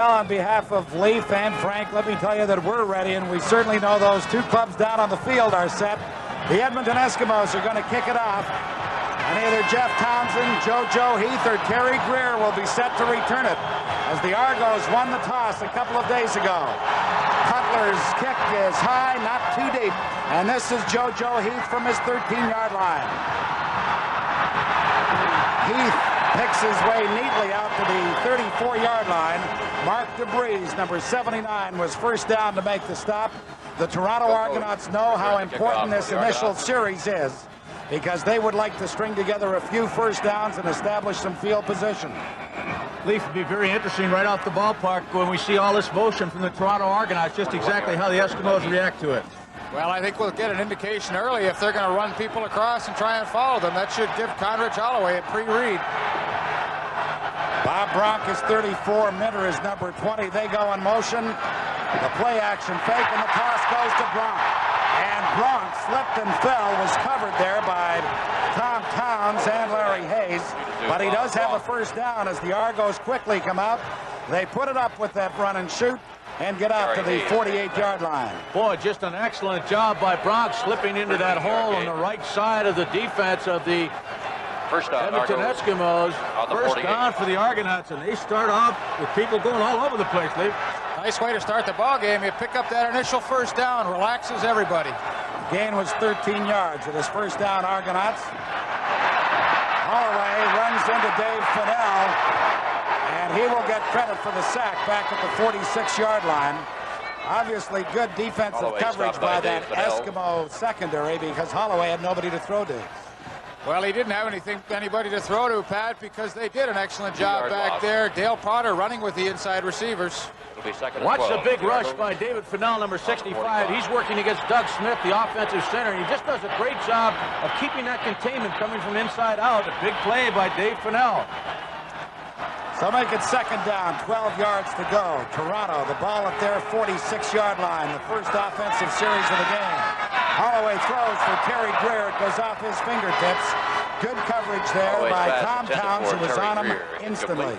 Well, on behalf of Leaf and Frank, let me tell you that we're ready, and we certainly know those two clubs down on the field are set. The Edmonton Eskimos are going to kick it off, and either Jeff Townsend, JoJo Heath, or Terry Greer will be set to return it, as the Argos won the toss a couple of days ago. Cutler's kick is high, not too deep, and this is JoJo Heath from his 13-yard line. Heath picks his way neatly out to the 34-yard line. Mark DeBreeze, number 79, was first down to make the stop. The Toronto Argonauts know how important this initial series is, because they would like to string together a few first downs and establish some field position. Leaf, would be very interesting right off the ballpark when we see all this motion from the Toronto Argonauts, just exactly how the Eskimos react to it. Well, I think we'll get an indication early if they're going to run people across and try and follow them. That should give Conrad Holloway a pre-read. Bob Bronk is 34, Minter is number 20. They go in motion. The play action fake, and the toss goes to Bronk. And Bronk slipped and fell, was covered there by Tom Towns and Larry Hayes. But he does have a first down as the Argos quickly come out. They put it up with that run and shoot and get out to the 48-yard line. Boy, just an excellent job by Bronk slipping into that hole on the right side of the defense of the Edmonton Eskimos. First down for the Argonauts, and they start off with people going all over the place, Lee. Nice way to start the ball game. You pick up that initial first down, relaxes everybody. The gain was 13 yards. It is first down, Argonauts. Holloway runs into Dave Fennell, and he will get credit for the sack back at the 46-yard line. Obviously good defensive coverage by that Eskimo secondary, because Holloway had nobody to throw to. Well, he didn't have anybody to throw to, Pat, because they did an excellent job back there. Dale Potter running with the inside receivers. Watch the big rush by David Fennell, number 65. He's working against Doug Smith, the offensive center. He just does a great job of keeping that containment coming from inside out. A big play by Dave Fennell. So make it second down, 12 yards to go. Toronto, the ball at their 46-yard line, the first offensive series of the game. Holloway throws for Terry Greer. It goes off his fingertips. Good coverage there by Tom Towns, who was on him instantly.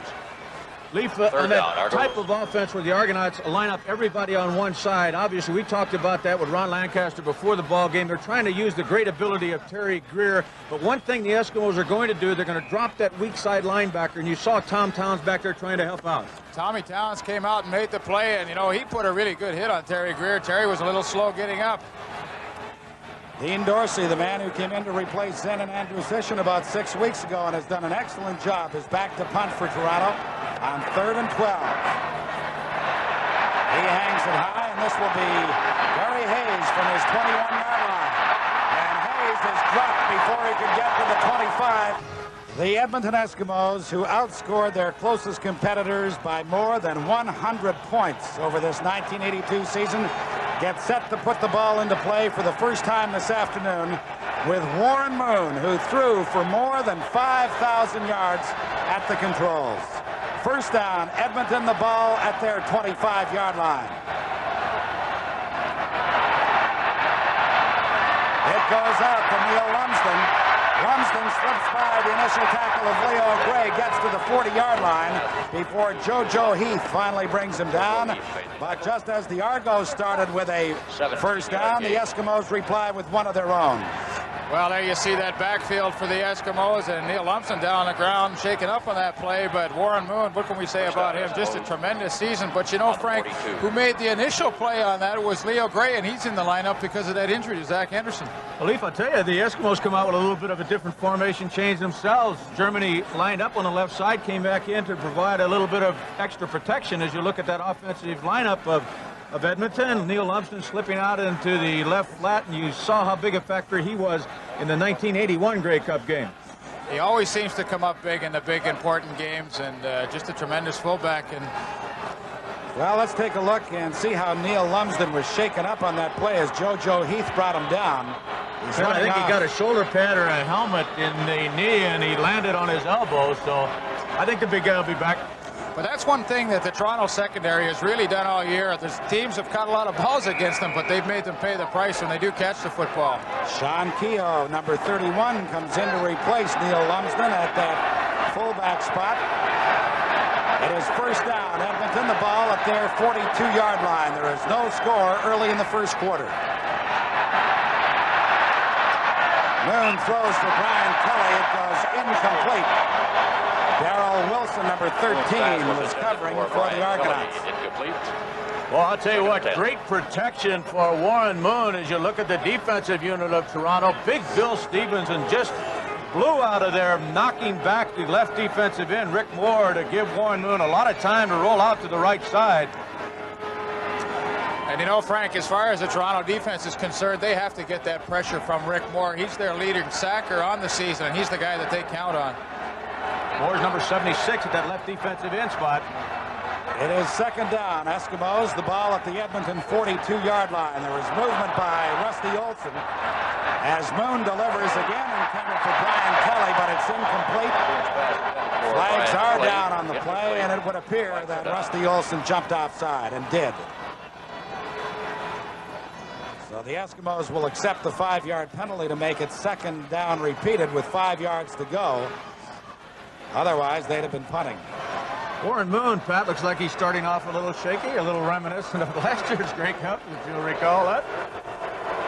Leaf, on that type of offense where the Argonauts line up everybody on one side, obviously we talked about that with Ron Lancaster before the ball game. They're trying to use the great ability of Terry Greer, but one thing the Eskimos are going to do, they're going to drop that weak side linebacker, and you saw Tom Towns back there trying to help out. Tommy Towns came out and made the play, and, you know, he put a really good hit on Terry Greer. Terry was a little slow getting up. Dean Dorsey, the man who came in to replace Zenon Andrusishin about 6 weeks ago and has done an excellent job, is back to punt for Toronto on 3rd and 12. He hangs it high, and this will be Larry Hayes from his 21-yard line. And Hayes is dropped before he could get to the 25. The Edmonton Eskimos, who outscored their closest competitors by more than 100 points over this 1982 season, get set to put the ball into play for the first time this afternoon with Warren Moon, who threw for more than 5,000 yards at the controls. First down, Edmonton, the ball at their 25-yard line. It goes out to Neil Lumsden. Lumsden slips by the initial tackle of Leo Gray, gets to the 40-yard line before JoJo Heath finally brings him down. But just as the Argos started with a first down, the Eskimos reply with one of their own. Well, there you see that backfield for the Eskimos, and Neil Lumsden down on the ground shaking up on that play. But Warren Moon, what can we say about him? Just a tremendous season. But you know, Frank, who made the initial play on that was Leo Gray, and he's in the lineup because of that injury to Zach Henderson. Well, Leaf, I'll tell you, the Eskimos come out with a little bit of a different formation change themselves. Germany lined up on the left side, came back in to provide a little bit of extra protection as you look at that offensive lineup of Edmonton. Neil Lumsden slipping out into the left flat, and you saw how big a factor he was in the 1981 Grey Cup game. He always seems to come up big in the big important games, and just a tremendous fullback. And well, let's take a look and see how Neil Lumsden was shaken up on that play as JoJo Heath brought him down. I think he got a shoulder pad or a helmet in the knee, and he landed on his elbow, so I think the big guy will be back. But that's one thing that the Toronto secondary has really done all year. The teams have caught a lot of balls against them, but they've made them pay the price when they do catch the football. Sean Keogh, number 31, comes in to replace Neil Lumsden at that fullback spot. It is first down. Edmonton, the ball at their 42-yard line. There is no score early in the first quarter. Moon throws for Brian Kelly. It goes incomplete. Darrell Wilson, number 13, was covering for the Argonauts. Well, I'll tell you what, great protection for Warren Moon as you look at the defensive unit of Toronto. Big Bill Stevenson just blew out of there, knocking back the left defensive end, Rick Moore, to give Warren Moon a lot of time to roll out to the right side. And you know, Frank, as far as the Toronto defense is concerned, they have to get that pressure from Rick Moore. He's their leading sacker on the season, and he's the guy that they count on. Moore's number 76 at that left defensive end spot. It is second down. Eskimos, the ball at the Edmonton 42-yard line. There was movement by Rusty Olson as Moon delivers again, intended for Brian Kelly, but it's incomplete. Flags are down on the play, and it would appear that Rusty Olson jumped offside and did. So the Eskimos will accept the 5-yard penalty to make it second down repeated with 5 yards to go. Otherwise, they'd have been punting. Warren Moon, Pat, looks like he's starting off a little shaky, a little reminiscent of last year's Grey Cup, if you'll recall that.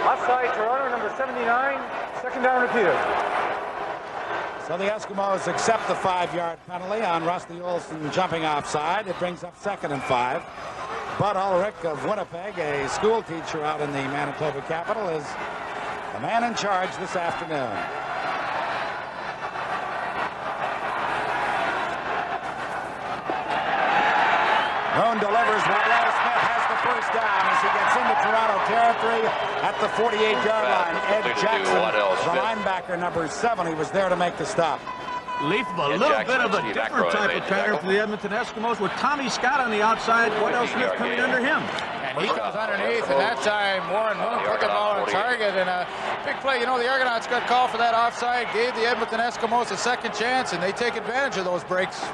Offside, Toronto, number 79, second down repeated. So the Eskimos accept the 5-yard penalty on Rusty Olson jumping offside. It brings up 2nd and 5. Bud Ulrich of Winnipeg, a school teacher out in the Manitoba capital, is the man in charge this afternoon. Moon delivers. Waddell Smith has the first down as he gets into Toronto territory at the 48-yard line. Ed Jackson, the linebacker, number 7, he was there to make the stop. Leaf, a little bit of a different type of pattern for the Edmonton Eskimos with Tommy Scott on the outside, Waddell Smith coming under him. And he comes underneath, and that time Warren Moon put the ball on target, and a big play. You know, the Argonauts got called for that offside, gave the Edmonton Eskimos a second chance, and they take advantage of those breaks.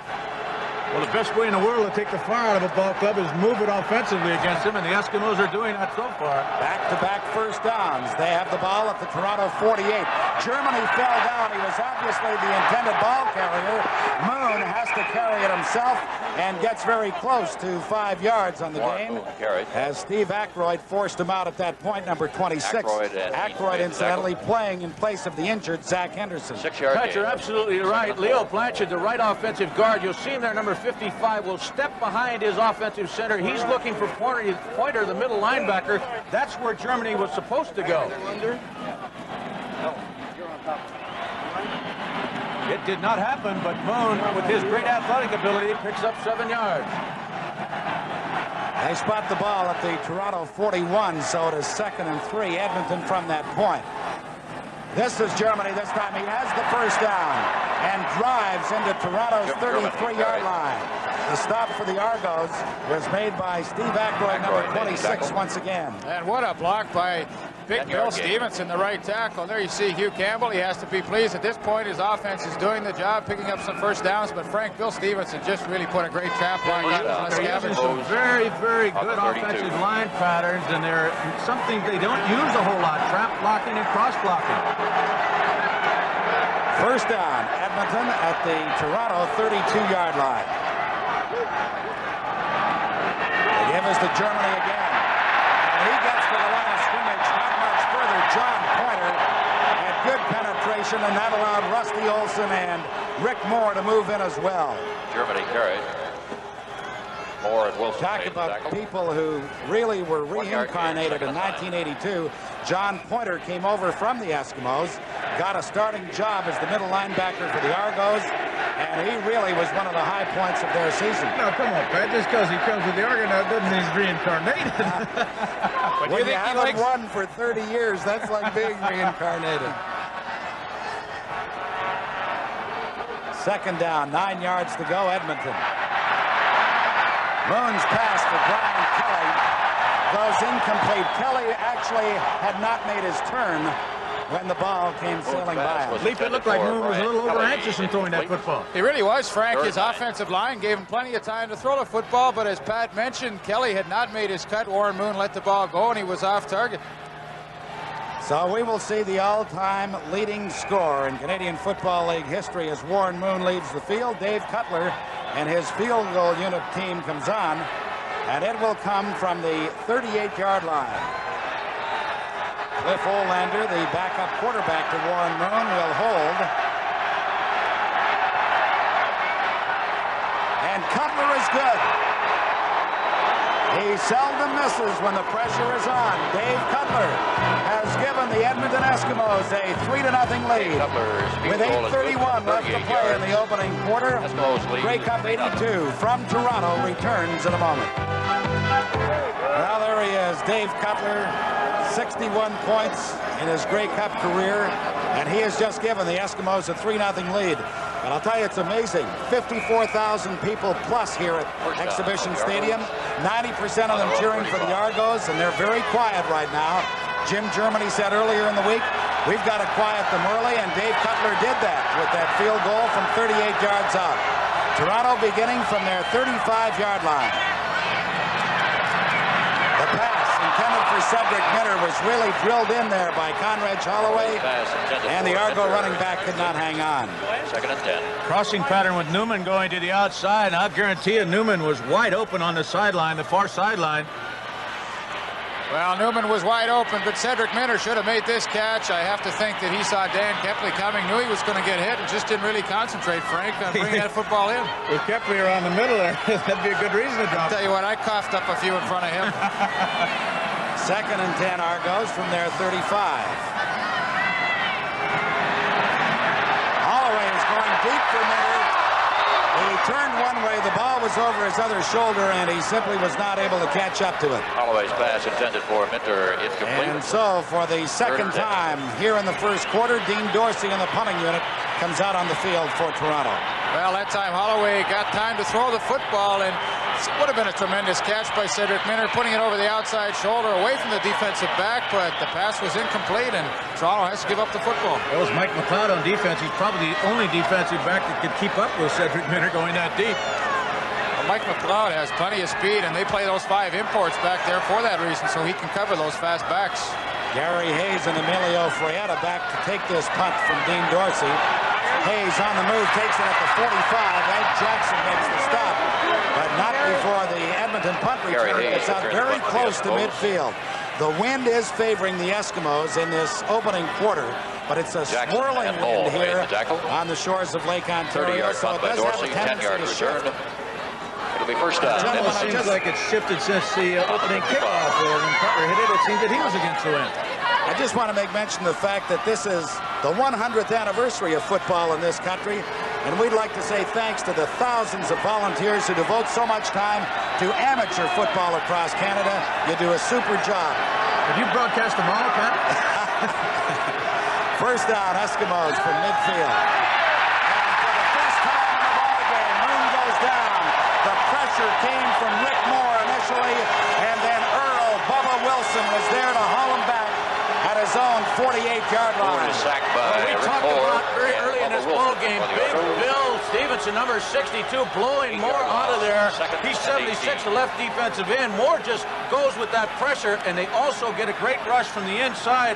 Well, the best way in the world to take the fire out of a ball club is move it offensively against him, and the Eskimos are doing that so far. Back-to-back first downs. They have the ball at the Toronto 48. Germany fell down. He was obviously the intended ball carrier. Moon has to carry it himself and gets very close to 5 yards on the game as Steve Aykroyd forced him out at that point, number 26. Aykroyd incidentally playing in place of the injured Zach Henderson. Pat, you're absolutely right. Leo Blanchard, the right offensive guard, you'll see him there, number 55, will step behind his offensive center. He's looking for Pointer, the middle linebacker. That's where Germany was supposed to go. It did not happen, but Moon, with his great athletic ability, picks up 7 yards. They spot the ball at the Toronto 41, so it is 2nd and 3. Edmonton from that point. This is Germany this time. He has the first down and drives into Toronto's 33-yard line. The stop for the Argos was made by Steve Aykroyd, number 26, once again. And what a block by Big Bill Stevenson, the right tackle. There you see Hugh Campbell. He has to be pleased. At this point, his offense is doing the job, picking up some first downs, but Frank, Bill Stevenson just really put a great trap line on Using some very, very good offensive line patterns, and they're something they don't use a whole lot, trap blocking and cross blocking. First down, Edmonton at the Toronto 32-yard line. The give is to Germany again. And he gets to the line of scrimmage, not much further. John Pointer had good penetration, and that allowed Rusty Olson and Rick Moore to move in as well. Germany carried. Moore and Wilson. Talk about people who really were reincarnated in 1982. John Pointer came over from the Eskimos, got a starting job as the middle linebacker for the Argos, and he really was one of the high points of their season. No, come on, Pat. Just because he comes with the Argonauts doesn't mean he's reincarnated. When you haven't won for 30 years, that's like being reincarnated. Second down, 9 yards to go, Edmonton. Moon's pass for Brian Kelly goes incomplete. Kelly actually had not made his turn when the ball came sailing by him. Leap, it looked like Moon was a little over-anxious in throwing that football. He really was, Frank. His offensive line gave him plenty of time to throw the football, but as Pat mentioned, Kelly had not made his cut. Warren Moon let the ball go, and he was off target. So we will see the all-time leading scorer in Canadian Football League history as Warren Moon leaves the field. Dave Cutler and his field goal unit team comes on, and it will come from the 38-yard line. Cliff Olander, the backup quarterback to Warren Moon, will hold. And Cutler is good. He seldom misses when the pressure is on. Dave Cutler has given the Edmonton Eskimos a 3-0 lead. With 8:31 left to play in the opening quarter, Grey Cup 82 from Toronto returns in a moment. Well, there he is, Dave Cutler, 61 points in his Grey Cup career, and he has just given the Eskimos a 3-0 lead. And I'll tell you, it's amazing. 54,000 people plus here at Exhibition Stadium. 90% of them cheering for the Argos, and they're very quiet right now. Jim Germany said earlier in the week, we've got to quiet them early, and Dave Cutler did that with that field goal from 38 yards out. Toronto beginning from their 35-yard line. The pass intended for Cedric Minter was really drilled in there by Conrad Holloway, and the Argo running back could not hang on. 2nd and 10. Crossing pattern with Newman going to the outside. I'll guarantee you Newman was wide open on the sideline, the far sideline. Well, Newman was wide open, but Cedric Minter should have made this catch. I have to think that he saw Dan Kepley coming, knew he was going to get hit, and just didn't really concentrate, Frank, on bringing that football in. With Kepley around the middle there, that'd be a good reason to drop. I'll tell you what, I coughed up a few in front of him. 2nd and 10 Argos from their 35. Holloway is going deep for Minter. He turned one way, the ball was over his other shoulder, and he simply was not able to catch up to it. Holloway's pass intended for Minter, incomplete. And so, for the second time here in the first quarter, Dean Dorsey in the punting unit comes out on the field for Toronto. Well, that time Holloway got time to throw the football, and it would have been a tremendous catch by Cedric Minter, putting it over the outside shoulder away from the defensive back, but the pass was incomplete, and Toronto has to give up the football. That was Mike McLeod on defense. He's probably the only defensive back that could keep up with Cedric Minter going that deep. Well, Mike McLeod has plenty of speed, and they play those 5 imports back there for that reason, so he can cover those fast backs. Gary Hayes and Emilio Frietta back to take this punt from Dean Dorsey. Hayes on the move, takes it at the 45. Ed Jackson makes the stop, but not before the Edmonton punt return. It's out very close to midfield. The wind is favoring the Eskimos in this opening quarter, but it's a swirling wind here on the shores of Lake Ontario, 30-yard so it punt by does have a Dorsey, tendency 10-yard to return. shift. It'll be first down. It seems like it's shifted since the opening kickoff, or when Cutler hit it, it seemed that he was against the wind. I just want to make mention of the fact that this is the 100th anniversary of football in this country, and we'd like to say thanks to the thousands of volunteers who devote so much time to amateur football across Canada. You do a super job. Have you broadcast them all, Pat? First down, Eskimos from midfield. And for the first time in the ballgame, Moon goes down. The pressure came from Rick Moore initially, and then Earl Bubba Wilson was there to haul him back at his own 48-yard line. Sacked by We Rick talked Moore about very early in this ball game, Big Bill Stevenson, number 62, blowing Moore out of there. He's 76, the left defensive end. Moore just goes with that pressure, and they also get a great rush from the inside.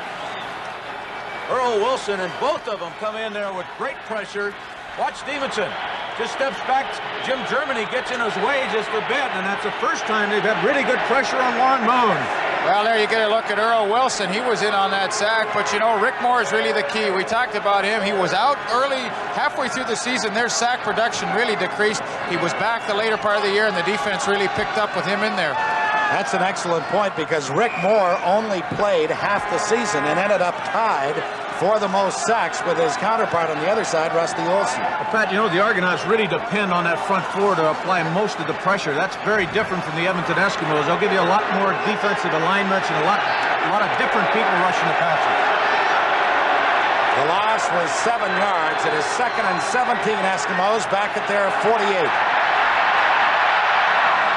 Earl Wilson, and both of them come in there with great pressure. Watch Stevenson. Just steps back. Jim Germany gets in his way just a bit, and that's the first time they've had really good pressure on Warren Moon. Well, there you get a look at Earl Wilson. He was in on that sack, but you know, Rick Moore is really the key. We talked about him. He was out early, halfway through the season. Their sack production really decreased. He was back the later part of the year, and the defense really picked up with him in there. That's an excellent point, because Rick Moore only played half the season and ended up tied for the most sacks with his counterpart on the other side, Rusty Olson. Well, Pat, you know, the Argonauts really depend on that front four to apply most of the pressure. That's very different from the Edmonton Eskimos. They'll give you a lot more defensive alignments and a lot of different people rushing the passer. The loss was 7 yards. It is 2nd and 17 Eskimos back at their 48.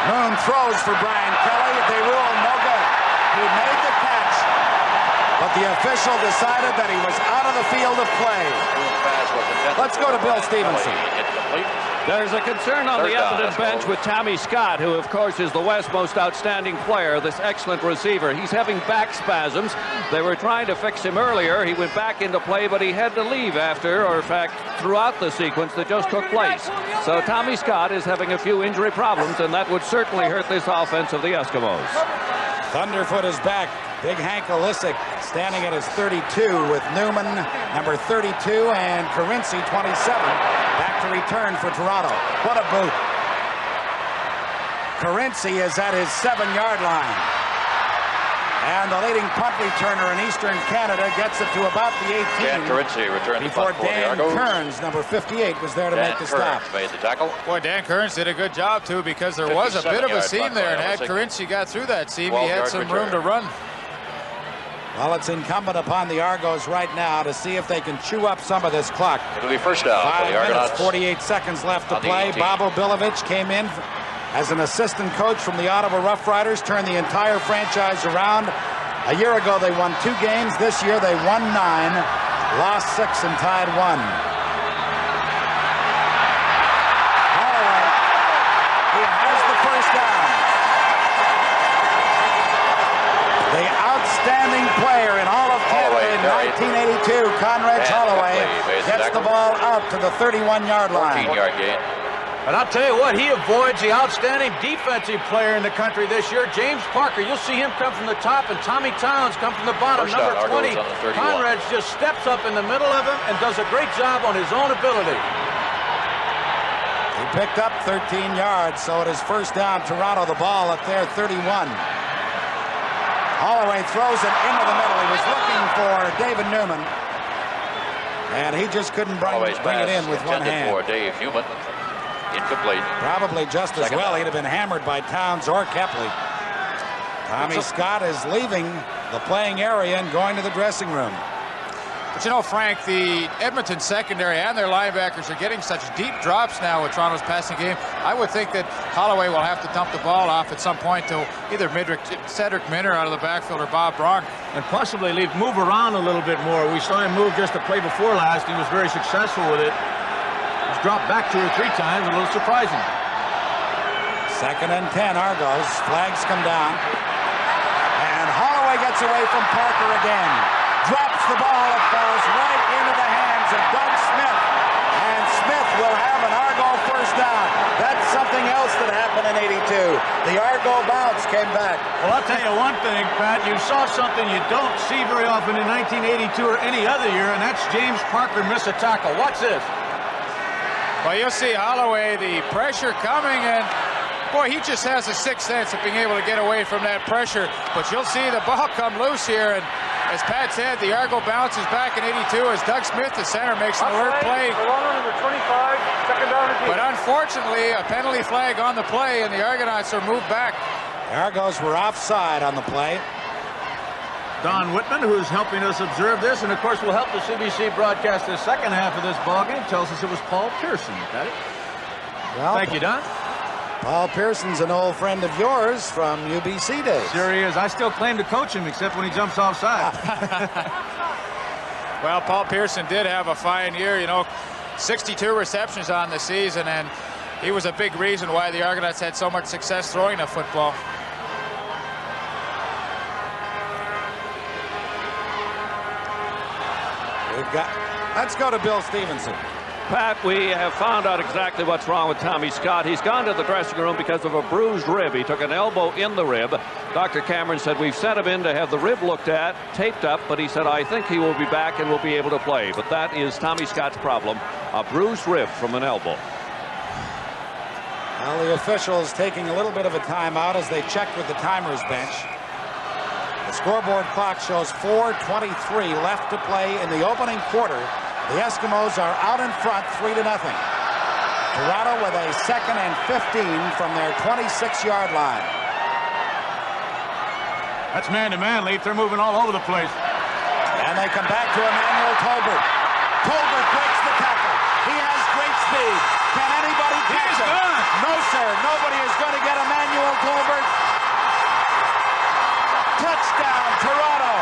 Moon throws for Brian Kelly. They rule no good. He made the catch, but the official decided that he was out of the field of play. Let's go to Bill Stevenson. There's a concern on the Edmonton bench with Tommy Scott, who, of course, is the West's most outstanding player, this excellent receiver. He's having back spasms. They were trying to fix him earlier. He went back into play, but he had to leave after, or in fact, throughout the sequence that just took place. So Tommy Scott is having a few injury problems, and that would certainly hurt this offense of the Eskimos. Thunderfoot is back. Big Hank Olisic standing at his 32 with Newman, number 32, and Carinci, 27, back to return for Toronto. What a boot. Carinci is at his 7-yard line. And the leading punt returner in Eastern Canada gets it to about the 18. Dan Carinci returned the before punt for the Dan Argos. Kearns, number 58, was there to make the stop. Made the tackle. Boy, Dan Kearns did a good job, too, because there was a bit of a seam there, and had Carinci got through that seam, he had some room to run. Well, it's incumbent upon the Argos right now to see if they can chew up some of this clock. It'll be first down for 5 the minutes, Argonauts. 48 seconds left to On the play. 18. Bob Obilovich came in as an assistant coach from the Ottawa Rough Riders, turned the entire franchise around. A year ago, they won 2 games. This year, they won 9, lost 6, and tied 1. Holloway, he has the first down. The outstanding player in all of Canada in 1982, Conrad Holloway, gets the ball out to the 31-yard line. 14-yard gain. But I'll tell you what, he avoids the outstanding defensive player in the country this year, James Parker. You'll see him come from the top, and Tommy Towns come from the bottom. First Number down, 20, Argos on the 31. Conrad just steps up in the middle of him and does a great job on his own ability. He picked up 13 yards, so it is first down. Toronto, the ball at their 31. Holloway throws it into the middle. He was looking for David Newman, and he just couldn't bring it in with one hand. For Dave Newman. Incomplete. Probably just as well. He'd have been hammered by Towns or Kepley. Tommy Scott is leaving the playing area and going to the dressing room. But you know, Frank, the Edmonton secondary and their linebackers are getting such deep drops now with Toronto's passing game. I would think that Holloway will have to dump the ball off at some point to either Cedric Minner out of the backfield or Bob Braun. And possibly move around a little bit more. We saw him move just the play before last. He was very successful with it. He's dropped back 2 or 3 times, a little surprising. 2nd and 10, Argos. Flags come down. And Holloway gets away from Parker again. Drops the ball. It falls right into the hands of Doug Smith. And Smith will have an Argo first down. That's something else that happened in 82. The Argo bounce came back. Well, I'll tell you one thing, Pat. You saw something you don't see very often in 1982 or any other year, and that's James Parker miss a tackle. Watch this. Well, you'll see Holloway, the pressure coming, and boy, he just has a sixth sense of being able to get away from that pressure. But you'll see the ball come loose here, and as Pat said, the Argo bounces back in 82 as Doug Smith, the center, makes an alert play. Number 25, second down and 10. But unfortunately, a penalty flag on the play, and the Argonauts are moved back. The Argos were offside on the play. Don Whitman, who's helping us observe this, and of course will help the CBC broadcast the second half of this ballgame, tells us it was Paul Pearson. Got it? Well, thank you, Don. Paul Pearson's an old friend of yours from UBC days. Sure he is. I still claim to coach him, except when he jumps offside. Well, Paul Pearson did have a fine year, you know, 62 receptions on the season, and he was a big reason why the Argonauts had so much success throwing the football. Let's go to Bill Stevenson. Pat, we have found out exactly what's wrong with Tommy Scott. He's gone to the dressing room because of a bruised rib. He took an elbow in the rib. Dr. Cameron said, we've sent him in to have the rib looked at, taped up, but he said, I think he will be back and will be able to play. But that is Tommy Scott's problem, a bruised rib from an elbow. Well, the officials taking a little bit of a timeout as they check with the timers bench. The scoreboard clock shows 4:23 left to play in the opening quarter. The Eskimos are out in front 3-0. Toronto with a 2nd and 15 from their 26-yard line. That's man-to-man, Leith. They're moving all over the place. And they come back to Emmanuel Tolbert. Tolbert breaks the tackle. He has great speed. Can anybody catch him? No, sir. Nobody is going to get Emmanuel Tolbert. Touchdown, Toronto.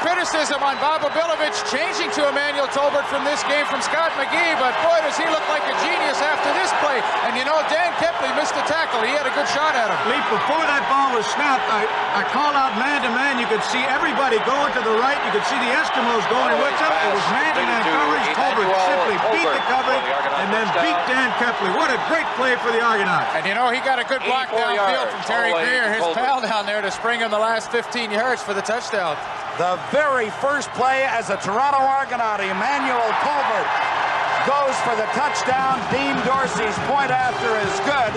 criticism on Bobovilovic changing to Emmanuel Tolbert from this game from Scott McGee, but boy, does he look like a genius after this play. And you know, Dan Kepley missed the tackle. He had a good shot at him. Leap, before that ball was snapped, I called out man-to-man. You could see everybody going to the right. You could see the Eskimos going with them. It was man-to-man coverage. Tolbert simply beat the coverage and then beat Dan Kepley. What a great play for the Argonauts. And you know, he got a good block downfield from Terry Greer, his pal down there, to spring him the last 15 yards for the touchdown. The very first play as a Toronto Argonaut, Emmanuel Tolbert goes for the touchdown. Dean Dorsey's point after is good,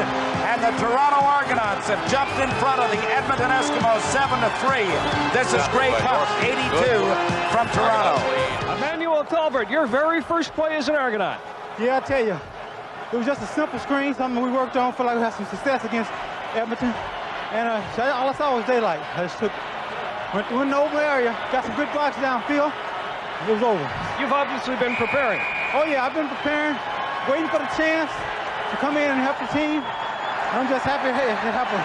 and the Toronto Argonauts have jumped in front of the Edmonton Eskimos 7-3. This is Grey Cup 82 from Toronto. Emmanuel Tolbert, your very first play as an Argonaut. Yeah, I tell you, it was just a simple screen, something we worked on. Feel like we had some success against Edmonton, and all I saw was daylight. I just went through an open area, got some good blocks downfield. It was over. You've obviously been preparing. Oh yeah, I've been preparing, waiting for the chance to come in and help the team. I'm just happy it happened.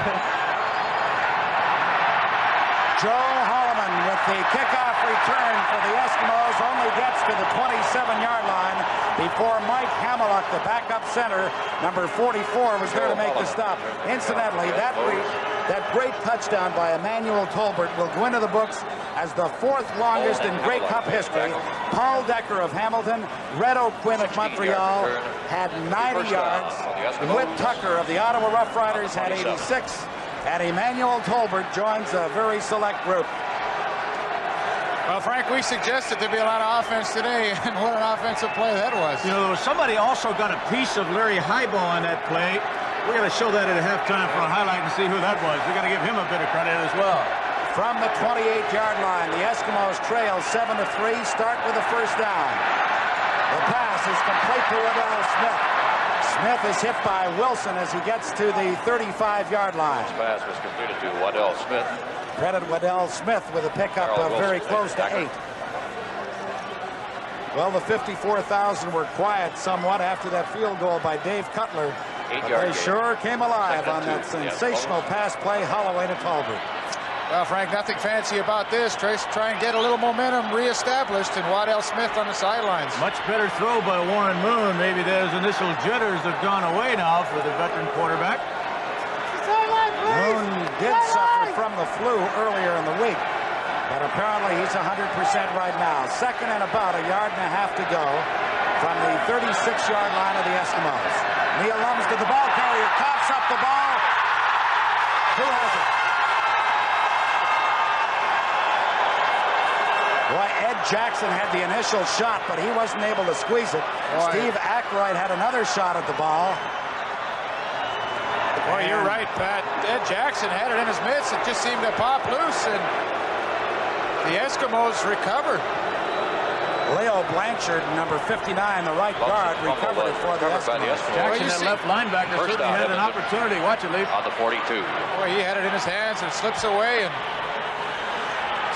Joe Holloman with the kickoff return for the Eskimos only gets to the 27-yard line before Mike Hamiluk, the backup center, number 44, was there to make the stop. Incidentally, that great touchdown by Emmanuel Tolbert will go into the books as the fourth longest in Grey Cup history. Paul Decker of Hamilton, Red O'Quinn of Montreal had 90 yards. Whit Tucker of the Ottawa Rough Riders had 86. And Emmanuel Tolbert joins a very select group. Well, Frank, we suggested there'd be a lot of offense today, and what an offensive play that was. You know, somebody also got a piece of Larry Highball on that play. We're going to show that at halftime for a highlight and see who that was. We're going to give him a bit of credit as well. From the 28-yard line, the Eskimos trail 7-3, start with a first down. The pass is complete to Waddell Smith. Smith is hit by Wilson as he gets to the 35-yard line. This pass was completed to Waddell Smith. Credit Waddell Smith with a pickup of very close to 8. Well, the 54,000 were quiet somewhat after that field goal by Dave Cutler. But they sure came alive on that sensational pass play, Holloway to Tolbert. Well, Frank, nothing fancy about this. Try and get a little momentum reestablished, and Waddell Smith on the sidelines. Much better throw by Warren Moon. Maybe those initial jitters have gone away now for the veteran quarterback. Moon did suffer from the flu earlier in the week, but apparently he's 100% right now. Second and about a yard and a half to go from the 36-yard line of the Eskimos. Neil Lumsden, the ball carrier, coughs up the ball. Who has it? Boy, Ed Jackson had the initial shot, but he wasn't able to squeeze it. Boy. Steve Ackroyd had another shot at the ball. Boy, you're right, Pat. Ed Jackson had it in his mitts. It just seemed to pop loose, and the Eskimos recovered. Leo Blanchard, number 59, the right guard, recovered it for the Eskimos. Jackson, that left linebacker, certainly had an opportunity. Watch it, Lee. On the 42. Boy, he had it in his hands and slips away, and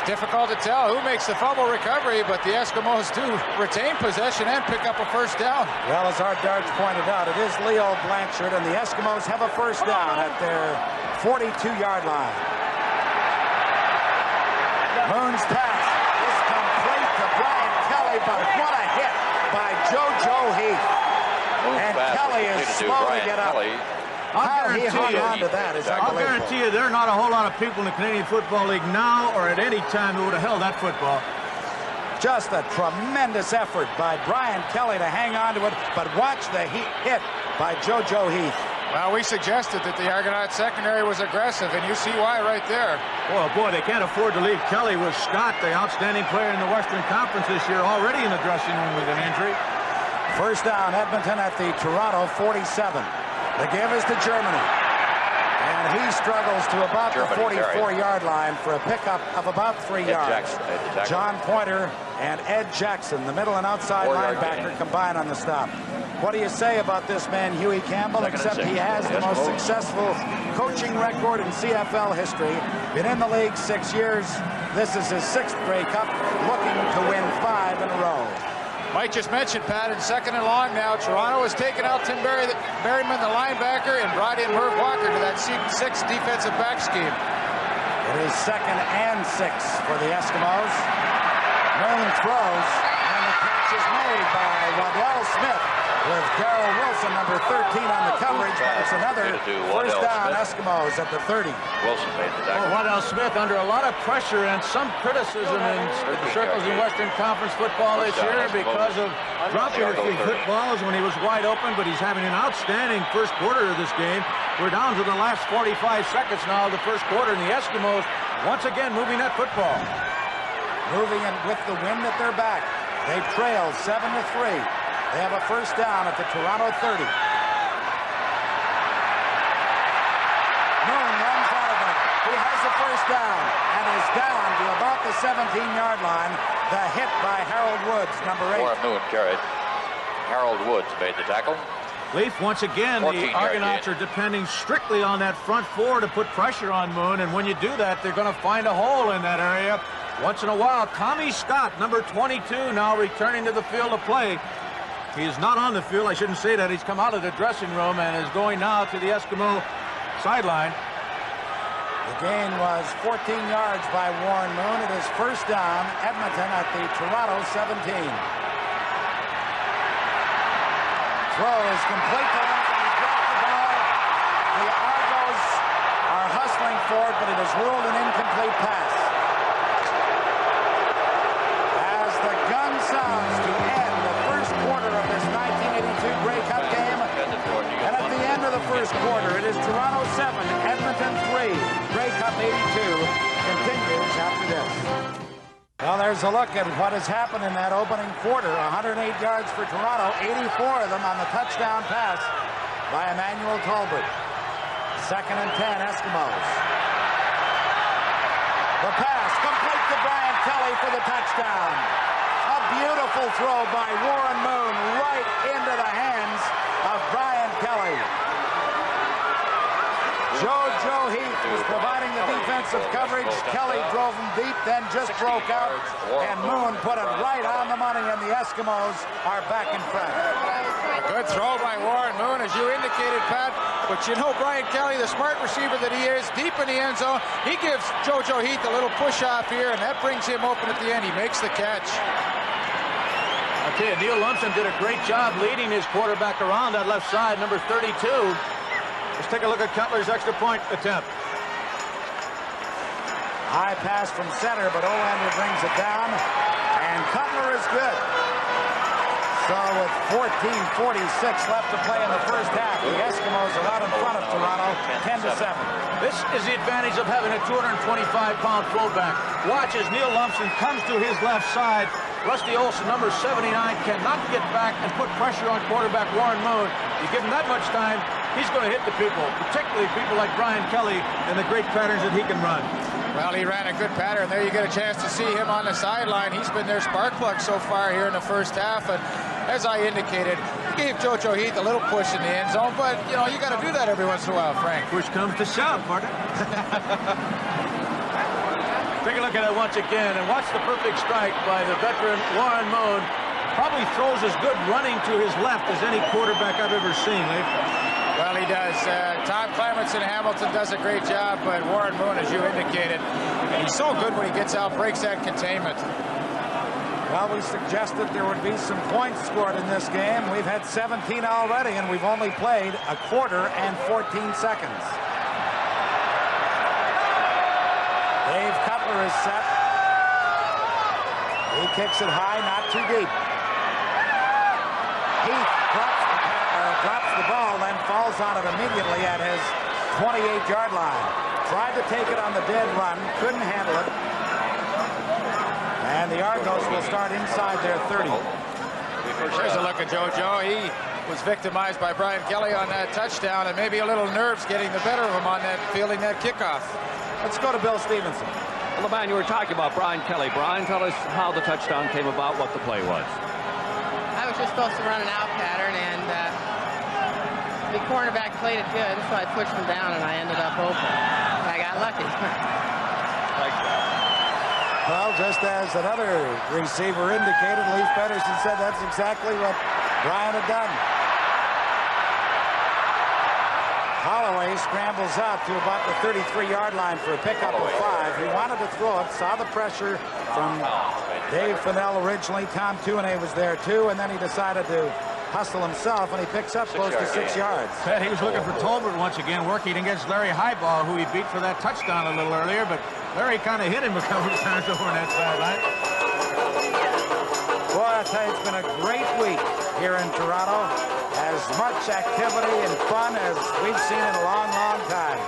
difficult to tell who makes the fumble recovery, but the Eskimos do retain possession and pick up a first down. Well, as Art Darch pointed out, it is Leo Blanchard, and the Eskimos have a first down at their 42-yard line. Moon's pass is complete to Brian Kelly, but what a hit by JoJo Heath. And Kelly is slow to get up. How he hung on to that is I'll guarantee you there are not a whole lot of people in the Canadian Football League now or at any time who would have held that football. Just a tremendous effort by Brian Kelly to hang on to it, but watch the hit by JoJo Heath. Well, we suggested that the Argonaut secondary was aggressive, and you see why right there. Oh, boy, they can't afford to leave Kelly with Scott, the outstanding player in the Western Conference this year, already in the dressing room with an injury. First down, Edmonton at the Toronto 47. The give is to Germany. And he struggles to about the 44-yard line for a pickup of about 3 yards. John Pointer and Ed Jackson, the middle and outside linebacker, combine on the stop. What do you say about this man, Huey Campbell, except he has the most successful coaching record in CFL history. Been in the league 6 years. This is his 6th Grey Cup, looking to win 5 in a row. Mike just mentioned, Pat, in second and long now, Toronto has taken out Tim Berryman, the linebacker, and brought in Merv Walker to that 6 defensive back scheme. It is 2nd and 6 for the Eskimos. Moon throws, and the catch is made by Waddell Smith with Darrell Wilson, number 13, on the coverage, but it's another first down Eskimos at the 30. Wilson made the tackle. Well, Waddell Smith under a lot of pressure and some criticism in circles in Western Conference football this year because of dropping a few footballs when he was wide open, but he's having an outstanding first quarter of this game. We're down to the last 45 seconds now of the first quarter, and the Eskimos once again moving that football. Moving in with the wind at their back. They trail 7-3. They have a first down at the Toronto 30. Moon runs out of it. He has the first down and is down to about the 17-yard line. The hit by Harold Woods, number 8. Warren Moon carried. Harold Woods made the tackle. Leaf, once again, the Argonauts are depending strictly on that front four to put pressure on Moon, and when you do that, they're going to find a hole in that area. Once in a while, Tommy Scott, number 22, now returning to the field of play. He is not on the field. I shouldn't say that. He's come out of the dressing room and is going now to the Eskimo sideline. The gain was 14 yards by Warren Moon. It is first down, Edmonton at the Toronto 17. Throw is complete to him. He dropped the ball. The Argos are hustling for it, but it is ruled an incomplete pass. As the gun sounds to end the first quarter of this 1982 Grey Cup game, and at the end of the first quarter, it is Toronto 7, Edmonton 3. Grey Cup 82 continues after this. Well, there's a look at what has happened in that opening quarter. 108 yards for Toronto, 84 of them on the touchdown pass by Emmanuel Tolbert. 2nd and 10, Eskimos. The pass complete to Brian Kelly for the touchdown. A beautiful throw by Warren Moon right into the hands of Brian Kelly. Joe Heath was providing the defensive coverage. Kelly drove him deep, then just broke out, and Moon put it right on the money, and the Eskimos are back in front. A good throw by Warren Moon, as you indicated, Pat. But you know Brian Kelly, the smart receiver that he is, deep in the end zone, he gives Joe Heath a little push-off here, and that brings him open at the end. He makes the catch. I'll tell you, Neil Lumpson did a great job leading his quarterback around that left side, number 32. Let's take a look at Cutler's extra point attempt. High pass from center, but Olander brings it down, and Cutler is good. So with 14:46 left to play in the first half, the Eskimos are out in front of Toronto, 10-7. This is the advantage of having a 225-pound fullback. Watch as Neil Lumpson comes to his left side. Rusty Olson, number 79, cannot get back and put pressure on quarterback Warren Moon. You give him that much time, he's going to hit the people, particularly people like Brian Kelly and the great patterns that he can run. Well, he ran a good pattern. There you get a chance to see him on the sideline. He's been their spark plug so far here in the first half. And as I indicated, he gave Joe Heath a little push in the end zone. But, you know, you got to do that every once in a while, Frank. Push comes to shove, partner. Take a look at it once again, and watch the perfect strike by the veteran Warren Moon. Probably throws as good running to his left as any quarterback I've ever seen, Leif. Well, he does. Tom Clements in Hamilton does a great job, but Warren Moon, as you indicated, and he's so good when he gets out, breaks that containment. Well, we suggested there would be some points scored in this game. We've had 17 already, and we've only played a quarter and 14 seconds. Dave Cutler is set. He kicks it high, not too deep. Heath drops the ball, then falls on it immediately at his 28-yard line. Tried to take it on the dead run, couldn't handle it. And the Argos will start inside their 30. Here's a look at Joe. He was victimized by Brian Kelly on that touchdown, and maybe a little nerves getting the better of him on that, fielding that kickoff. Let's go to Bill Stevenson. Well, the man, you were talking about Brian Kelly. Brian, tell us how the touchdown came about, what the play was. I was just supposed to run an out pattern, and the cornerback played it good, so I pushed him down, and I ended up open. I got lucky. Like that. Well, just as another receiver indicated, Leif Pedersen said that's exactly what Brian had done. Holloway Holloway scrambles out to about the 33-yard line for a pickup of 5. He wanted to throw it, saw the pressure from Dave Fennell originally. Tom Tuinay was there too, and then he decided to hustle himself, and he picks up close to 6 yards. Pat, he was looking for Tolbert once again, working against Larry Highball, who he beat for that touchdown a little earlier, but Larry kind of hit him a couple of times over on that sideline. Boy, I tell you, it's been a great week here in Toronto. As much activity and fun as we've seen in a long, long time.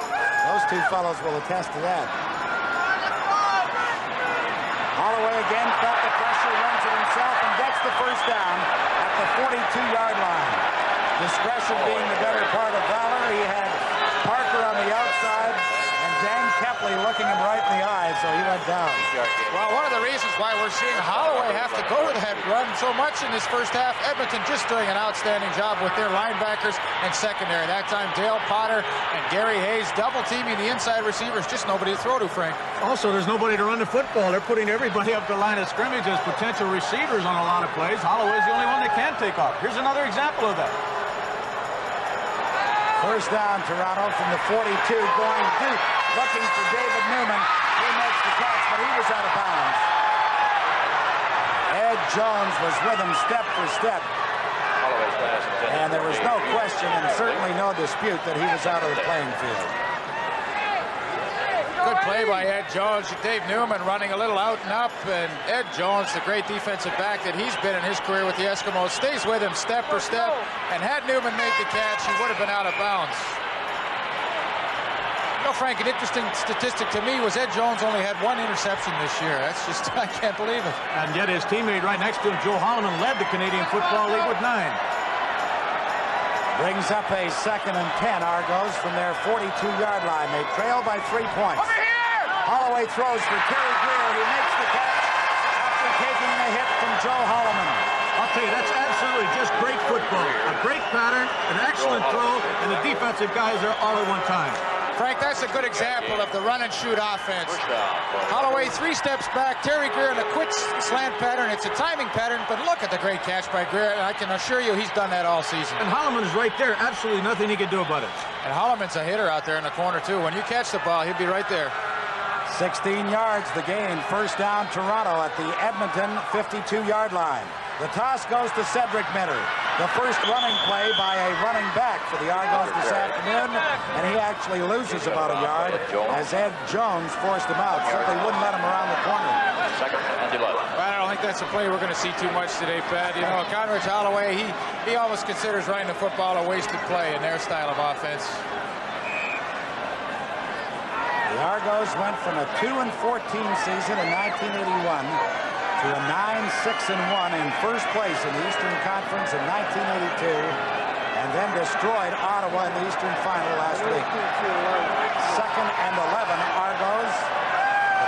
Those two fellows will attest to that. Holloway again felt the pressure, runs it himself, and gets the first down at the 42-yard line. Discretion being the better part of valor. He had Parker on the outside and Dan Kepley looking him right in the eye, so he went down. Well, one of the reasons why we're seeing Holloway have to go to that run so much in this first half, Edmonton just doing an outstanding job with their linebackers and secondary. That time, Dale Potter and Gary Hayes double-teaming the inside receivers. Just nobody to throw to, Frank. Also, there's nobody to run the football. They're putting everybody up the line of scrimmage as potential receivers on a lot of plays. Holloway's the only one that can take off. Here's another example of that. First down, Toronto from the 42, going deep, looking for David Newman. He makes the catch, but he was out of bounds. Ed Jones was with him step for step. And there was no question and certainly no dispute that he was out of the playing field. Good play by Ed Jones. Dave Newman running a little out and up, and Ed Jones, the great defensive back that he's been in his career with the Eskimos, stays with him step for step, and had Newman made the catch, he would have been out of bounds. You know, Frank, an interesting statistic to me was Ed Jones only had 1 interception this year. That's just, I can't believe it. And yet his teammate right next to him, Joe Holloman, led the Canadian Football League with 9. Brings up a 2nd and 10. Argos from their 42-yard line. They trail by 3 points. Over here! Holloway throws for Terry Greer. He makes the catch after taking the hit from Joe Holloman. I'll tell you, that's absolutely just great football. A great pattern, an excellent throw, and the defensive guys are all at one time. Frank, that's a good example of the run-and-shoot offense. Holloway 3 steps back, Terry Greer in a quick slant pattern. It's a timing pattern, but look at the great catch by Greer, and I can assure you he's done that all season. And Holloman is right there. Absolutely nothing he can do about it. And Holloman's a hitter out there in the corner, too. When you catch the ball, he'll be right there. 16 yards the gain. First down, Toronto at the Edmonton 52-yard line. The toss goes to Cedric Minter. The first running play by a running back for the Argos this afternoon, and he actually loses about a yard as Ed Jones forced him out. Simply wouldn't let him around the corner. 2nd and 11. Well, I don't think that's a play we're going to see too much today, Pat. You know, Conrad Holloway, he almost considers running the football a wasted play in their style of offense. The Argos went from a 2-14 season in 1981 to a 9-6-1 in first place in the Eastern Conference in 1982, and then destroyed Ottawa in the Eastern Final last week. 2nd and 11, Argos.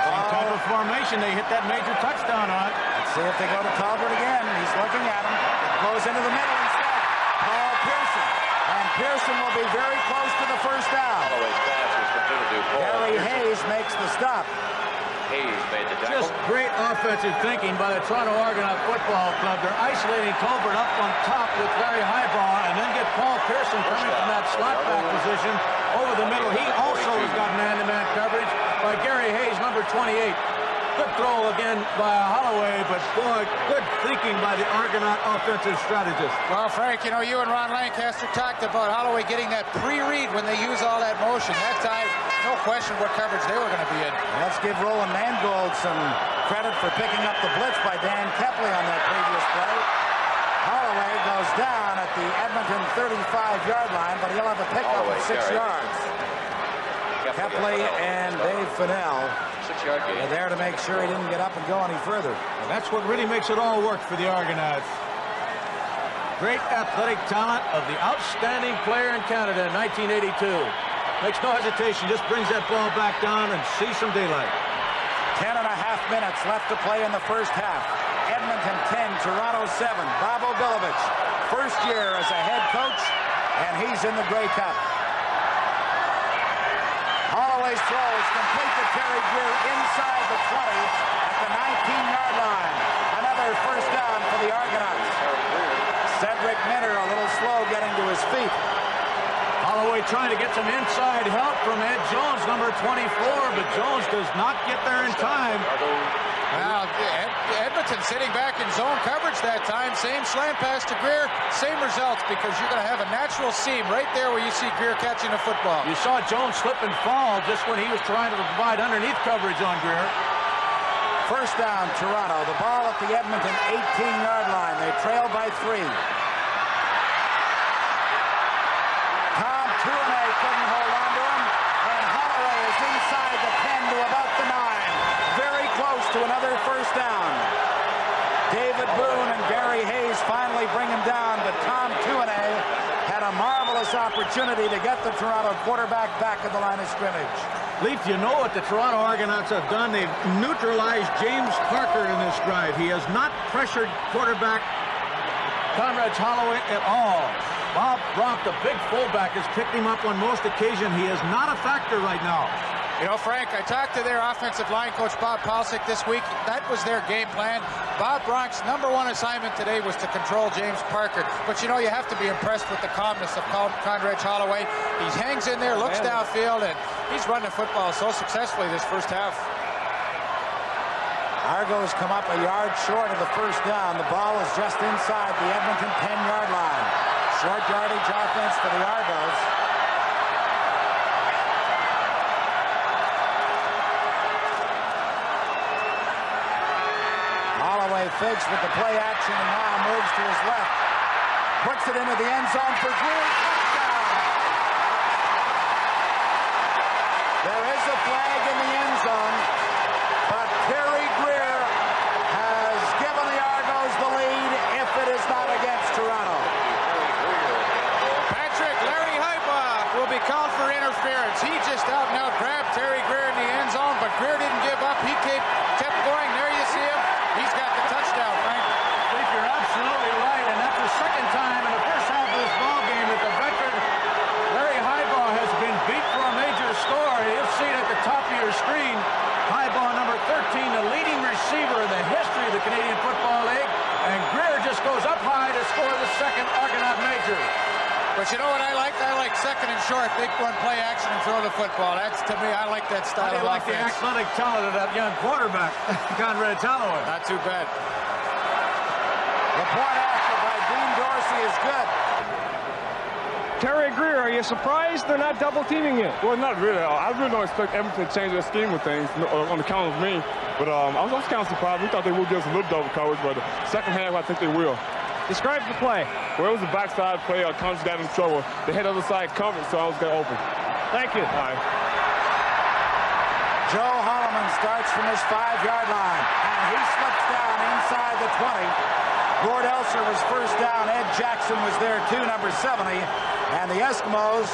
Same type of formation they hit that major touchdown on. Let's see if they go to Talbot again. He's looking at him. It goes into the middle instead. Paul Pearson. And Pearson will be very close to the first down. Holloway's pass was completed to Paul Gary Pearson. Hayes makes the stop. Hayes made the tackle. Just great offensive thinking by the Toronto Argonaut Football Club. They're isolating Tolbert up on top with Larry Highball, and then get Paul Pearson coming from that slot back position over the middle. He also has got man-to-man coverage by Gary Hayes, number 28. Good throw again by Holloway, but boy, good thinking by the Argonaut offensive strategist. Well, Frank, you know, you and Ron Lancaster talked about Holloway getting that pre-read when they use all that motion. That time, no question what coverage they were going to be in. Let's give Roland Mangold some credit for picking up the blitz by Dan Kepley on that previous play. Holloway goes down at the Edmonton 35-yard line, but he'll have a pickup of 6 yards. Kepley and Dave Fennell are there to make sure he didn't get up and go any further. And that's what really makes it all work for the Argonauts. Great athletic talent of the outstanding player in Canada in 1982. Makes no hesitation, just brings that ball back down and sees some daylight. 10.5 minutes left to play in the first half. Edmonton 10, Toronto 7. Bob Obilovich, first year as a head coach, and he's in the Grey Cup. Holloway's throw is complete to Terry Greer inside the 20 at the 19-yard line. Another first down for the Argonauts. Cedric Minter a little slow getting to his feet. Holloway Holloway trying to get some inside help from Ed Jones, number 24, but Jones does not get there in time. Now, Edmonton sitting back in zone coverage that time. Same slant pass to Greer, same results, because you're going to have a natural seam right there where you see Greer catching the football. You saw Jones slip and fall just when he was trying to provide underneath coverage on Greer. First down, Toronto. The ball at the Edmonton 18-yard line. They trail by 3. Tom Tuanay couldn't hold on to him, and Holloway is inside the 10 to about the 9. Very close to another first down. David Boone and Gary Hayes finally bring him down, but Tom Tuanay had a marvelous opportunity to get the Toronto quarterback back at the line of scrimmage. Leaf, you know what the Toronto Argonauts have done? They've neutralized James Parker in this drive. He has not pressured quarterback Conrad Holloway at all. Bob Bronk, the big fullback, has picked him up on most occasions. He is not a factor right now. You know, Frank, I talked to their offensive line coach, Bob Palcic, this week. That was their game plan. Bob Bronk's #1 assignment today was to control James Parker. But, you know, you have to be impressed with the calmness of Conrad Holloway. He hangs in there, looks downfield, and he's run the football so successfully this first half. Argos come up a yard short of the first down. The ball is just inside the Edmonton 10-yard line. Short yardage offense for the Argos. Holloway fakes with the play action and now moves to his left. Puts it into the end zone for Greer. Touchdown! There is a flag in the end zone, but Terry Greer has given the Argos the lead if it is not against Toronto. Larry Heiba will be called for interference. He just out and out grabbed Terry Greer in the end zone, but Greer didn't give up. He kept going. There you see him. He's got the touchdown, Frank. I think you're absolutely right, and that's the second time in the first half of this ball game that the veteran Larry Heiba has been beat for a major score. You'll see it at the top of your screen. Heiba, number 13, the leading receiver in the history of the Canadian Football League, and Greer just goes up high to score the second Argonaut major. But you know what I like? I like second and short. Big run, play action, and throw the football. That's, to me, I like that style of like offense. The athletic talent of that young quarterback, Conrad Holloway. Not too bad. The point after by Dean Dorsey is good. Terry Greer, are you surprised they're not double-teaming you? Well, not really. I really don't expect Edmonton to change their scheme of things on the count of me. But I was kind of surprised. We thought they would give us a little double coverage, but the second half, I think they will. Describe the play. Well, it was a backside play. Congress got in trouble. They had the other side covered, so I was going to open. Thank you. All right. Joe Holloman starts from his 5-yard line, and he slips down inside the 20. Gord Elser was first down. Ed Jackson was there too, number 70. And the Eskimos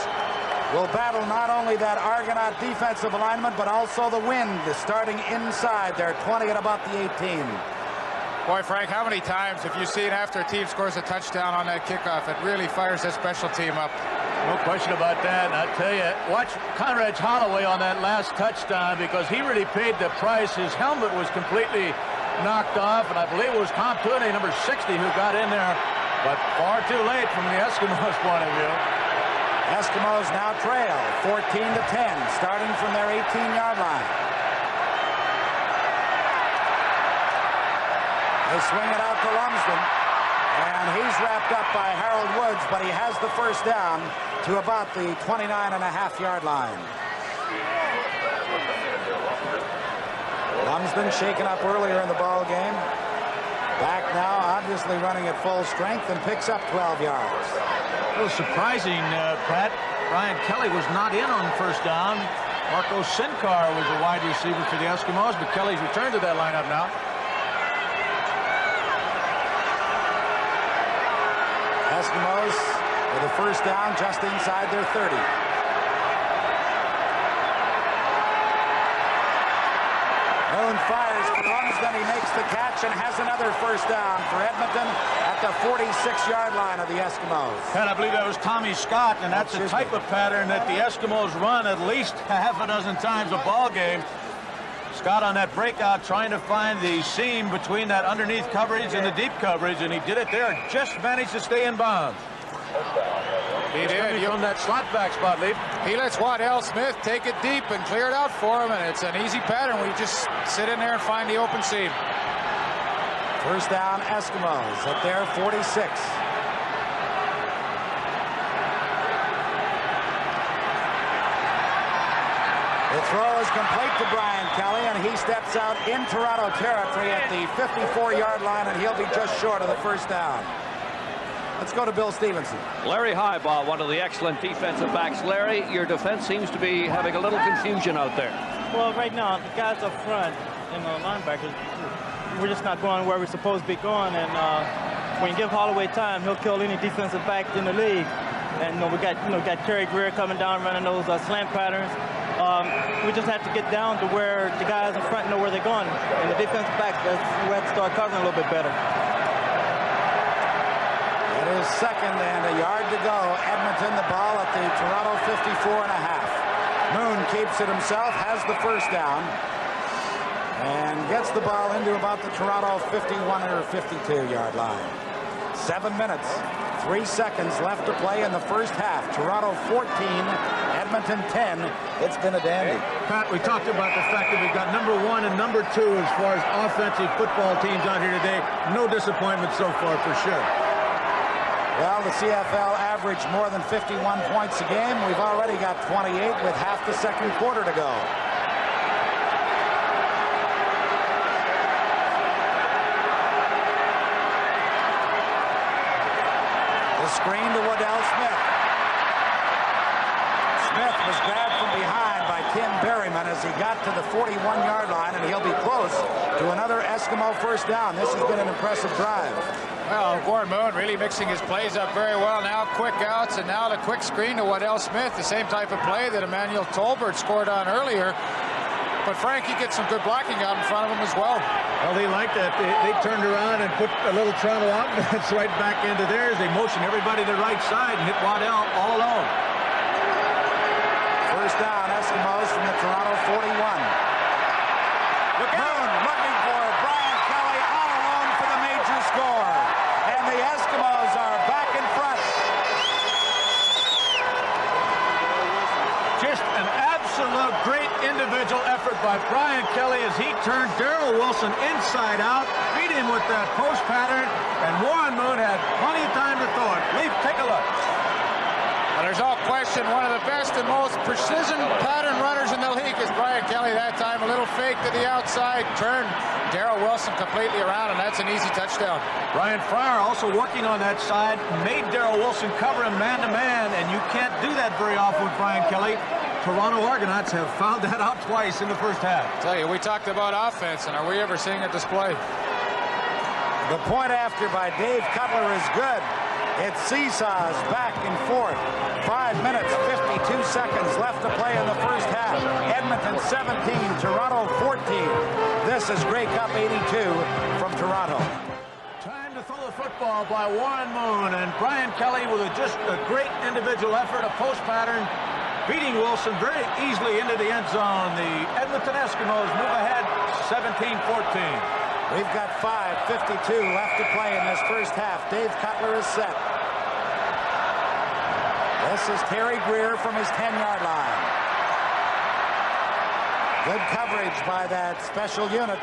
will battle not only that Argonaut defensive alignment, but also the wind, starting inside their 20 at about the 18. Boy, Frank, how many times have you seen after a team scores a touchdown on that kickoff, it really fires that special team up? No question about that. And I tell you, watch Conrad Holloway on that last touchdown, because he really paid the price. His helmet was completely knocked off, and I believe it was Tom Tuanay, number 60, who got in there, but far too late from the Eskimos' point of view. Eskimos now trail 14-10, starting from their 18-yard line. They swing it out to Lumsden, and he's wrapped up by Harold Woods, but he has the first down to about the 29.5-yard line. Lumsden shaken up earlier in the ball game. Back now, obviously running at full strength, and picks up 12 yards. A little surprising, Pat. Brian Kelly was not in on first down. Marco Sinkar was the wide receiver for the Eskimos, but Kelly's returned to that lineup now. Eskimos with a first down just inside their 30. Moon fires for Lumsden. He makes the catch and has another first down for Edmonton at the 46-yard line of the Eskimos. And I believe that was Tommy Scott, and that's the type of pattern that the Eskimos run at least half a dozen times a ball game. Scott on that breakout trying to find the seam between that underneath coverage and the deep coverage, and he did it there. Just managed to stay in bounds. He did. From that slot back spot, Leaf. He lets Waddell Smith take it deep and clear it out for him, and it's an easy pattern. We just sit in there and find the open seam. First down, Eskimos at their 46. The throw is complete to Brian Kelly, and he steps out in Toronto territory at the 54-yard line, and he'll be just short of the first down. Let's go to Bill Stevenson. Larry Highball, one of the excellent defensive backs. Larry, your defense seems to be having a little confusion out there. Well, right now, the guys up front and the linebackers, we're just not going where we're supposed to be going, and when you give Holloway time, he'll kill any defensive back in the league. And we got Terry Greer coming down running those slant patterns. We just have to get down to where the guys in front know where they're going, and the defensive backs, we have to start covering a little bit better. It is second and a yard to go. Edmonton, the ball at the Toronto 54.5. Moon keeps it himself, has the first down, and gets the ball into about the Toronto 51 or 52-yard line. 7 minutes, 3 seconds left to play in the first half. Toronto 14, Edmonton 10. It's been a dandy. Pat, we talked about the fact that we've got number 1 and number 2 as far as offensive football teams out here today. No disappointment so far for sure. Well, the CFL averaged more than 51 points a game. We've already got 28 with half the second quarter to go. The screen to Waddell Smith. Smith was grabbed from behind by Tim Berryman as he got to the 41-yard line, and he'll be close to another Eskimo first down. This has been an impressive drive. Well, Warren Moon really mixing his plays up very well. Now quick outs, and now the quick screen to Waddell Smith, the same type of play that Emmanuel Tolbert scored on earlier. But Frank, he gets some good blocking out in front of him as well. Well, they like that. They turned around and put a little Toronto offense right back into theirs. They motioned everybody to the right side and hit Waddell all alone. First down, Eskimos from the Toronto 41. Moon looking for Brian Kelly all alone for the major score. And the Eskimos are back in front. Just an absolute great individual effort by Brian Kelly as he turned Darrell Wilson inside out, beat him with that post pattern, and Warren Moon had plenty of time to throw it. Leaf, take a look. Well, there's no question one of the best and most precision pattern runners in the league is Brian Kelly. That time a little fake to the outside, turned Darrell Wilson completely around, and that's an easy touchdown. Brian Fryer also working on that side, made Darrell Wilson cover him man-to-man, and you can't do that very often with Brian Kelly. Toronto Argonauts have found that out twice in the first half. I tell you, we talked about offense, and are we ever seeing a display? The point after by Dave Cutler is good. It seesaws back and forth. 5 minutes, 52 seconds left to play in the first half. Edmonton 17, Toronto 14. This is Grey Cup 82 from Toronto. Time to throw the football by Warren Moon, and Brian Kelly with just a great individual effort, a post pattern, beating Wilson very easily into the end zone. The Edmonton Eskimos move ahead 17-14. We've got 5:52 left to play in this first half. Dave Cutler is set. This is Terry Greer from his 10-yard line. Good coverage by that special unit.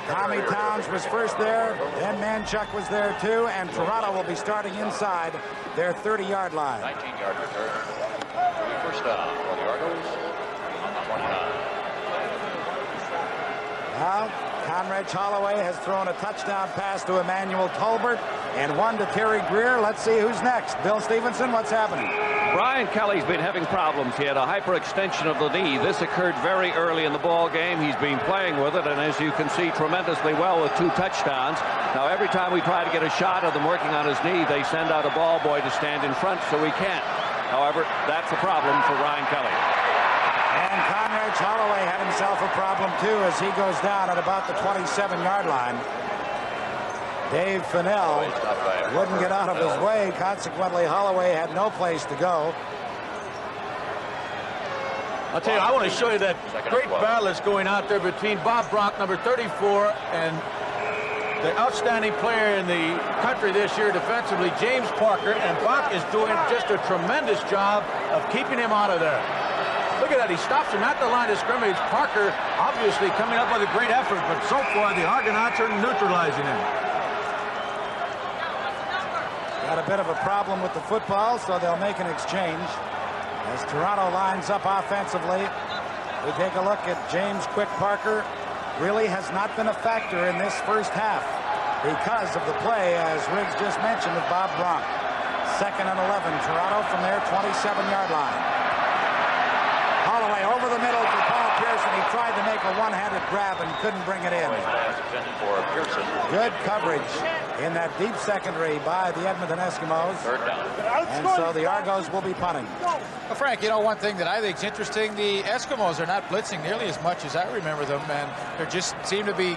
Tommy Towns was first there, then Manchuk was there too, and Toronto will be starting inside their 30-yard line. 19-yard return. First down for the Argos. 29. Now, Conrad Holloway has thrown a touchdown pass to Emmanuel Tolbert and one to Terry Greer. Let's see who's next. Bill Stevenson, what's happening? Brian Kelly's been having problems. He had a hyperextension of the knee. This occurred very early in the ball game. He's been playing with it, and as you can see, tremendously well with 2 touchdowns. Now, every time we try to get a shot of them working on his knee, they send out a ball boy to stand in front, so we can't. However, that's a problem for Brian Kelly. And Conrad Holloway had himself a problem, too, as he goes down at about the 27-yard line. Dave Fennell wouldn't get out of his way. Consequently, Holloway had no place to go. I'll tell you, I want to show you that great battle that's going out there between Bob Brock, number 34, and the outstanding player in the country this year defensively, James Parker, and Buck is doing just a tremendous job of keeping him out of there. Look at that, he stops him at the line of scrimmage. Parker obviously coming up with a great effort, but so far the Argonauts are neutralizing him. Got a bit of a problem with the football, so they'll make an exchange. As Toronto lines up offensively, we take a look at James Quick Parker. Really has not been a factor in this first half because of the play, as Riggs just mentioned, of Bob Bronk. 2nd and 11, Toronto from their 27-yard line. Holloway over the middle for Paul Pearson. He tried to make a one-handed grab and couldn't bring it in. Good coverage in that deep secondary by the Edmonton Eskimos. And so the Argos will be punting. Well, Frank, you know, one thing that I think is interesting, the Eskimos are not blitzing nearly as much as I remember them, and they just seem to be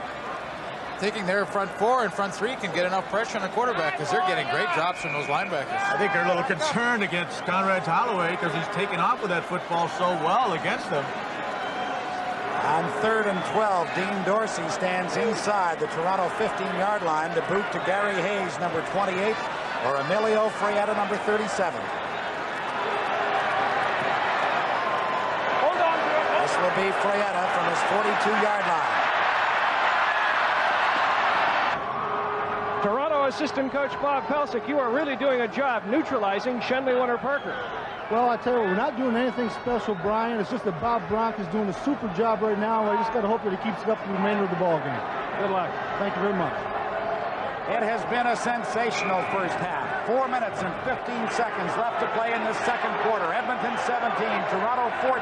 thinking their front four and front three can get enough pressure on the quarterback because they're getting great drops from those linebackers. I think they're a little concerned against Conrad Holloway because he's taken off with that football so well against them. On 3rd and 12, Dean Dorsey stands inside the Toronto 15-yard line to boot to Gary Hayes, number 28, or Emilio Frietta, number 37. Hold on to it. This will be Frietta from his 42-yard line. Toronto assistant coach Bob Pelsick, you are really doing a job neutralizing Shenley Winter Parker. Well, I tell you what, we're not doing anything special, Brian. It's just that Bob Bronk is doing a super job right now. I just got to hope that he keeps it up for the remainder of the ball game. Good luck. Thank you very much. It has been a sensational first half. 4 minutes and 15 seconds left to play in the second quarter. Edmonton 17, Toronto 14.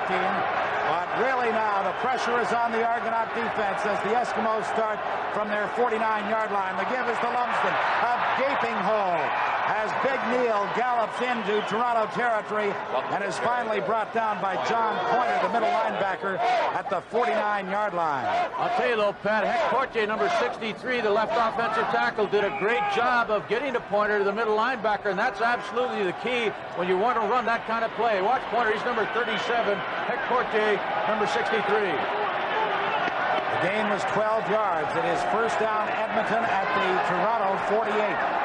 But really now the pressure is on the Argonaut defense as the Eskimos start from their 49-yard line. The give is to Lumsden. A gaping hole as Big Neal gallops into Toronto territory and is finally brought down by John Pointer, the middle linebacker, at the 49-yard line. I'll tell you though, Pat, Heck Portier, number 63, the left offensive tackle, did a great job of getting to Pointer to the middle linebacker, and that's absolutely the key when you want to run that kind of play. Watch Pointer, he's number 37, Heck Portier, number 63. The gain was 12 yards. It is first down Edmonton at the Toronto 48.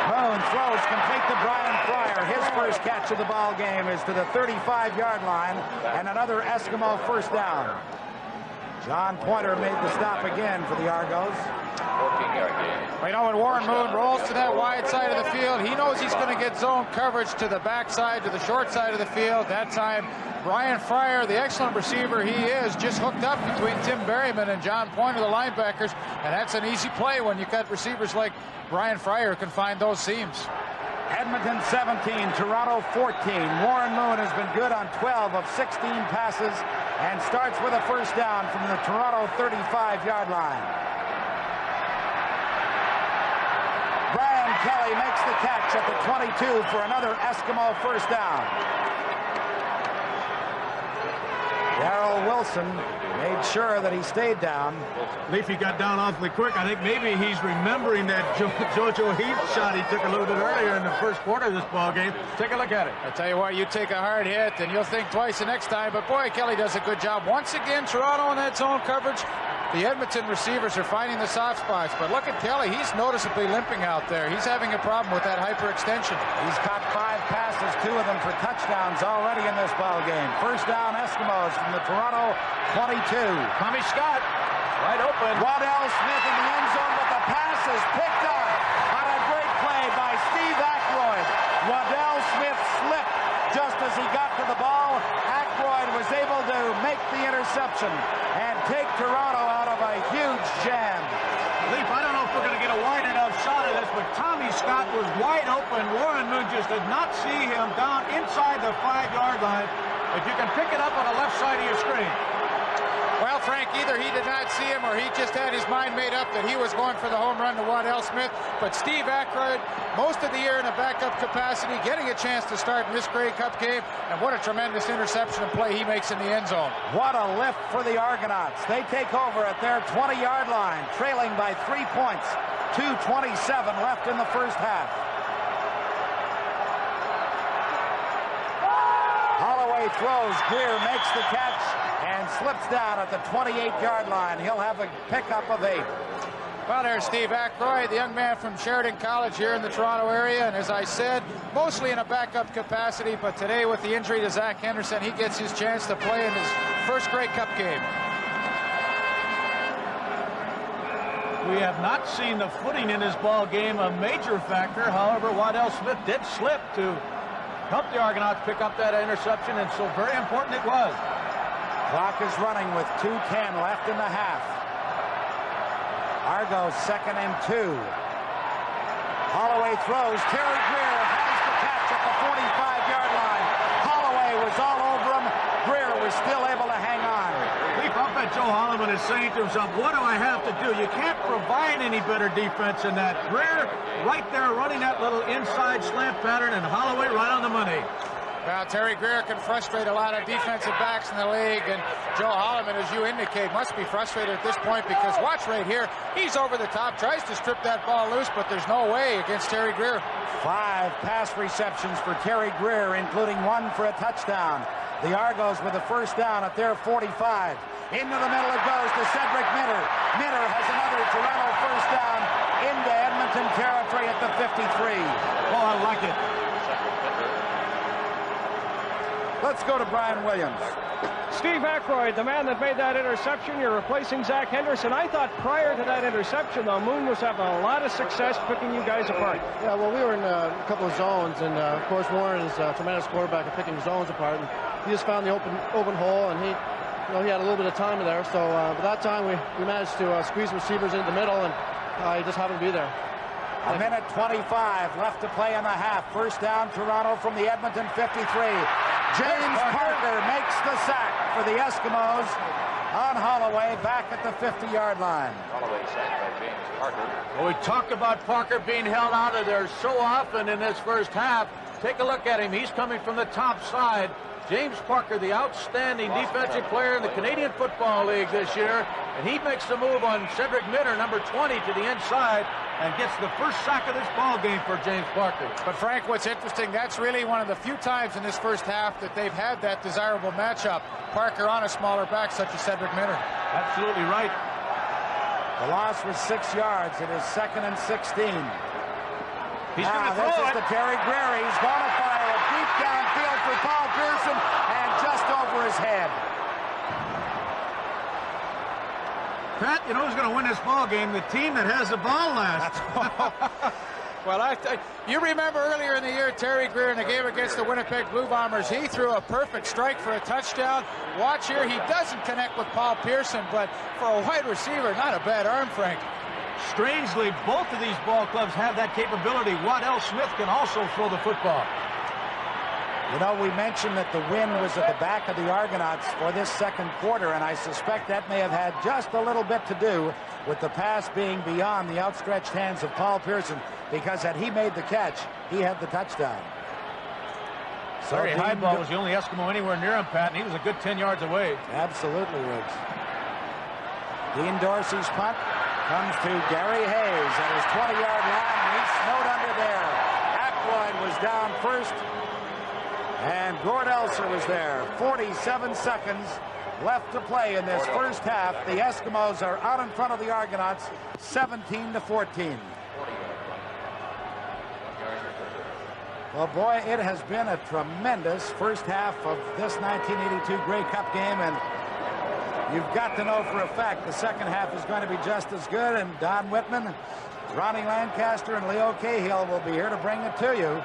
Moon throws complete to Brian Fryer. His first catch of the ball game is to the 35-yard line, and another Eskimo first down. John Pointer made the stop again for the Argos. 14-yard gain. Well, you know, when Warren Moon rolls to that wide side of the field, he knows he's going to get zone coverage to the backside, to the short side of the field. That time, Brian Fryer, the excellent receiver he is, just hooked up between Tim Berryman and John Pointer, the linebackers, and that's an easy play when you've got receivers like Brian Fryer who can find those seams. Edmonton 17, Toronto 14. Warren Moon has been good on 12 of 16 passes and starts with a first down from the Toronto 35-yard line. Brian Kelly makes the catch at the 22 for another Eskimo first down. Darrell Wilson made sure that he stayed down. Leafy got down awfully quick. I think maybe he's remembering that JoJo Heath shot he took a little bit earlier in the first quarter of this ball game. Take a look at it. I tell you what, you take a hard hit and you'll think twice the next time, but boy, Kelly does a good job. Once again, Toronto in that zone coverage. The Edmonton receivers are finding the soft spots, but look at Kelly. He's noticeably limping out there. He's having a problem with that hyperextension. He's caught 5 passes, 2 of them for touchdowns already in this ball game. First down Eskimos from the Toronto 22. Tommy Scott, wide open. Waddell Smith in the end zone, but the pass is picked up on a great play by Steve Aykroyd. Waddell Smith slipped just as he got to the ball. Aykroyd was able to make the interception and take Toronto out of a huge jam. Leaf, I don't know if we're going to get a wide enough shot of this, but Tommy Scott was wide open. Warren Moon just did not see him down inside the 5-yard line. If you can pick it up on the left side of your screen. Well, Frank, either he did not see him or he just had his mind made up that he was going for the home run to Waddell Smith. But Steve Aykroyd, most of the year in a backup capacity, getting a chance to start in this Grey Cup game. And what a tremendous interception and play he makes in the end zone. What a lift for the Argonauts. They take over at their 20-yard line, trailing by 3 points. 2:27 left in the first half. Holloway Holloway throws. Greer makes the catch and slips down at the 28-yard line. He'll have a pickup of 8. Well, there's Steve Aykroyd, the young man from Sheridan College here in the Toronto area. And as I said, mostly in a backup capacity. But today with the injury to Zach Henderson, he gets his chance to play in his first Grey Cup game. We have not seen the footing in his ball game a major factor. However, Waddell Smith did slip to help the Argonauts pick up that interception, and so very important it was. Clock is running with 2:10 left in the half. Argo 2nd and 2. Holloway throws. Terry Greer has the catch at the 45-yard line. Holloway was all over him. Greer was still able to hang on. I bet Joe Holloman is saying to himself, what do I have to do? You can't provide any better defense than that. Greer right there running that little inside slant pattern, and Holloway right on the money. Well, Terry Greer can frustrate a lot of defensive backs in the league, and Joe Holloman, as you indicate, must be frustrated at this point because watch right here, he's over the top, tries to strip that ball loose, but there's no way against Terry Greer. 5 pass receptions for Terry Greer, including 1 for a touchdown. The Argos with a first down at their 45. Into the middle it goes to Cedric Minter. Minter has another Toronto first down into Edmonton territory at the 53. Oh, I like it. Let's go to Brian Williams. Steve Aykroyd, the man that made that interception. You're replacing Zach Henderson. I thought prior to that interception, though, Moon was having a lot of success picking you guys apart. Yeah, well, we were in a couple of zones, and of course Warren is a tremendous quarterback at picking zones apart. And he just found the open hole, and he had a little bit of time there. So by that time, we managed to squeeze receivers into the middle, and he just happened to be there. A minute 25 left to play in the half. First down, Toronto from the Edmonton 53. James Parker makes the sack for the Eskimos on Holloway back at the 50-yard line. Holloway sacked by James Parker. Well, we talk about Parker being held out of there so often in this first half. Take a look at him. He's coming from the top side. James Parker, the outstanding defensive player in the Canadian Football League this year, and he makes the move on Cedric Minter, number 20, to the inside, and gets the first sack of this ball game for James Parker. But Frank, what's interesting, that's really one of the few times in this first half that they've had that desirable matchup. Parker on a smaller back such as Cedric Minter. Absolutely right. The loss was 6 yards. It is 2nd and 16. He's going to throw this it. is to Terry Greer. He's going to fire a deep downfield for Paul Pearson, and just over his head. Pat, you know who's going to win this ball game? The team that has the ball last. Well, you remember earlier in the year, Terry Greer in the game against the Winnipeg Blue Bombers, he threw a perfect strike for a touchdown. Watch here, he doesn't connect with Paul Pearson, but for a wide receiver, not a bad arm, Frank. Strangely, both of these ball clubs have that capability. Waddell Smith can also throw the football. You know, we mentioned that the wind was at the back of the Argonauts for this second quarter, and I suspect that may have had just a little bit to do with the pass being beyond the outstretched hands of Paul Pearson, because had he made the catch, he had the touchdown. So Larry Highball was the only Eskimo anywhere near him, Pat, and he was a good 10 yards away. Absolutely, Riggs. Dean Dorsey's punt comes to Gary Hayes at his 20-yard line, and he's snowed under there. Aykroyd was down first, and Gord Elser was there. 47 seconds left to play in this first half. The Eskimos are out in front of the Argonauts, 17-14. Well, boy, it has been a tremendous first half of this 1982 Grey Cup game, and you've got to know for a fact the second half is going to be just as good, and Don Whitman, Ronnie Lancaster, and Leo Cahill will be here to bring it to you.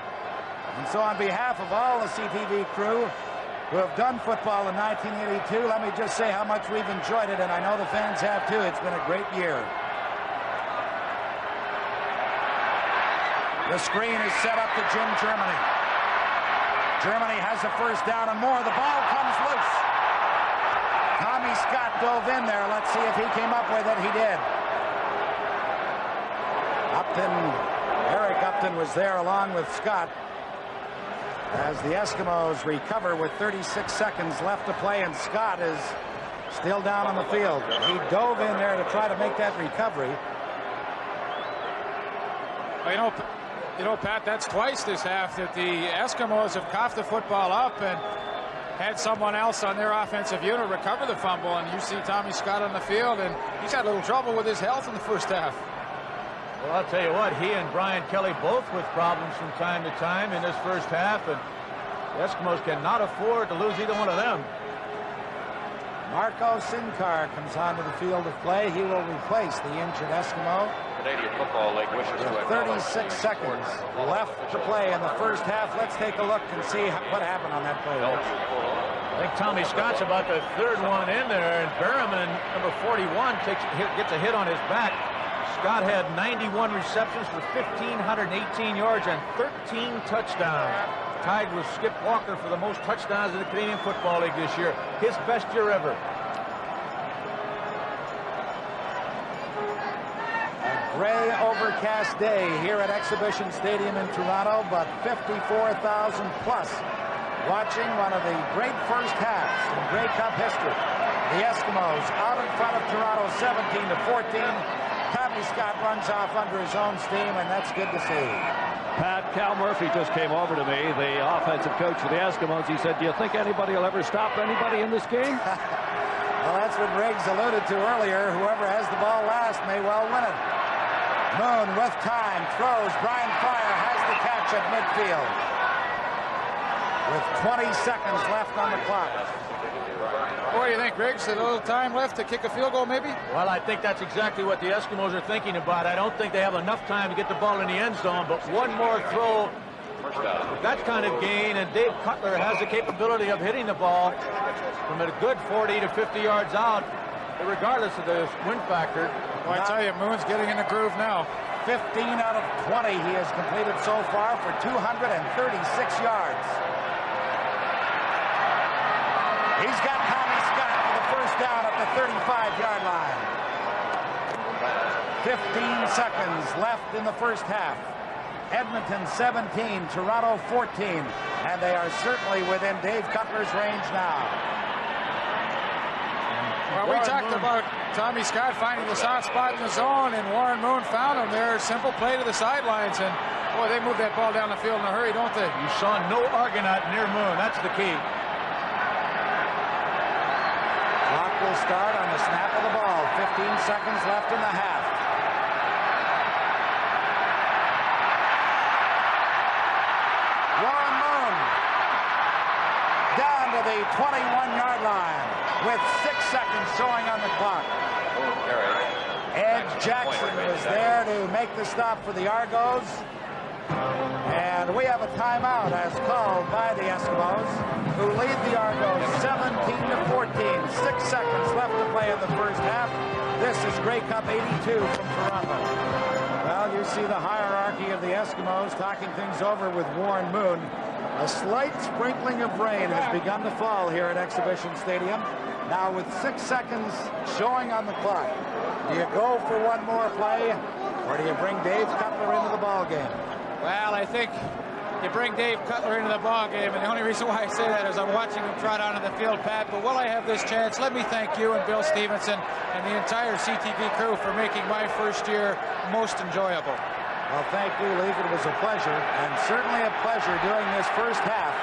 And so on behalf of all the CTV crew who have done football in 1982, let me just say how much we've enjoyed it, and I know the fans have too. It's been a great year. The screen is set up to Jim Germany. Germany has a first down and more. The ball comes loose. Tommy Scott dove in there. Let's see if he came up with it. He did. Eric Upton was there along with Scott as the Eskimos recover with 36 seconds left to play, and Scott is still down on the field. He dove in there to try to make that recovery. Well, you know, Pat, that's twice this half that the Eskimos have coughed the football up, and had someone else on their offensive unit recover the fumble, and you see Tommy Scott on the field, and he's had a little trouble with his health in the first half. Well, I'll tell you what, he and Brian Kelly both with problems from time to time in this first half, and the Eskimos cannot afford to lose either one of them. Marco Sinkar comes onto the field of play. He will replace the injured Eskimo. Canadian Football League wishes to acknowledge 36 seconds left to play in the first half. Let's take a look and see what happened on that play. I think Tommy Scott's about the third one in there, and Berriman, number 41, gets a hit on his back. Scott had 91 receptions for 1,518 yards and 13 touchdowns. Tied with Skip Walker for the most touchdowns in the Canadian Football League this year. His best year ever. A gray overcast day here at Exhibition Stadium in Toronto, but 54,000 plus watching one of the great first halves in Grey Cup history. The Eskimos out in front of Toronto 17-14. Tommy Scott runs off under his own steam, and that's good to see. Pat, Cal Murphy just came over to me, the offensive coach for the Eskimos. He said, do you think anybody will ever stop anybody in this game? Well, that's what Riggs alluded to earlier. Whoever has the ball last may well win it. Moon with time, throws. Brian Fryer has the catch at midfield. With 20 seconds left on the clock. What do you think, Riggs? A little time left to kick a field goal, maybe? Well, I think that's exactly what the Eskimos are thinking about. I don't think they have enough time to get the ball in the end zone, but one more throw, that kind of gain, and Dave Cutler has the capability of hitting the ball from a good 40 to 50 yards out, regardless of the wind factor. Well, I tell you, Moon's getting in the groove now. 15 out of 20 he has completed so far for 236 yards. He's got Tommy Scott for the first down at the 35-yard line. 15 seconds left in the first half. Edmonton 17, Toronto 14, and they are certainly within Dave Cutler's range now. Well, we talked about Tommy Scott finding the soft spot in the zone, and Warren Moon found him there. Simple play to the sidelines, and boy, they move that ball down the field in a hurry, don't they? You saw no Argonaut near Moon. That's the key. Clock will start on the snap of the ball. 15 seconds left in the half. Warren Moon down to the 21-yard line with 6 seconds showing on the clock. Ed Jackson was there to make the stop for the Argos. And we have a timeout as called by the Eskimos, who lead the Argos 17-14. 6 seconds left to play in the first half. This is Grey Cup 82 from Toronto. Well, you see the hierarchy of the Eskimos talking things over with Warren Moon. A slight sprinkling of rain has begun to fall here at Exhibition Stadium. Now with 6 seconds showing on the clock, do you go for one more play, or do you bring Dave Cutler into the ball game? Well, I think you bring Dave Cutler into the ball game, and the only reason why I say that is I'm watching him trot onto the field, Pat. But while I have this chance, let me thank you and Bill Stevenson and the entire CTV crew for making my first year most enjoyable. Well, thank you, Leif. It was a pleasure, and certainly a pleasure doing this first half,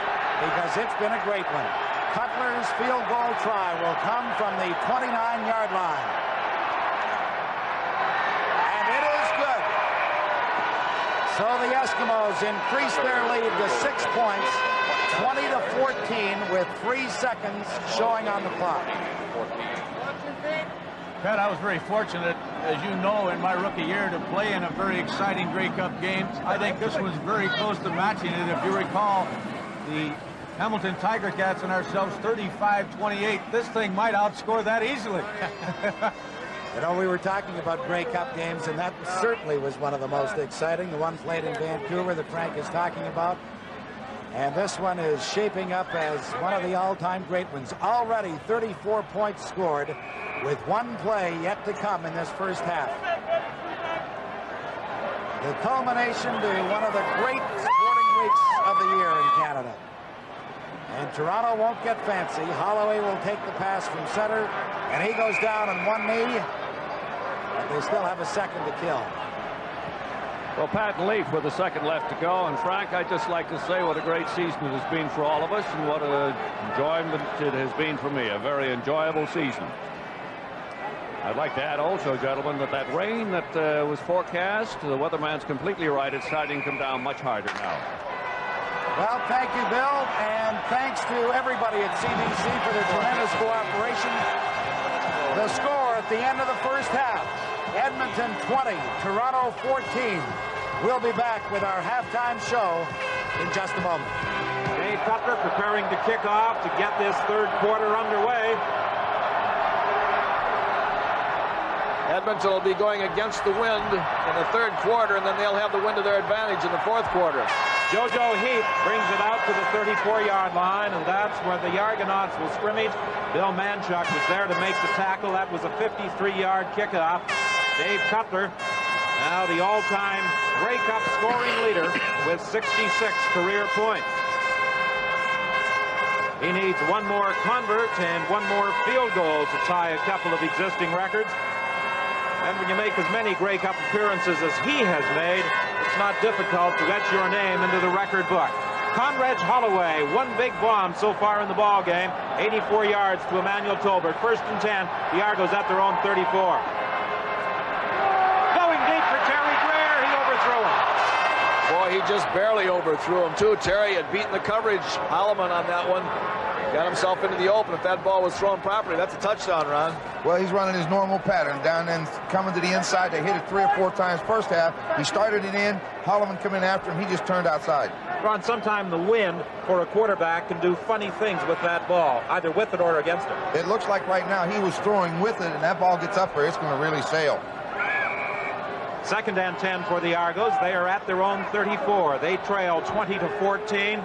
because it's been a great one. Cutler's field goal try will come from the 29-yard line. And it is good. So the Eskimos increase their lead to 6 points, 20-14, with 3 seconds showing on the clock. Pat, I was very fortunate, as you know, in my rookie year to play in a very exciting Grey Cup game. I think this was very close to matching it. If you recall, the Hamilton Tiger Cats and ourselves 35-28. This thing might outscore that easily. You know, we were talking about Grey Cup games, and that certainly was one of the most exciting, the one played in Vancouver that Frank is talking about. And this one is shaping up as one of the all-time great ones. Already 34 points scored with one play yet to come in this first half. The culmination to one of the great sporting weeks of the year in Canada. And Toronto won't get fancy. Holloway will take the pass from center, and he goes down on one knee. But they still have a second to kill. Well, Pat and Leaf with a second left to go. And Frank, I'd just like to say what a great season it has been for all of us and what an enjoyment it has been for me. A very enjoyable season. I'd like to add also, gentlemen, that rain that was forecast, the weatherman's completely right. It's starting to come down much harder now. Well, thank you, Bill, and thanks to everybody at CBC for their tremendous cooperation. The score at the end of the first half, Edmonton 20, Toronto 14. We'll be back with our halftime show in just a moment. Dave Cutler preparing to kick off to get this third quarter underway. Edmonton will be going against the wind in the third quarter, and then they'll have the wind to their advantage in the fourth quarter. JoJo Heath brings it out to the 34-yard line, and that's where the Argonauts will scrimmage. Bill Manchuk was there to make the tackle. That was a 53-yard kickoff. Dave Cutler, now the all-time Grey Cup scoring leader with 66 career points. He needs one more convert and one more field goal to tie a couple of existing records. And when you make as many Grey Cup appearances as he has made, it's not difficult to etch your name into the record book. Conrad Holloway, one big bomb so far in the ball game. 84 yards to Emmanuel Tolbert. 1st and 10. The Argos at their own 34. Going deep for Terry Greer. He overthrew him. Boy, he just barely overthrew him, too. Terry had beaten the coverage. Holloman on that one. Got himself into the open. If that ball was thrown properly, that's a touchdown, Ron. Well, he's running his normal pattern. Down and coming to the inside. They hit it 3 or 4 times first half. He started it in. Holloman come in after him. He just turned outside. Ron, sometime the wind for a quarterback can do funny things with that ball, either with it or against it. It looks like right now he was throwing with it, and that ball gets up there. It's going to really sail. 2nd and 10 for the Argos. They are at their own 34. They trail 20-14.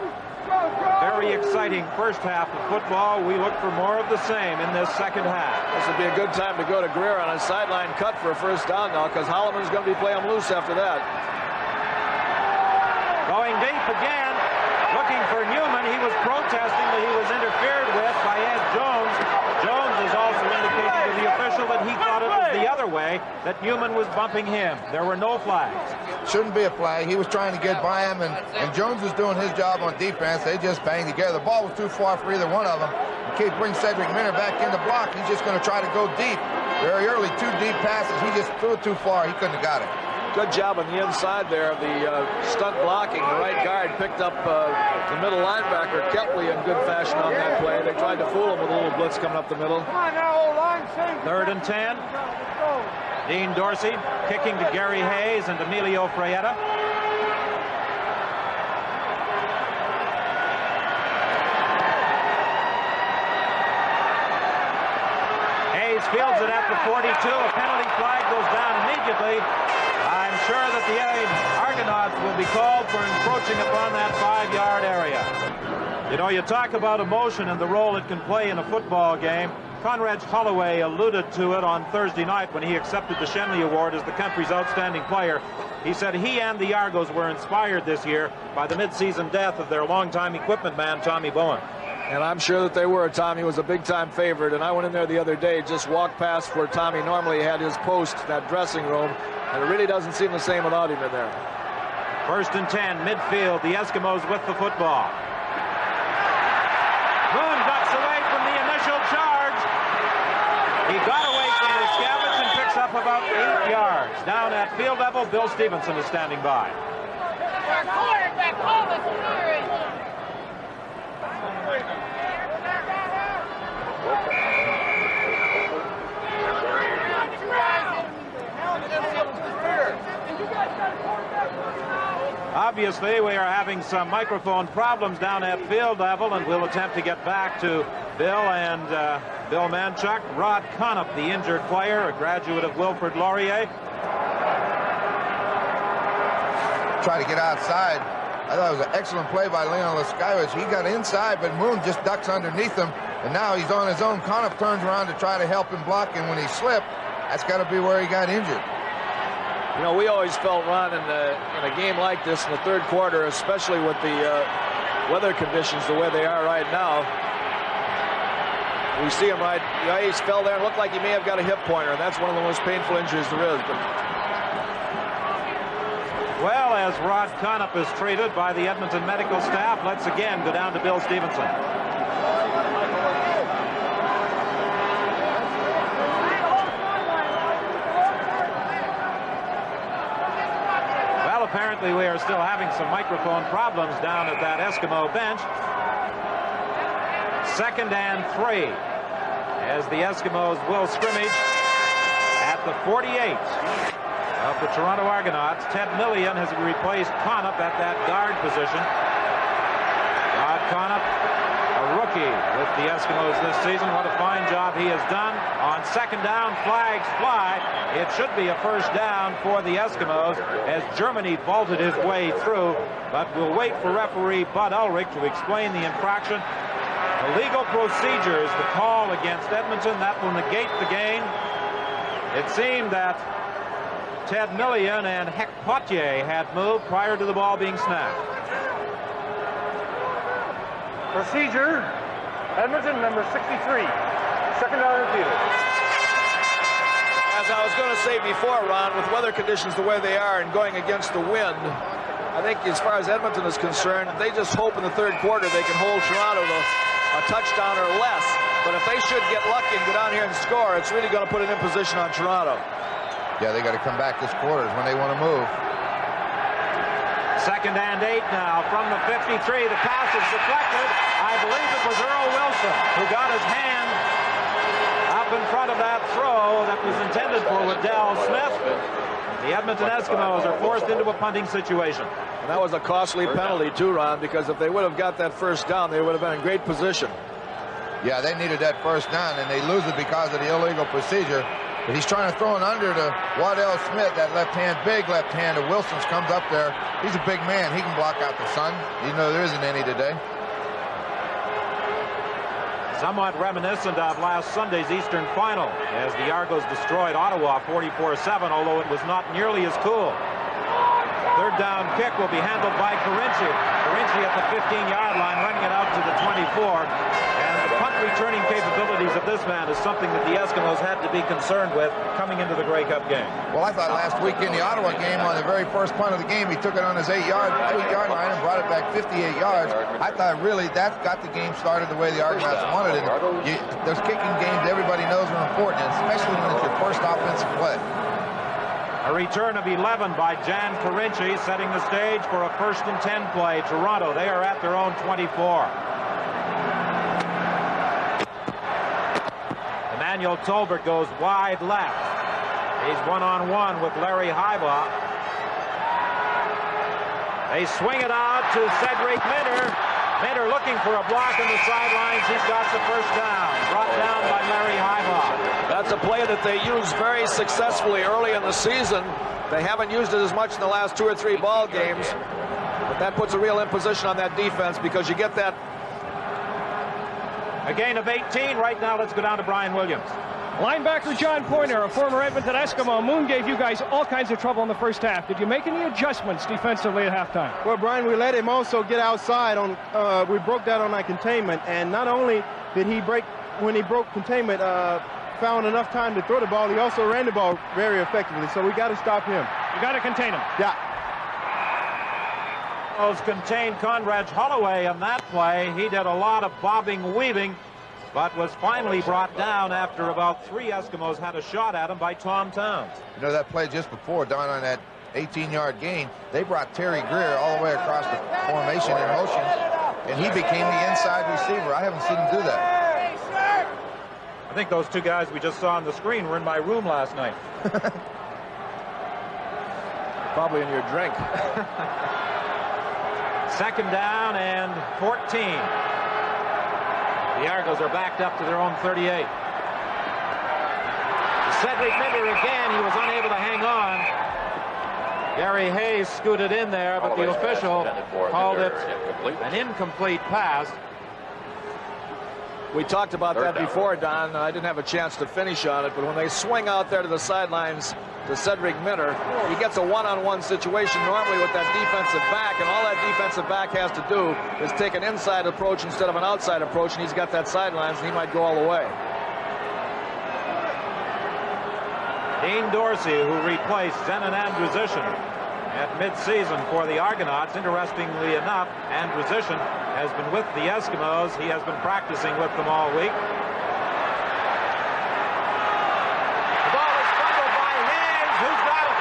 Very exciting first half of football. We look for more of the same in this second half. This would be a good time to go to Greer on a sideline cut for a first down now, because Holloman's going to be playing loose after that. Going deep again, looking for Newman. He was protesting that he was interfered with by Ed Jones. Jones has also indicated to the official that he thought it was the other way, that Newman was bumping him. There were no flags. Shouldn't be a flag. He was trying to get by him, and Jones was doing his job on defense. They just banged together. The ball was too far for either one of them. You can't bring Cedric Minner back in the block. He's just going to try to go deep. Very early, 2 deep passes. He just threw it too far. He couldn't have got it. Good job on the inside there of the stunt blocking. The right guard picked up the middle linebacker, Kepley, in good fashion on that play. They tried to fool him with a little blitz coming up the middle. 3rd and 10. Dean Dorsey kicking to Gary Hayes and Emilio Fraietta. Hayes fields it at the 42. A penalty flag goes down immediately. I'm sure that the Argonauts will be called for encroaching upon that 5-yard area. You know, you talk about emotion and the role it can play in a football game. Conrad Holloway alluded to it on Thursday night when he accepted the Shenley Award as the country's outstanding player. He said he and the Argos were inspired this year by the midseason death of their longtime equipment man, Tommy Bowen. And I'm sure that they were. Tommy was a big-time favorite, and I went in there the other day, just walked past where Tommy normally had his post, that dressing room, and it really doesn't seem the same without him in there. 1st and 10, midfield, the Eskimos with the football. Moon ducks away from the initial charge. He got away from the scavenge and picks up about 8 yards. Down at field level, Bill Stevenson is standing by. Our quarterback, Thomas Fury. Obviously, we are having some microphone problems down at field level, and we'll attempt to get back to Bill and Bill Manchuk. Rod Conop, the injured player, a graduate of Wilfrid Laurier. Try to get outside. I thought it was an excellent play by Leon Leskowicz. He got inside, but Moon just ducks underneath him, and now he's on his own. Conop turns around to try to help him block, and when he slipped, that's got to be where he got injured. You know, we always felt, Ron, in a game like this in the third quarter, especially with the weather conditions the way they are right now, we see him right. He fell there and looked like he may have got a hip pointer, and that's one of the most painful injuries there is. But well as Rod Conop is treated by the Edmonton medical staff. Let's again go down to Bill Stevenson. Well, apparently we are still having some microphone problems down at that Eskimo bench. 2nd and 3 as the Eskimos will scrimmage at the 48 of the Toronto Argonauts. Ted Millian has replaced Conop at that guard position. Rod Conop, a rookie with the Eskimos this season. What a fine job he has done. On 2nd down, flags fly. It should be a 1st down for the Eskimos as Germany vaulted his way through. But we'll wait for referee Bud Ulrich to explain the infraction. The legal procedures, the call against Edmonton, that will negate the game. It seemed that Ted Millian and Heck Potier had moved prior to the ball being snapped. Procedure, Edmonton, number 63. 2nd down repeated. As I was going to say before, Ron, with weather conditions the way they are and going against the wind, I think as far as Edmonton is concerned, they just hope in the 3rd quarter they can hold Toronto to a touchdown or less. But if they should get lucky and go down here and score, it's really going to put an imposition on Toronto. Yeah, they got to come back this quarter when they want to move. 2nd and 8 now from the 53. The pass is deflected. I believe it was Earl Wilson who got his hand up in front of that throw that was intended for Waddell Smith. The Edmonton Eskimos are forced into a punting situation. And that was a costly penalty too, Ron, because if they would have got that 1st down, they would have been in great position. Yeah, they needed that 1st down, and they lose it because of the illegal procedure. But he's trying to throw it under to Waddell Smith, that left hand, big left hand. And Wilson's comes up there. He's a big man. He can block out the sun. You know there isn't any today. Somewhat reminiscent of last Sunday's Eastern Final as the Argos destroyed Ottawa 44-7, although it was not nearly as cool. 3rd down kick will be handled by Carinci. Carinci at the 15-yard line, running it out to the 24. And the punt returning capabilities of this man is something that the Eskimos had to be concerned with coming into the Grey Cup game. Well, I thought last week in the Ottawa game, on the very first punt of the game, he took it on his 8-yard line and brought it back 58 yards. I thought really that got the game started the way the Argonauts wanted it. Those kicking games, everybody knows are important, especially when it's your first offensive play. A return of 11 by Jan Carinci, setting the stage for a 1st and 10 play. Toronto, they are at their own 24. Emmanuel Tolbert goes wide left. He's one-on-one with Larry Heibaugh. They swing it out to Cedric Minner. Minner looking for a block on the sidelines. He's got the 1st down. Brought down by Larry Heibaugh. That's a play that they used very successfully early in the season. They haven't used it as much in the last 2 or 3 ball games. But that puts a real imposition on that defense because you get that. A gain of 18. Right now, let's go down to Brian Williams. Linebacker John Pointer, a former Edmonton Eskimo. Moon gave you guys all kinds of trouble in the 1st half. Did you make any adjustments defensively at halftime? Well, Brian, we let him also get outside on. We broke that on that containment, and not only did he break when he broke containment, found enough time to throw the ball. He also ran the ball very effectively. So we got to stop him. You got to contain him. Yeah. Contained Conrad Holloway on that play. He did a lot of bobbing, weaving, but was finally brought down after about 3 Eskimos had a shot at him by Tom Towns. You know that play just before, down on that 18-yard gain, they brought Terry Greer all the way across the formation in motion, and he became the inside receiver. I haven't seen him do that. I think those 2 guys we just saw on the screen were in my room last night. Probably in your drink. 2nd down and 14. The Argos are backed up to their own 38. Cedric Minner again, he was unable to hang on. Gary Hayes scooted in there, but the official called it an incomplete pass. We talked about that before, Don. I didn't have a chance to finish on it, but when they swing out there to the sidelines to Cedric Minner, he gets a one-on-one situation normally with that defensive back, and all that defensive back has to do is take an inside approach instead of an outside approach, and he's got that sidelines, and he might go all the way. Dean Dorsey, who replaced Zenon Andrusician, at midseason for the Argonauts. Interestingly enough, Andrusician has been with the Eskimos. He has been practicing with them all week. The ball is fumbled by Hayes, who's got it.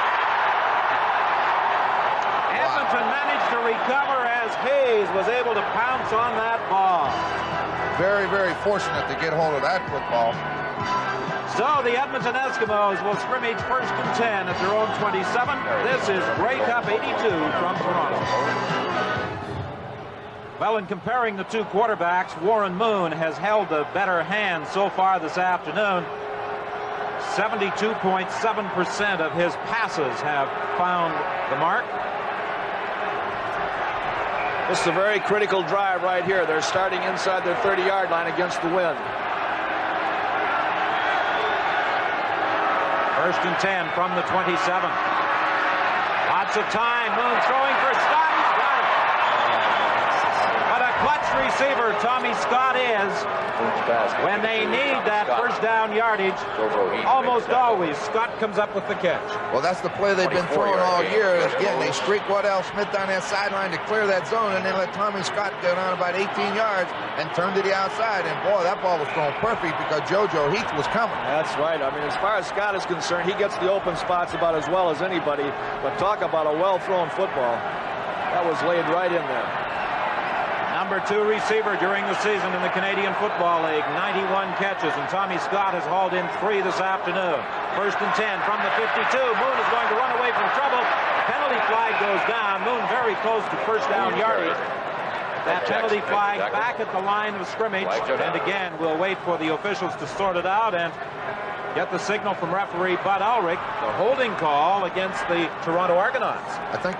Edmonton managed to recover as Hayes was able to pounce on that ball. Very, very fortunate to get hold of that football. So the Edmonton Eskimos will scrimmage 1st and 10 at their own 27. This is Grey Cup 82 from Toronto. Well, in comparing the two quarterbacks, Warren Moon has held a better hand so far this afternoon. 72.7% of his passes have found the mark. This is a very critical drive right here. They're starting inside their 30-yard line against the wind. 1st and 10 from the 27. Lots of time. Moon throwing for Scott. He's got it. What a clutch receiver Tommy Scott is. When they need that first down yardage, almost always Scott comes up with the catch. Well, that's the play they've been throwing all year. Again, they streak Waddell Smith down that sideline to clear that zone, and then let Tommy Scott go down about 18 yards and turn to the outside. And boy, that ball was thrown perfect because JoJo Heath was coming. That's right. I mean, as far as Scott is concerned, he gets the open spots about as well as anybody. But talk about a well-thrown football. That was laid right in there. Number 2 receiver during the season in the Canadian Football League, 91 catches, and Tommy Scott has hauled in 3 this afternoon. 1st and 10 from the 52. Moon is going to run away from trouble. Penalty flag goes down. Moon very close to first down yardage. That penalty flag back at the line of scrimmage, and again we'll wait for the officials to sort it out and get the signal from referee Bud Ulrich, the holding call against the Toronto Argonauts. I think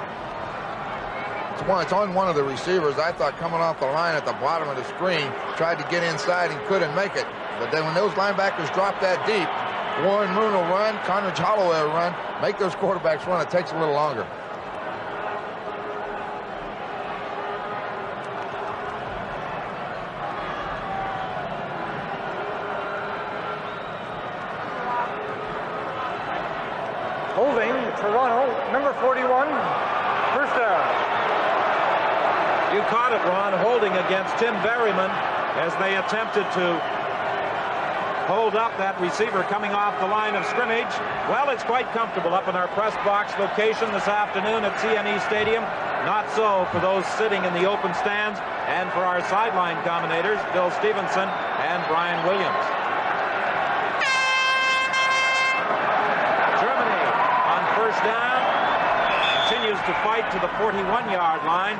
it's on one of the receivers. I thought coming off the line at the bottom of the screen, tried to get inside and couldn't make it. But then when those linebackers drop that deep, Warren Moon will run, Conrad Holloway will run, make those quarterbacks run. It takes a little longer. Holding Toronto, number 41, first down. You caught it, Ron, holding against Tim Berryman as they attempted to hold up that receiver coming off the line of scrimmage. Well, it's quite comfortable up in our press box location this afternoon at CNE Stadium. Not so for those sitting in the open stands and for our sideline commentators, Bill Stevenson and Brian Williams. Germany on first down continues to fight to the 41-yard line.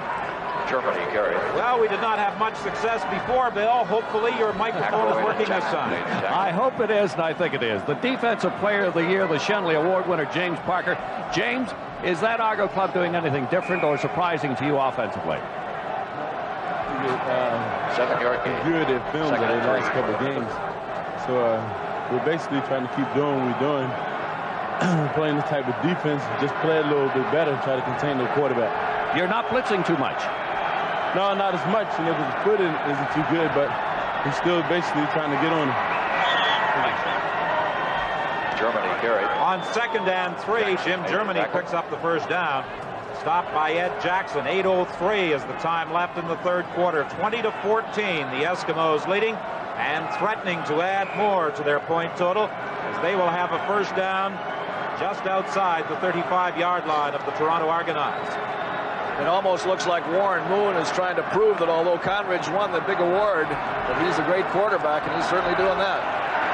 Germany carries. Well, we did not have much success before, Bill. Hopefully your microphone is working this time. I hope it is, and I think it is. The Defensive Player of the Year, the Shenley Award winner, James Parker. James, is that Argo club doing anything different or surprising to you offensively? 7-yard gain. Good at films in the last couple of games. So we're basically trying to keep doing what we're doing. Playing this type of defense, just play a little bit better, try to contain the quarterback. You're not blitzing too much. No, not as much. You know, the foot isn't too good, but we're still basically trying to get on him. Germany carried. On 2nd and 3, Jim Germany picks up the first down. Stopped by Ed Jackson. 8:03 is the time left in the 3rd quarter. 20-14, the Eskimos leading and threatening to add more to their point total as they will have a first down just outside the 35-yard line of the Toronto Argonauts. It almost looks like Warren Moon is trying to prove that although Conridge won the big award, that he's a great quarterback, and he's certainly doing that.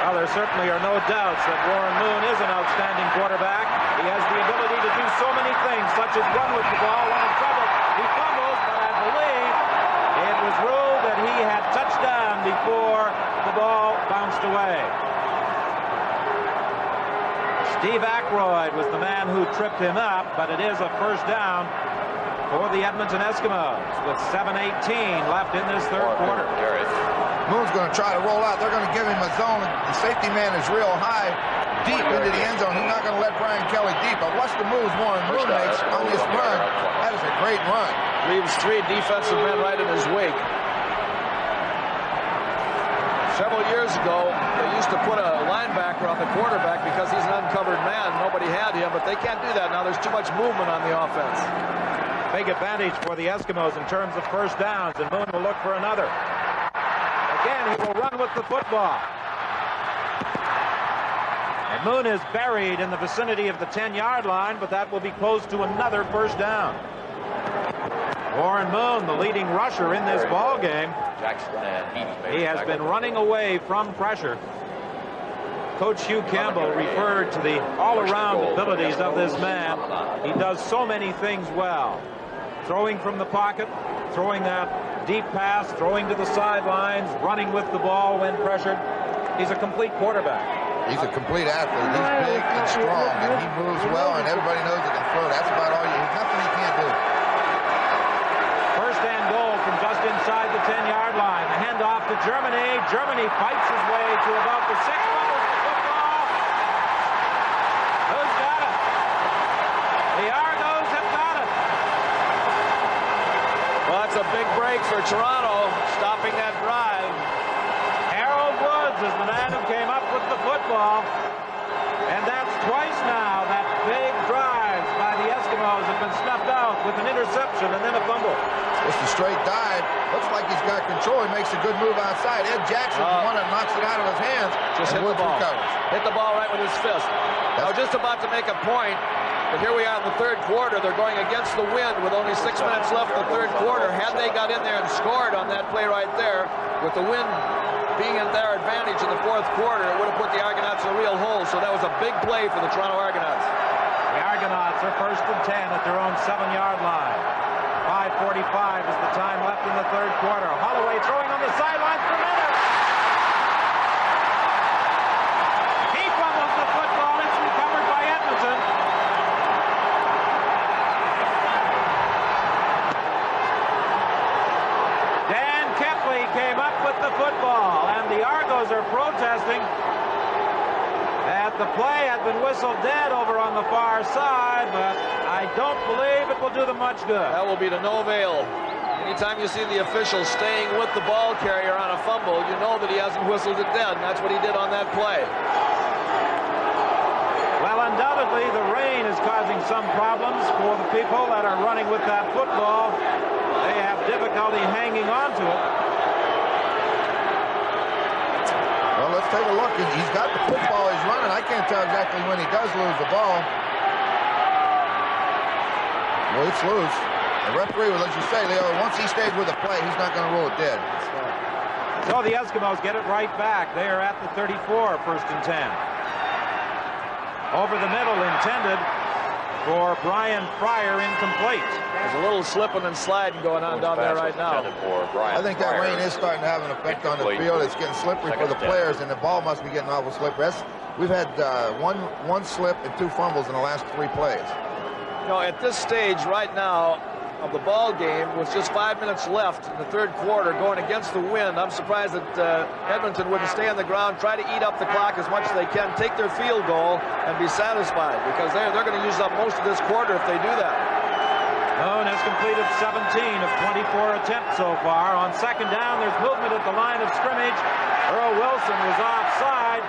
Well, there certainly are no doubts that Warren Moon is an outstanding quarterback. He has the ability to do so many things, such as run with the ball when in trouble. He fumbles, but I believe it was ruled that he had touched down before the ball bounced away. Steve Aykroyd was the man who tripped him up, but it is a first down for the Edmonton Eskimos with 7:18 left in this 3rd quarter. Moon's going to try to roll out. They're going to give him a zone. The safety man is real high, deep into the end zone. He's not going to let Brian Kelly deep. But watch the moves Warren Moon makes on this run. That is a great run. Leaves 3 defensive men right in his wake. Several years ago, they used to put a linebacker on the quarterback because he's an uncovered man. Nobody had him, but they can't do that now. There's too much movement on the offense. Big advantage for the Eskimos in terms of first downs, and Moon will look for another. Again, he will run with the football. And Moon is buried in the vicinity of the 10-yard line, but that will be close to another first down. Warren Moon, the leading rusher in this ball game. He has been running away from pressure. Coach Hugh Campbell referred to the all-around abilities of this man. He does so many things well. Throwing from the pocket, throwing that deep pass, throwing to the sidelines, running with the ball when pressured. He's a complete quarterback. He's a complete athlete. He's big and strong, and he moves well, and everybody knows he can throw. That's about all. There's nothing he can't do. First and goal from just inside the 10-yard line. The handoff to Germany. Germany fights his way to about the 6. Fumbles the football. Who's got it? The Argonauts have got it. Well, that's a big break for Toronto, stopping that drive. Harold Woods is the man who came up with the football. And that's twice now that big drives by the Eskimos have been snuffed out with an interception and then a fumble. Just a straight dive. Looks like he's got control. He makes a good move outside. Ed Jackson, the one that knocks it out of his hands. Just hit the ball. Hit the ball right with his fist. I was just about to make a point, but here we are in the third quarter. They're going against the wind with only 6 minutes left in the third quarter. Had they got in there and scored on that play right there, with the wind being in their advantage in the fourth quarter, it would have put the Argonauts in a real hole. So that was a big play for the Toronto Argonauts. The Argonauts are first and 10 at their own 7-yard line. 5:45 is the time left in the third quarter. Holloway throwing on the sidelines for Miller. He fumbles the football. It's recovered by Edmonton. Dan Kepley came up with the football, and the Argos are protesting that the play had been whistled dead over on the far side, but I don't believe it will do them much good. That will be to no avail. Anytime you see the official staying with the ball carrier on a fumble, you know that he hasn't whistled it dead, and that's what he did on that play. Well, undoubtedly, the rain is causing some problems for the people that are running with that football. They have difficulty hanging on to it. Well, let's take a look. He's got the football. He's running. I can't tell exactly when he does lose the ball. Well, it's loose. The referee will let you say, Leo, once he stays with the play, he's not going to rule it dead. So the Eskimos get it right back. They are at the 34, first and 10. Over the middle, intended for Brian Fryer, incomplete. There's a little slipping and sliding going on down there right now. I think that rain is starting to have an effect on the field. It's getting slippery for the players, and the ball must be getting awful slippery. We've had one slip and 2 fumbles in the last 3 plays. You know, at this stage right now of the ball game, with just 5 minutes left in the third quarter, going against the wind, I'm surprised that Edmonton wouldn't stay on the ground, try to eat up the clock as much as they can, take their field goal, and be satisfied, because they're going to use up most of this quarter if they do that. Moon has completed 17 of 24 attempts so far. On second down, there's movement at the line of scrimmage. Earl Wilson was offside,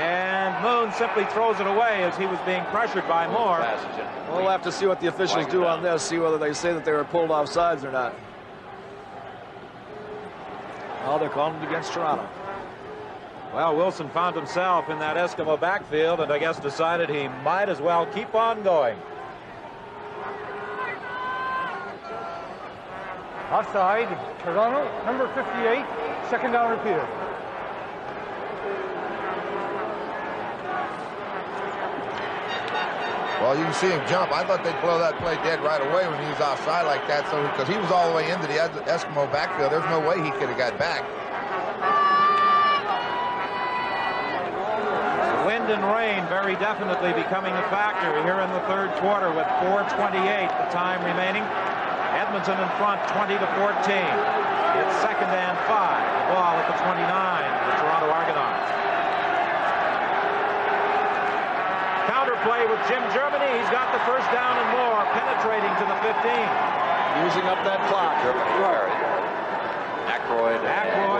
and Moon simply throws it away as he was being pressured by Moore. We'll have to see what the officials do on this, see whether they say that they were pulled off sides or not. Oh, they're calling it against Toronto. Well, Wilson found himself in that Eskimo backfield, and I guess decided he might as well keep on going. Offside, Toronto, number 58, second down repeated. Well, you can see him jump. I thought they'd blow that play dead right away when he was outside like that, so because he was all the way into the Eskimo backfield. There's no way he could have got back. Wind and rain very definitely becoming a factor here in the third quarter with 4:28 the time remaining. Edmonton in front 20-14. It's second and 5. The ball at the 29 of the Toronto Argonauts. Counter play with Jim Germany. He's got the first down and more, penetrating to the 15. Using up that clock. Aykroyd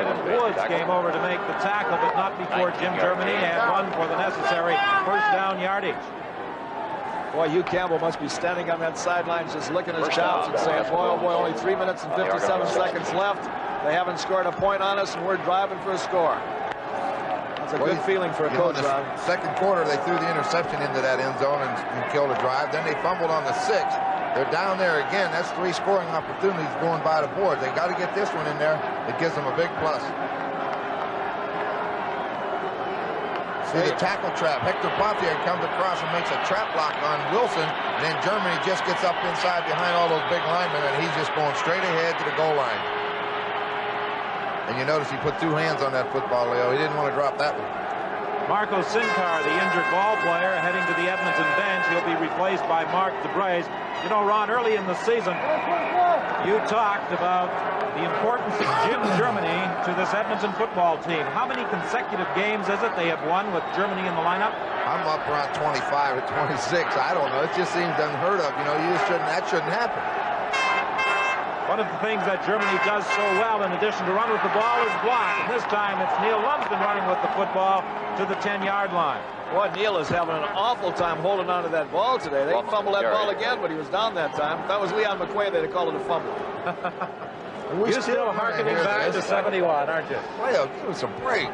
and Village came over to make the tackle, but not before Jim Germany had run for the necessary first down yardage. Boy, Hugh Campbell must be standing on that sideline just licking his chops and saying, boy, oh boy, only 3 minutes and 57 seconds left. They haven't scored a point on us, and we're driving for a score. That's a good feeling for a coach, Ron. Second quarter, they threw the interception into that end zone and killed a drive. Then they fumbled on the 6th. They're down there again. That's 3 scoring opportunities going by the board. They got to get this one in there. It gives them a big plus. See the tackle trap. Hector Pothier comes across and makes a trap block on Wilson. And then Germany just gets up inside behind all those big linemen, and he's just going straight ahead to the goal line. And you notice he put 2 hands on that football, Leo. He didn't want to drop that one. Marco Sincar, the injured ball player, heading to the Edmonton bench. He'll be replaced by Mark DeBraze. You know, Ron, early in the season, you talked about the importance of Jim Germany to this Edmonton football team. How many consecutive games is it they have won with Germany in the lineup? I'm up around 25 or 26. I don't know. It just seems unheard of. You know, that shouldn't happen. One of the things that Germany does so well, in addition to run with the ball, is block. And this time it's Neil Lumsden running with the football to the 10-yard line. Boy, Neil is having an awful time holding on to that ball today. They fumbled that ball again, but he was down that time. If that was Leon McQuaid, they'd have called it a fumble. You're still harkening back to 71, aren't you? Well, give us a break.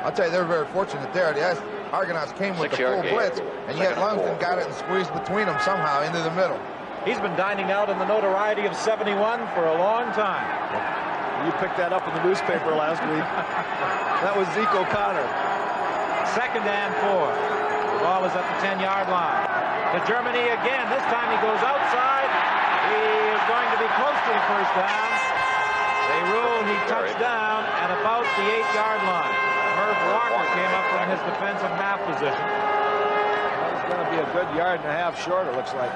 I'll tell you, they're very fortunate there. The Argonauts came with the full blitz, and yet Lumsden got it and squeezed between them somehow into the middle. He's been dining out in the notoriety of 71 for a long time. You picked that up in the newspaper last week. That was Zeke O'Connor. 2nd and 4. The ball is at the 10-yard line. To Germany again. This time he goes outside. He is going to be close to the first down. They rule he touched down at about the 8-yard line. Merv Walker came up from his defensive half position. It's going to be a good yard and a half short, it looks like.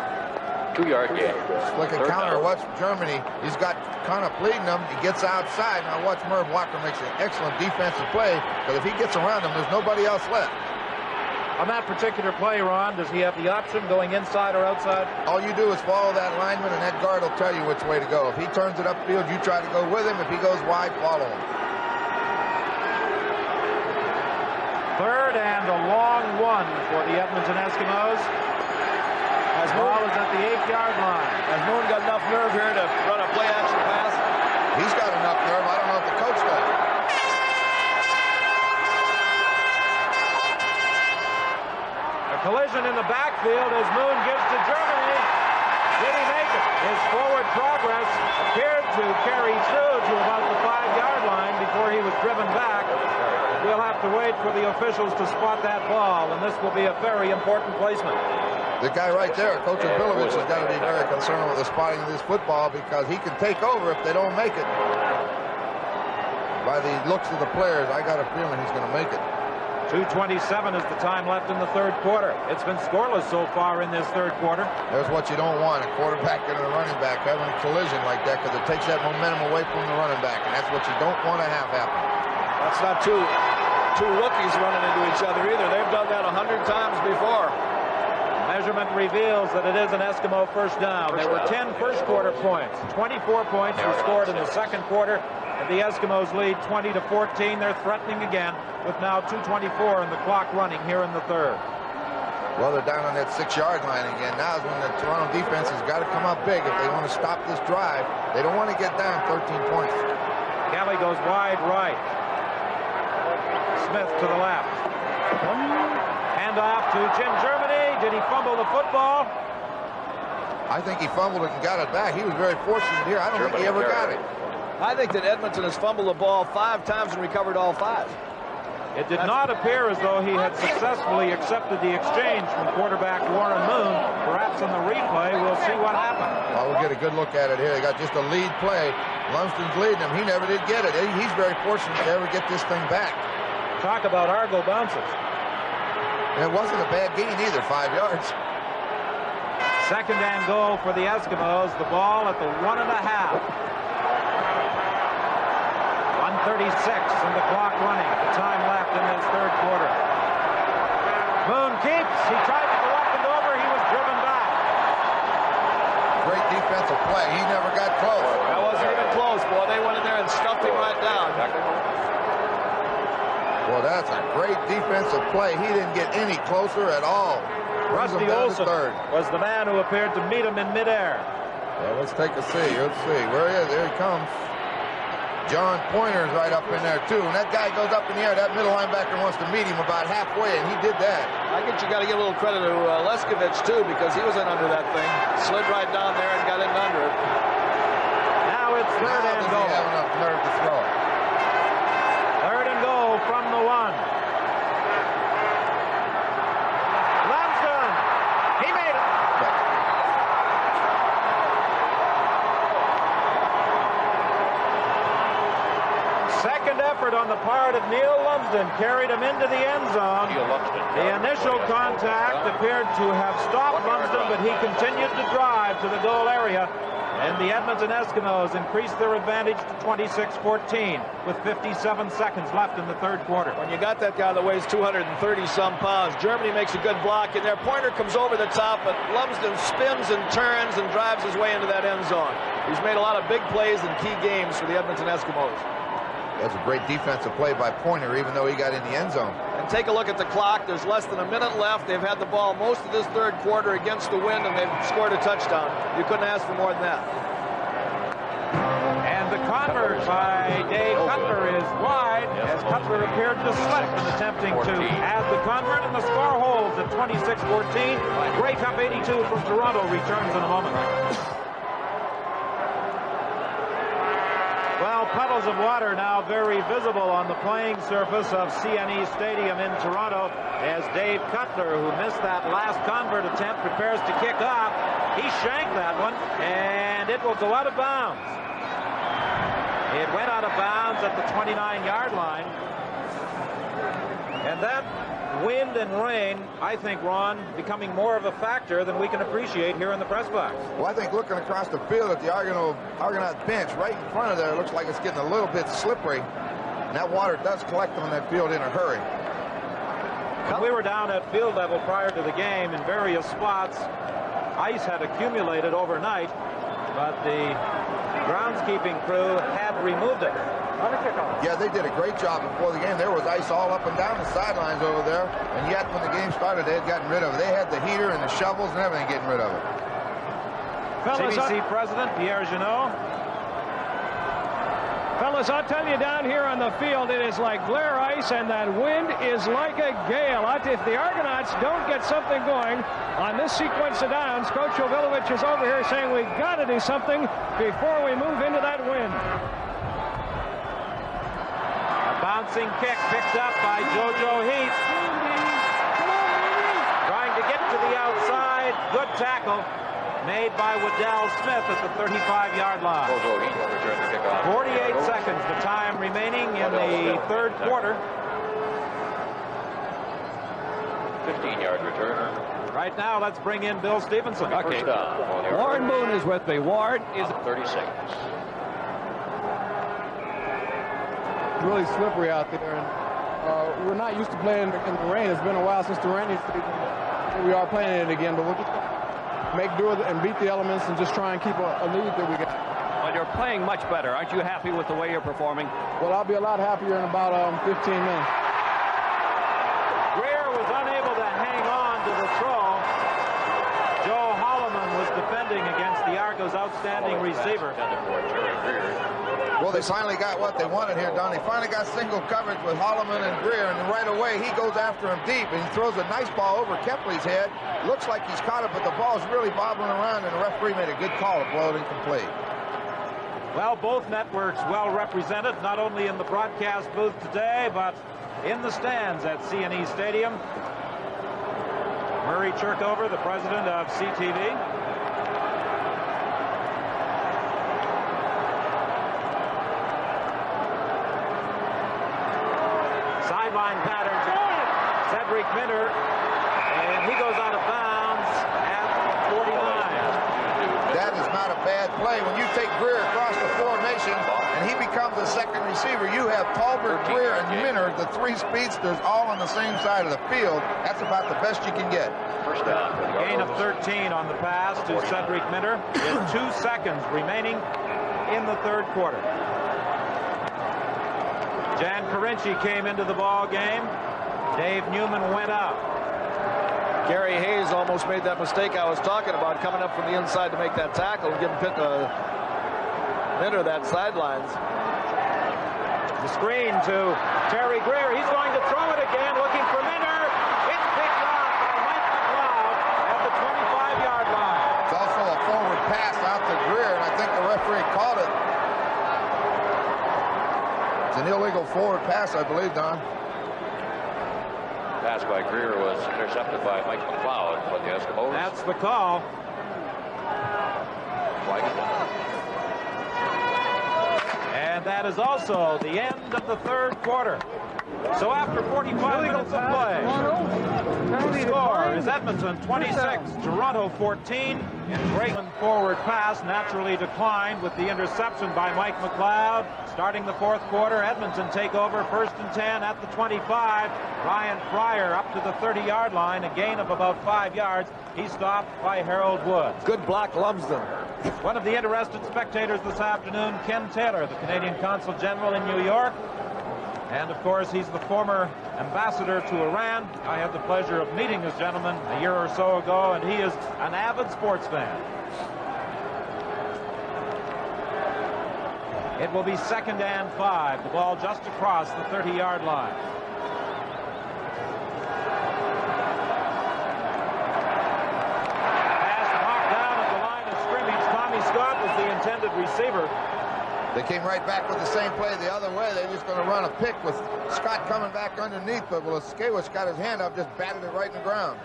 2-yard gain. Look at counter. Watch Germany. He's got Connor pleading him. He gets outside. Now watch Merv Walker makes an excellent defensive play. But if he gets around him, there's nobody else left. On that particular play, Ron, does he have the option going inside or outside? All you do is follow that lineman, and that guard will tell you which way to go. If he turns it upfield, you try to go with him. If he goes wide, follow him. 3rd and a long one for the Edmonton Eskimos. As ball is at the 8-yard line. Has Moon got enough nerve here to run a play-action pass? He's got enough nerve. I don't know if the coach does. A collision in the backfield as Moon gives to Germany. Did he make it? His forward progress appeared to carry through to about the 5-yard line before he was driven back. We'll have to wait for the officials to spot that ball, and this will be a very important placement. The guy right there, Coach Bilovich, has got to be very concerned with the spotting of this football because he can take over if they don't make it. By the looks of the players, I got a feeling he's going to make it. 2:27 is the time left in the 3rd quarter. It's been scoreless so far in this 3rd quarter. There's what you don't want, a quarterback and a running back having a collision like that because it takes that momentum away from the running back, and that's what you don't want to have happen. That's not two rookies running into each other either. They've done that 100 times before. Measurement reveals that it is an Eskimo first down. There were 10 first quarter points. 24 points were scored in the 2nd quarter. And the Eskimos lead 20-14. They're threatening again with now 2:24 and the clock running here in the 3rd. Well, they're down on that 6-yard line again. Now is when the Toronto defense has got to come up big if they want to stop this drive. They don't want to get down 13 points. Kelly goes wide right. Smith to the left. Hand off to Jim Germany. Did he fumble the football? I think he fumbled it and got it back. He was very fortunate here. I don't think he ever got it. I think that Edmonton has fumbled the ball 5 times and recovered all 5. It did not appear as though he had successfully accepted the exchange from quarterback Warren Moon. Perhaps in the replay, we'll see what happened. Well, we'll get a good look at it here. They got just a lead play. Lumsden's leading him. He never did get it. He's very fortunate to ever get this thing back. Talk about Argo bounces. And it wasn't a bad gain either, 5 yards. 2nd and goal for the Eskimos. The ball at the 1.5. 1:36 and the clock running. The time left in this 3rd quarter. Moon keeps. He tried to go up and over. He was driven back. Great defensive play. He never got close. That wasn't even close, boy. They went in there and stuffed him right down. Well, that's a great defensive play. He didn't get any closer at all. Rusty Olson was the man who appeared to meet him in midair. Well, let's take a see. Let's see. Where he is? There he comes. John Pointer's right up in there, too. And that guy goes up in the air. That middle linebacker wants to meet him about halfway, and he did that. I think you got to give a little credit to Leskovich, too, because he was in under that thing. Slid right down there and got in under it. Now it's third and goal. He have enough nerve to throw it. Third and goal from the 1. Lumsden. He made it. Second effort on the part of Neil Lumsden carried him into the end zone. The initial contact appeared to have stopped Lumsden, but he continued to drive to the goal area. And the Edmonton Eskimos increased their advantage to 26-14 with 57 seconds left in the third quarter. When you got that guy that weighs 230-some pounds, Germany makes a good block in there. Pointer comes over the top, but Lumsden spins and turns and drives his way into that end zone. He's made a lot of big plays in key games for the Edmonton Eskimos. That's a great defensive play by Pointer, even though he got in the end zone. And take a look at the clock. There's less than a minute left. They've had the ball most of this third quarter against the wind, and they've scored a touchdown. You couldn't ask for more than that. And the convert by Dave Cutler is wide, as Cutler appeared to slip in attempting to add the convert, and the score holds at 26-14. Grey Cup 82 from Toronto returns in a moment. Well, puddles of water now very visible on the playing surface of CNE Stadium in Toronto as Dave Cutler, who missed that last convert attempt, prepares to kick off. He shanked that one, and it will go out of bounds. It went out of bounds at the 29-yard line. And that wind and rain, I think, Ron, becoming more of a factor than we can appreciate here in the press box. Well, I think looking across the field at the Argonaut bench right in front of there, it looks like it's getting a little bit slippery. And that water does collect on that field in a hurry. We were down at field level prior to the game in various spots. Ice had accumulated overnight, but the groundskeeping crew had removed it. Yeah, they did a great job before the game. There was ice all up and down the sidelines over there, and yet when the game started, they had gotten rid of it. They had the heater and the shovels and everything getting rid of it. CBC President Pierre Jeannot. Fellas, I'll tell you, down here on the field, it is like glare ice, and that wind is like a gale. If the Argonauts don't get something going on this sequence of downs, Coach Jovilovich is over here saying we've got to do something before we move into that wind. Bouncing kick picked up by JoJo Heath. Trying to get to the outside. Good tackle made by Waddell Smith at the 35-yard line. 48 seconds, the time remaining in the third quarter. 15-yard return. Right now, let's bring in Bill Stevenson. Okay. Warren Moon is with me. Warren is 30 seconds. Really slippery out there, and we're not used to playing in the rain. It's been a while since the rainy season. We are playing it again, but we'll just make do with it and beat the elements and just try and keep a lead that we got. Well, you're playing much better. Aren't you happy with the way you're performing? Well, I'll be a lot happier in about 15 minutes. Greer was unable to hang on to the throw. Joe Holloman was defending against the Argos' outstanding receiver. Well, they finally got what they wanted here, Don. They finally got single coverage with Holloman and Greer, and right away he goes after him deep, and he throws a nice ball over Kempley's head. Looks like he's caught it, but the ball's really bobbling around, and the referee made a good call to blow it incomplete. Well, both networks well represented, not only in the broadcast booth today, but in the stands at CNE Stadium. Murray Chirkover, the president of CTV. Sideline pattern. Cedric Minter, and he goes out of bounds at 49. That is not a bad play. When you take Greer across the formation and he becomes a second receiver, you have Tolbert, Greer, and Minter, the three speedsters, all on the same side of the field. That's about the best you can get. First down. Gain of 13 on the pass to Cedric Minter with 2 seconds remaining in the third quarter. Jan Carinci came into the ball game. Dave Newman went out. Gary Hayes almost made that mistake I was talking about, coming up from the inside to make that tackle and giving Minter that sidelines. The screen to Terry Greer. He's going to throw it again, looking for Minter. It's picked off by Mike McLeod at the 25-yard line. It's also a forward pass out to Greer, and I think the referee called it. It's an illegal forward pass, I believe, Don. Pass by Greer was intercepted by Mike McLeod for the Eskimos. That's the call. And that is also the end of the third quarter. So after 45 minutes of play, the score is Edmonton 26, Toronto 14. And great forward pass naturally declined with the interception by Mike McLeod. Starting the fourth quarter, Edmonton take over 1st and 10 at the 25. Ryan Fryer up to the 30-yard line, a gain of about 5 yards. He's stopped by Harold Woods. Good block, Lumsden. One of the interested spectators this afternoon, Ken Taylor, the Canadian Consul General in New York. And of course, he's the former ambassador to Iran. I had the pleasure of meeting this gentleman a year or so ago, and he is an avid sports fan. It will be 2nd and 5. The ball just across the 30-yard line. Pass knocked down at the line of scrimmage. Tommy Scott was the intended receiver. They came right back with the same play the other way. They're just going to run a pick with Scott coming back underneath, but Eskewich got his hand up, just batted it right in the ground.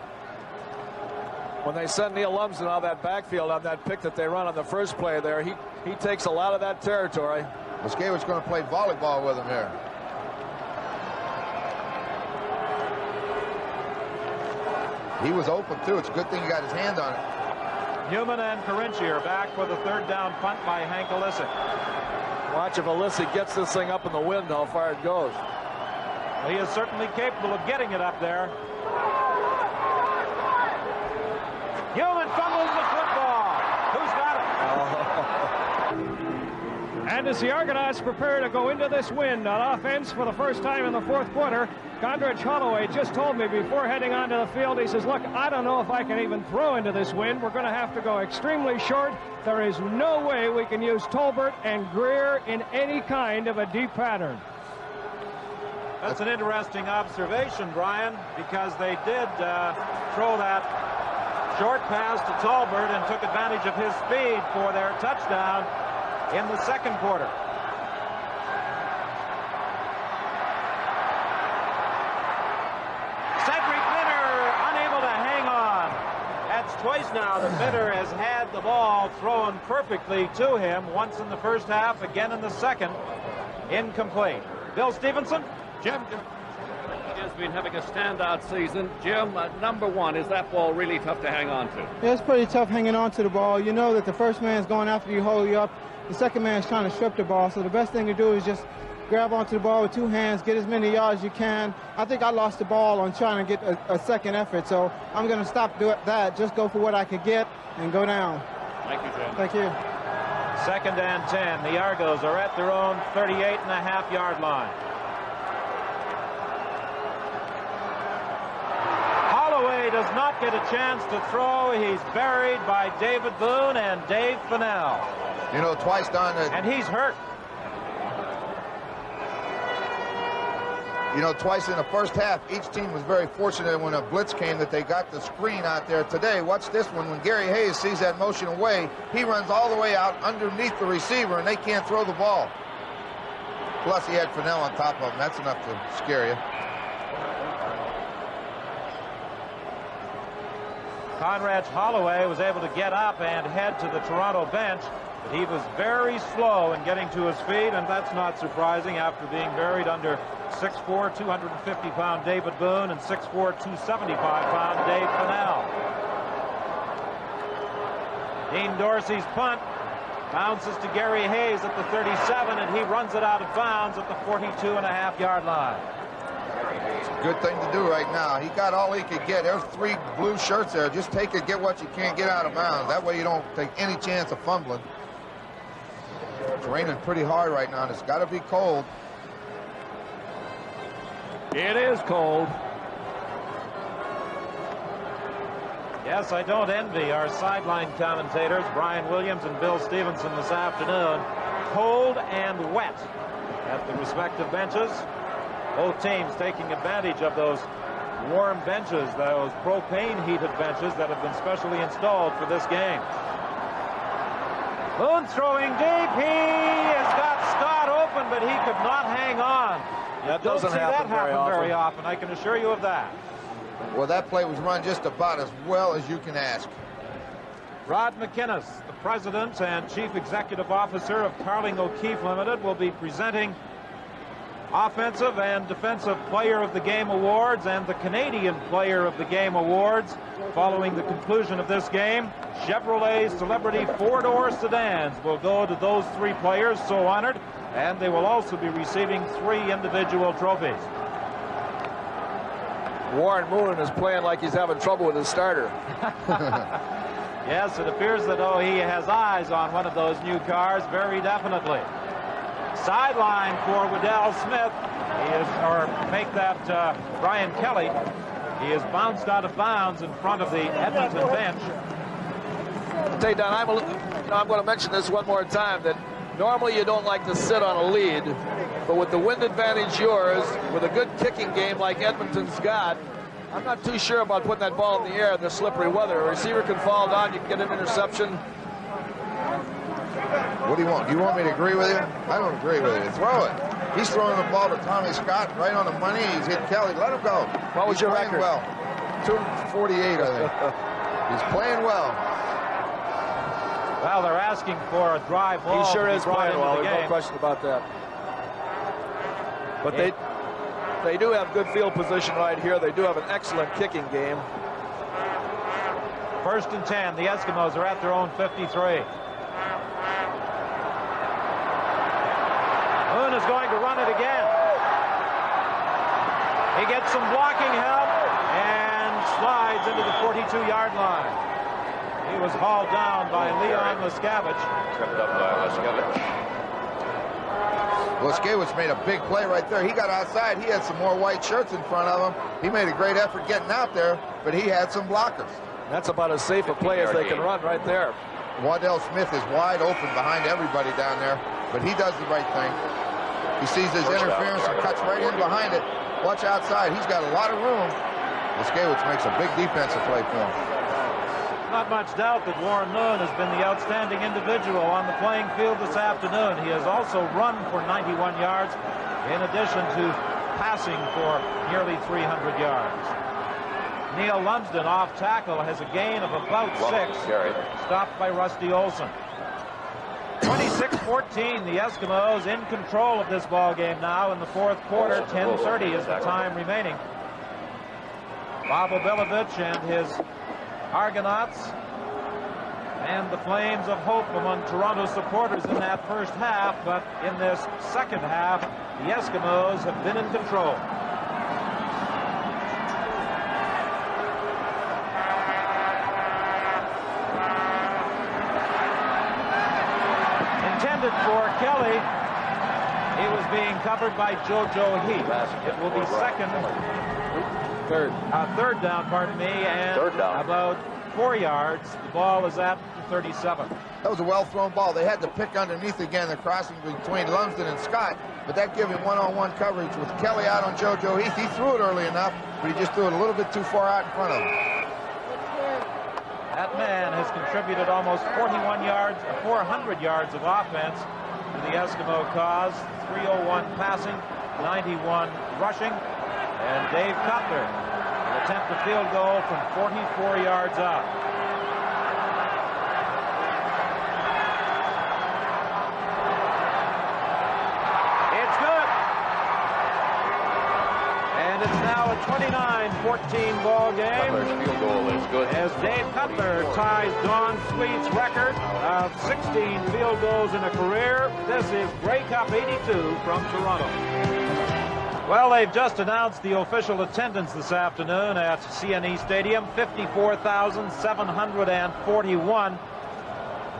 When they send Neil Lumsden out of that backfield on that pick that they run on the first play there, he takes a lot of that territory. Eskewich going to play volleyball with him here. He was open, too. It's a good thing he got his hand on it. Newman and Carinci are back for the 3rd down punt by Hank Olisic. Watch if Olisic gets this thing up in the wind, how far it goes. Well, he is certainly capable of getting it up there. Newman fumbles the football. Who's got it? And as the Argonauts prepare to go into this wind on offense for the first time in the fourth quarter, Condredge Holloway just told me before heading onto the field, he says, look, I don't know if I can even throw into this wind. We're going to have to go extremely short. There is no way we can use Tolbert and Greer in any kind of a deep pattern. That's an interesting observation, Brian, because they did throw that short pass to Tolbert and took advantage of his speed for their touchdown in the second quarter. Cedric Minter unable to hang on. That's twice now that Minter has had the ball thrown perfectly to him, once in the first half, again in the second. Incomplete. Bill Stevenson. Jim. He has been having a standout season. Jim, number one, is that ball really tough to hang on to? Yeah, it's pretty tough hanging on to the ball. You know that the first man's going after you, hold you up. The second man's trying to strip the ball. So the best thing to do is just grab onto the ball with 2 hands, get as many yards as you can. I think I lost the ball on trying to get a second effort. So I'm going to stop doing that, just go for what I could get and go down. Thank you, Jim. Thank you. 2nd and 10. The Argos are at their own 38.5-yard line. Holloway does not get a chance to throw. He's buried by David Boone and Dave Fennell. You know, twice, Don. And he's hurt. You know, twice in the first half, each team was very fortunate when a blitz came that they got the screen out there. Today, watch this one. When Gary Hayes sees that motion away, he runs all the way out underneath the receiver, and they can't throw the ball. Plus, he had Fennell on top of him. That's enough to scare you. Conrad Holloway was able to get up and head to the Toronto bench, but he was very slow in getting to his feet, and that's not surprising after being buried under 6'4", 250-pound David Boone and 6'4", 275-pound Dave Fennell. Dean Dorsey's punt bounces to Gary Hayes at the 37, and he runs it out of bounds at the 42.5-yard line. Good thing to do right now. He got all he could get. There's 3 blue shirts there. Just take it, get what you can, get out of bounds. That way you don't take any chance of fumbling. It's raining pretty hard right now, and it's got to be cold. It is cold. Yes, I don't envy our sideline commentators, Brian Williams and Bill Stevenson, this afternoon. Cold and wet at the respective benches. Both teams taking advantage of those warm benches, those propane-heated benches that have been specially installed for this game. Moon throwing deep. He has got Scott open, but he could not hang on. You don't see that happen very often, I can assure you of that. Well, that play was run just about as well as you can ask. Rod McInnes, the president and chief executive officer of Carling O'Keefe Limited, will be presenting Offensive and Defensive Player of the Game awards and the Canadian Player of the Game awards following the conclusion of this game. Chevrolet Celebrity four-door sedans will go to those three players so honored, and they will also be receiving 3 individual trophies. Warren Moon is playing like he's having trouble with his starter. Yes, it appears that he has eyes on one of those new cars, very definitely. Sideline for Waddell Smith. He is, or make that Brian Kelly. He is bounced out of bounds in front of the Edmonton bench. I'll tell you, Don, I'm going to mention this one more time, that normally you don't like to sit on a lead, but with the wind advantage yours, with a good kicking game like Edmonton's got, I'm not too sure about putting that ball in the air in the slippery weather. A receiver can fall down, you can get an interception. What do you want? Do you want me to agree with you? I don't agree with you. Throw it. He's throwing the ball to Tommy Scott right on the money. He's hit Kelly. Let him go. What was your record? Well, 248, I think. He's playing well. Well, they're asking for a drive ball. He sure is playing well. There's no question about that. But they do have good field position right here. They do have an excellent kicking game. 1st and 10. The Eskimos are at their own 53. Moon is going to run it again. He gets some blocking help and slides into the 42-yard line. He was hauled down by Leon Leskavich. Tripped up by Leskavich. Leskavich made a big play right there. He got outside. He had some more white shirts in front of him. He made a great effort getting out there, but he had some blockers. That's about as safe a play as they can run right there. Waddell Smith is wide open behind everybody down there, but he does the right thing. He sees his interference and cuts right in behind it. Watch outside. He's got a lot of room. Leskavich makes a big defensive play for him. Not much doubt that Warren Moon has been the outstanding individual on the playing field this afternoon. He has also run for 91 yards in addition to passing for nearly 300 yards. Neil Lumsden off tackle has a gain of about 6, stopped by Rusty Olson. 26-14, the Eskimos in control of this ball game now in the 4th quarter. 10:30 is the time remaining. Bob Obilovich and his Argonauts and the flames of hope among Toronto supporters in that first half, but in this second half, the Eskimos have been in control. Intended for Kelly. He was being covered by JoJo Heath. It will be third down, pardon me, and about 4 yards. The ball is at the 37. That was a well-thrown ball. They had to pick underneath again, the crossing between Lumsden and Scott, but that gave him one-on-one coverage with Kelly out on JoJo Heath. He threw it early enough, but he just threw it a little bit too far out in front of him. That man has contributed almost 400 yards of offense to the Eskimo cause. 301 passing, 91 rushing. And Dave Cutler will attempt a field goal from 44 yards out. It's good. And it's now a 29-14 ball game. Cutler's field goal is good. As Dave Cutler ties Don Sweet's record of 16 field goals in a career. This is Grey Cup 82 from Toronto. Well, they've just announced the official attendance this afternoon at CNE Stadium, 54,741.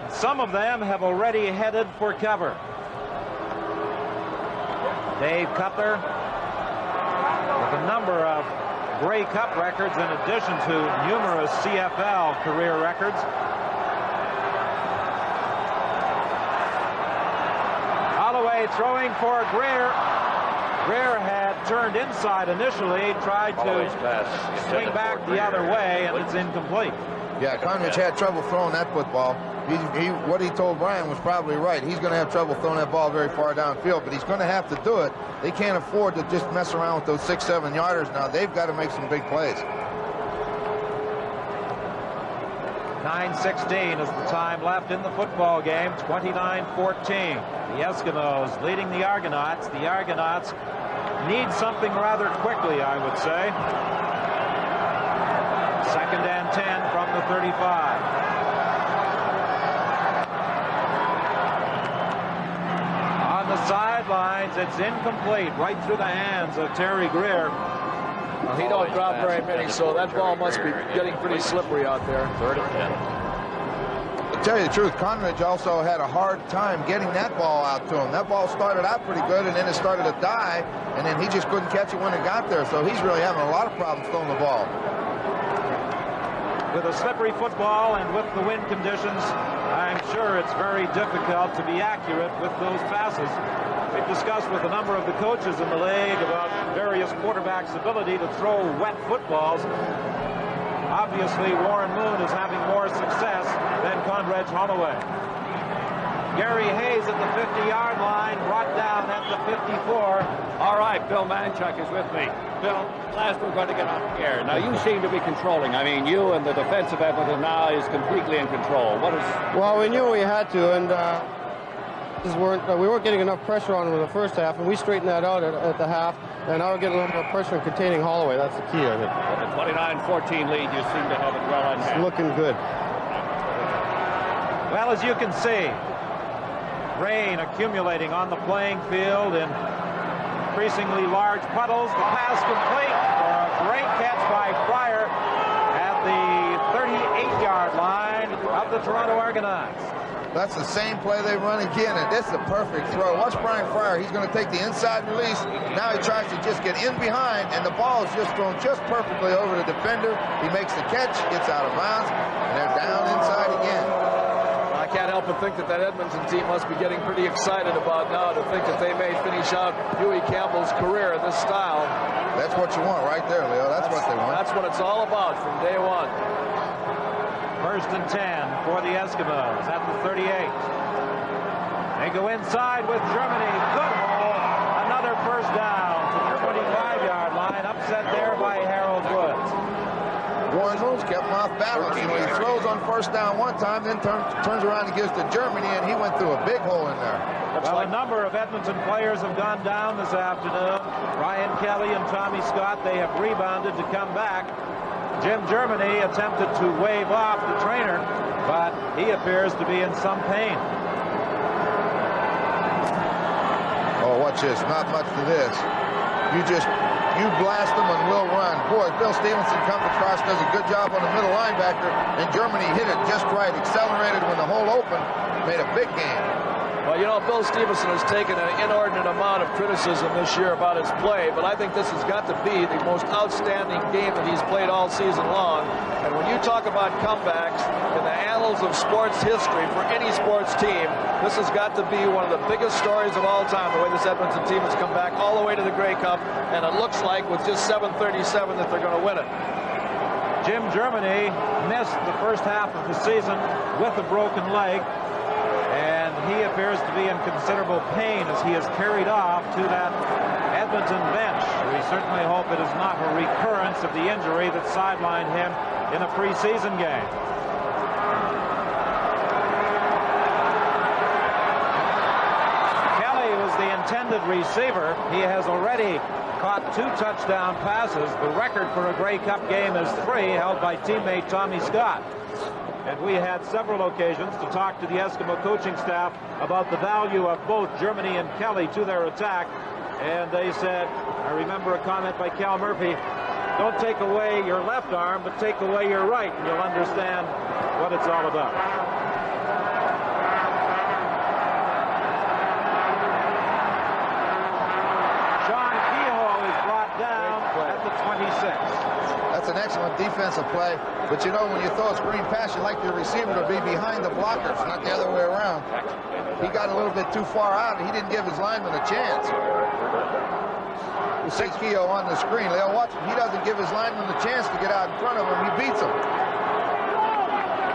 Some of them have already headed for cover. Dave Cutler number of Grey Cup records in addition to numerous CFL career records. Holloway throwing for Greer. Greer had turned inside initially, tried to swing back the other way, and it's incomplete. Yeah, Conridge had trouble throwing that football. What he told Brian was probably right. He's going to have trouble throwing that ball very far downfield, but he's going to have to do it. They can't afford to just mess around with those 6-7 yarders now. They've got to make some big plays. 9:16 is the time left in the football game. 29-14. The Eskimos leading the Argonauts. The Argonauts need something rather quickly, I would say. 2nd and 10 from the 35. On the sidelines, it's incomplete, right through the hands of Terry Greer. Well, he don't drop very many, so that ball must be getting pretty slippery out there. 3rd and 10. To tell you the truth, Conridge also had a hard time getting that ball out to him. That ball started out pretty good, and then it started to die, and then he just couldn't catch it when it got there. So he's really having a lot of problems throwing the ball. With a slippery football and with the wind conditions, I'm sure it's very difficult to be accurate with those passes. We've discussed with a number of the coaches in the league about various quarterbacks' ability to throw wet footballs. Obviously, Warren Moon is having more success than Conrad Holloway. Gary Hayes at the 50-yard line, brought down at the 54. All right, Bill Manchuk is with me. Bill, last we're going to get off the air. Now, you seem to be controlling. I mean, you and the defensive Edmonton now is completely in control. What is... Well, we knew we had to, and we weren't getting enough pressure on him in the first half, and we straightened that out at the half, and now we're getting a little more pressure in containing Holloway. That's the key, I think. With a 29-14 lead, you seem to have it well on hand. It's looking good. Well, as you can see, rain accumulating on the playing field in increasingly large puddles. The pass complete for a great catch by Fryer at the 38-yard line of the Toronto Argonauts. That's the same play they run again, and this is a perfect throw. Watch Brian Fryer. He's going to take the inside release. Now he tries to just get in behind, and the ball is just thrown just perfectly over the defender. He makes the catch, gets out of bounds, and they're down inside again. I can't help but think that Edmonton team must be getting pretty excited about now to think that they may finish out Huey Campbell's career in this style. That's what you want right there, Leo. That's what they want. That's what it's all about from day one. 1st and 10 for the Eskimos at the 38. They go inside with Germany. Good hole. Another first down to the 25-yard line. Upset there by Harold Woods. Warren Moon's kept him off balance. You know, he throws on first down one time, then turns around and gives to Germany, and he went through a big hole in there. Well, a number of Edmonton players have gone down this afternoon. Ryan Kelly and Tommy Scott, they have rebounded to come back. Jim Germany attempted to wave off the trainer, but he appears to be in some pain. Oh, watch this. Not much to this. You blast them and we'll run. Boy, Bill Stevenson comes across, does a good job on the middle linebacker, and Germany hit it just right. Accelerated when the hole opened, made a big gain. Well, you know, Bill Stevenson has taken an inordinate amount of criticism this year about his play, but I think this has got to be the most outstanding game that he's played all season long. And when you talk about comebacks in the annals of sports history for any sports team, this has got to be one of the biggest stories of all time, the way this Edmonton team has come back all the way to the Grey Cup, and it looks like with just 7:37 that they're going to win it. Jim Germany missed the first half of the season with a broken leg, and he appears to be in considerable pain as he is carried off to that Edmonton bench. We certainly hope it is not a recurrence of the injury that sidelined him in a preseason game. Kelly was the intended receiver. He has already caught 2 touchdown passes. The record for a Grey Cup game is 3, held by teammate Tommy Scott. And we had several occasions to talk to the Eskimo coaching staff about the value of both Germany and Kelly to their attack. And they said, I remember a comment by Cal Murphy, don't take away your left arm, but take away your right, and you'll understand what it's all about. Sean Kehoe is brought down at an excellent defensive play. But you know, when you throw a screen pass, you like the receiver to be behind the blockers, not the other way around. He got a little bit too far out, and he didn't give his lineman a chance. You see Keogh on the screen. Leo, watch him. He doesn't give his lineman a chance to get out in front of him. He beats him.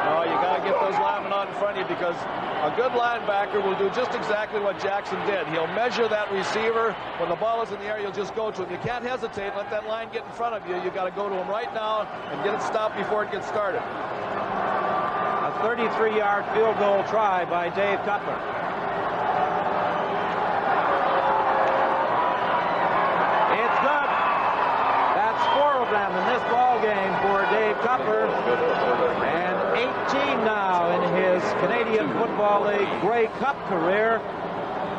No, you got to get those linemen out in front of you, because a good linebacker will do just exactly what Jackson did. He'll measure that receiver. When the ball is in the air, you'll just go to him. You can't hesitate. Let that line get in front of you. You got to go to him right now and get it stopped before it gets started. A 33-yard field goal try by Dave Cutler. It's good. That's 4 of them in this ball game for Dave Cutler. And 18 now in his Canadian Football League Grey Cup career.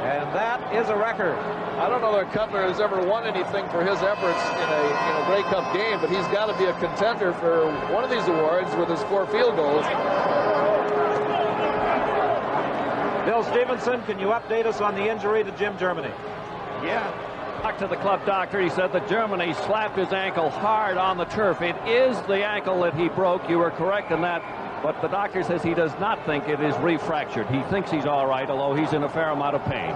And that is a record. I don't know that Cutler has ever won anything for his efforts in a Grey Cup game, but he's got to be a contender for one of these awards with his 4 field goals. Bill Stevenson, can you update us on the injury to Jim Germany? Yeah. Talked to the club doctor. He said that Germany slapped his ankle hard on the turf. It is the ankle that he broke. You were correct in that. But the doctor says he does not think it is refractured. He thinks he's all right, although he's in a fair amount of pain.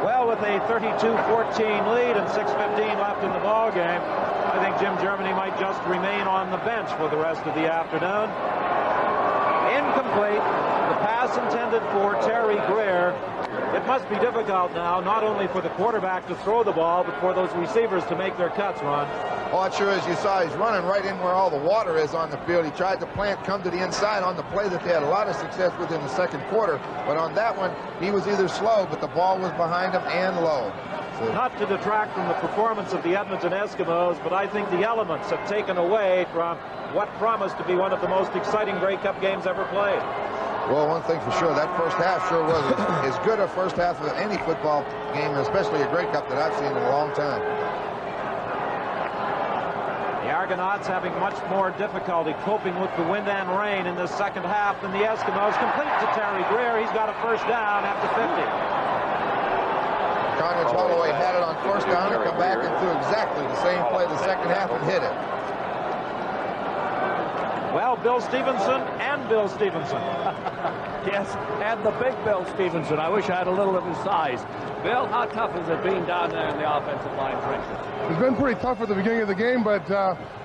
Well, with a 32-14 lead and 6:15 left in the ball game, I think Jim Germany might just remain on the bench for the rest of the afternoon. Incomplete. The pass intended for Terry Greer. It must be difficult now, not only for the quarterback to throw the ball, but for those receivers to make their cuts, Ron. Oh, it sure is. You saw he's running right in where all the water is on the field. He tried to come to the inside on the play that they had a lot of success with in the second quarter. But on that one, he was either slow, but the ball was behind him and low. So, not to detract from the performance of the Edmonton Eskimos, but I think the elements have taken away from what promised to be one of the most exciting Grey Cup games ever played. Well, one thing for sure, that first half sure was as good a first half of any football game, especially a Grey Cup, that I've seen in a long time. The Argonauts having much more difficulty coping with the wind and rain in this second half than the Eskimos. Complete to Terry Greer. He's got a first down after 50. Conrad Holloway had it on first down and come back and threw exactly the same play the second half and hit it. Well, Bill Stevenson and Bill Stevenson. Yes, and the big Bill Stevenson. I wish I had a little of his size. Bill, how tough has it been down there in the offensive line trenches? It's been pretty tough at the beginning of the game, but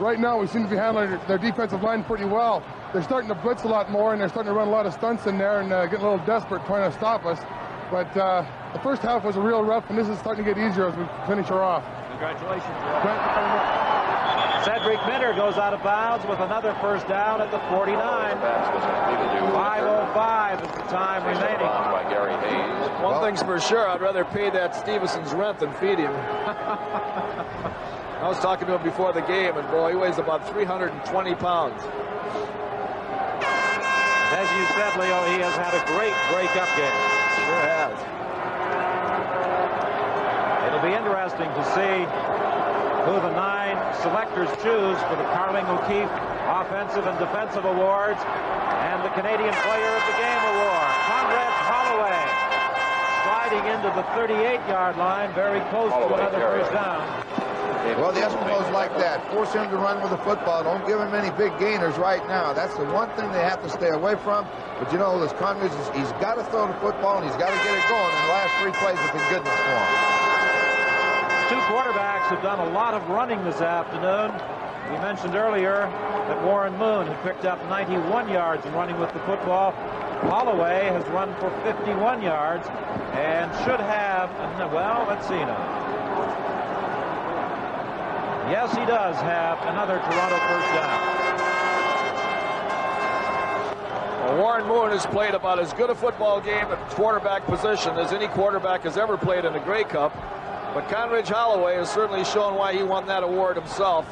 right now we seem to be handling their defensive line pretty well. They're starting to blitz a lot more, and they're starting to run a lot of stunts in there and getting a little desperate trying to stop us. But the first half was a real rough, and this is starting to get easier as we finish her off. Congratulations. Cedric Minter goes out of bounds with another first down at the 49. 5:05 is the time remaining. One thing's for sure, I'd rather pay that Stevenson's rent than feed him. I was talking to him before the game, and boy, he weighs about 320 pounds. As you said, Leo, he has had a great Grey Cup game. Sure has. It'll be interesting to see who the 9 selectors choose for the Carling O'Keefe Offensive and Defensive Awards and the Canadian Player of the Game Award. Conrad Holloway sliding into the 38-yard line, very close to another first down. Well, the Eskimos like that. Force him to run with the football. Don't give him any big gainers right now. That's the one thing they have to stay away from. But you know, this Conrad, he's got to throw the football and he's got to get it going. And the last 3 plays have been good enough for him. 2 quarterbacks have done a lot of running this afternoon. We mentioned earlier that Warren Moon had picked up 91 yards in running with the football. Holloway has run for 51 yards and should have, well, let's see now. Yes, he does have another Toronto first down. Well, Warren Moon has played about as good a football game at quarterback position as any quarterback has ever played in the Grey Cup. But Conrad Holloway has certainly shown why he won that award himself.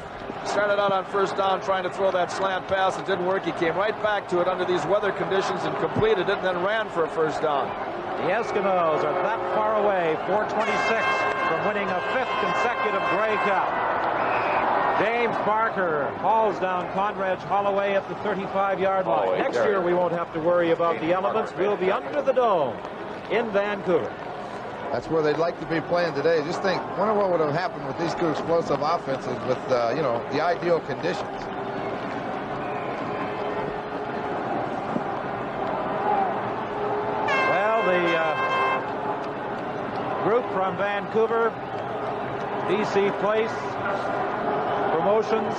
Started out on first down trying to throw that slant pass. It didn't work. He came right back to it under these weather conditions and completed it and then ran for a first down. The Eskimos are that far away, 426, from winning a 5th consecutive Grey Cup. James Barker hauls down Conrad Holloway at the 35-yard line. Next year we won't have to worry about the elements. We'll be under the dome in Vancouver. That's where they'd like to be playing today. Just think, wonder what would have happened with these 2 explosive offenses with, you know, the ideal conditions. from Vancouver, BC Place. Promotions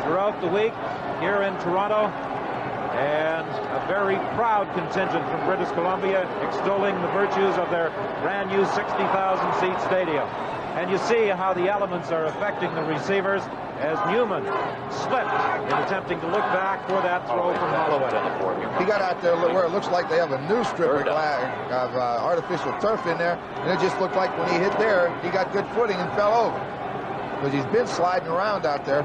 throughout the week here in Toronto, and a very proud contingent from British Columbia extolling the virtues of their brand new 60,000-seat stadium. And you see how the elements are affecting the receivers as Newman slipped in attempting to look back for that throw from Holloway. He got out there where it looks like they have a new strip of artificial turf in there, and it just looked like when he hit there, he got good footing and fell over. Because he's been sliding around out there.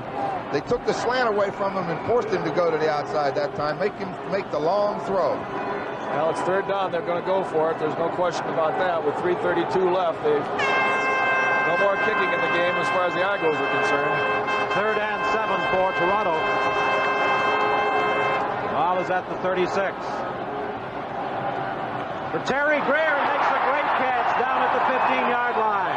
They took the slant away from him and forced him to go to the outside that time, make him make the long throw. Well, it's third down. They're going to go for it. There's no question about that. With 3:32 left, no more kicking in the game as far as the Argos are concerned. 3rd and 7 for Toronto. Ball is at the 36. For Terry Greer, makes a great catch down at the 15-yard line.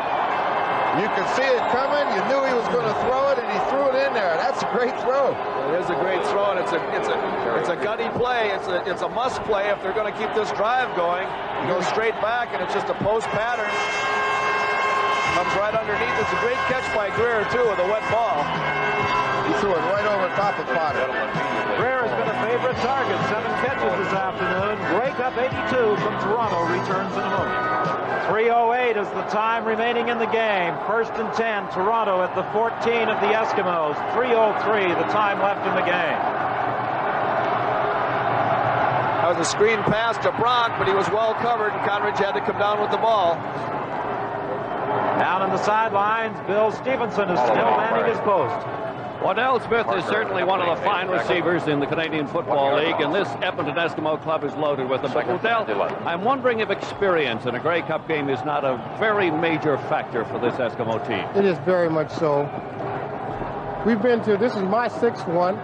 You could see it coming. You knew he was going to throw it, and he threw it in there. That's a great throw. It is a great throw, and it's a gutty play. It's a must play if they're going to keep this drive going. You go straight back, and it's just a post pattern. Comes right underneath. It's a great catch by Greer, too, with a wet ball. He threw it right over top of Potter. Greer has been a favorite target. 7 catches this afternoon. Grey Cup 82 from Toronto returns in a moment. 3:08 is the time remaining in the game. 1st and 10, Toronto at the 14 of the Eskimos. 3:03 the time left in the game. That was a screen pass to Brock, but he was well covered, and Conridge had to come down with the ball. Down on the sidelines, Bill Stevenson is still manning his post. Waddell Smith is certainly one of the fine receivers in the Canadian Football League, and this Edmonton Eskimo club is loaded with them. But Waddell, I'm wondering if experience in a Grey Cup game is not a very major factor for this Eskimo team. It is very much so. We've been to, this is my 6th one,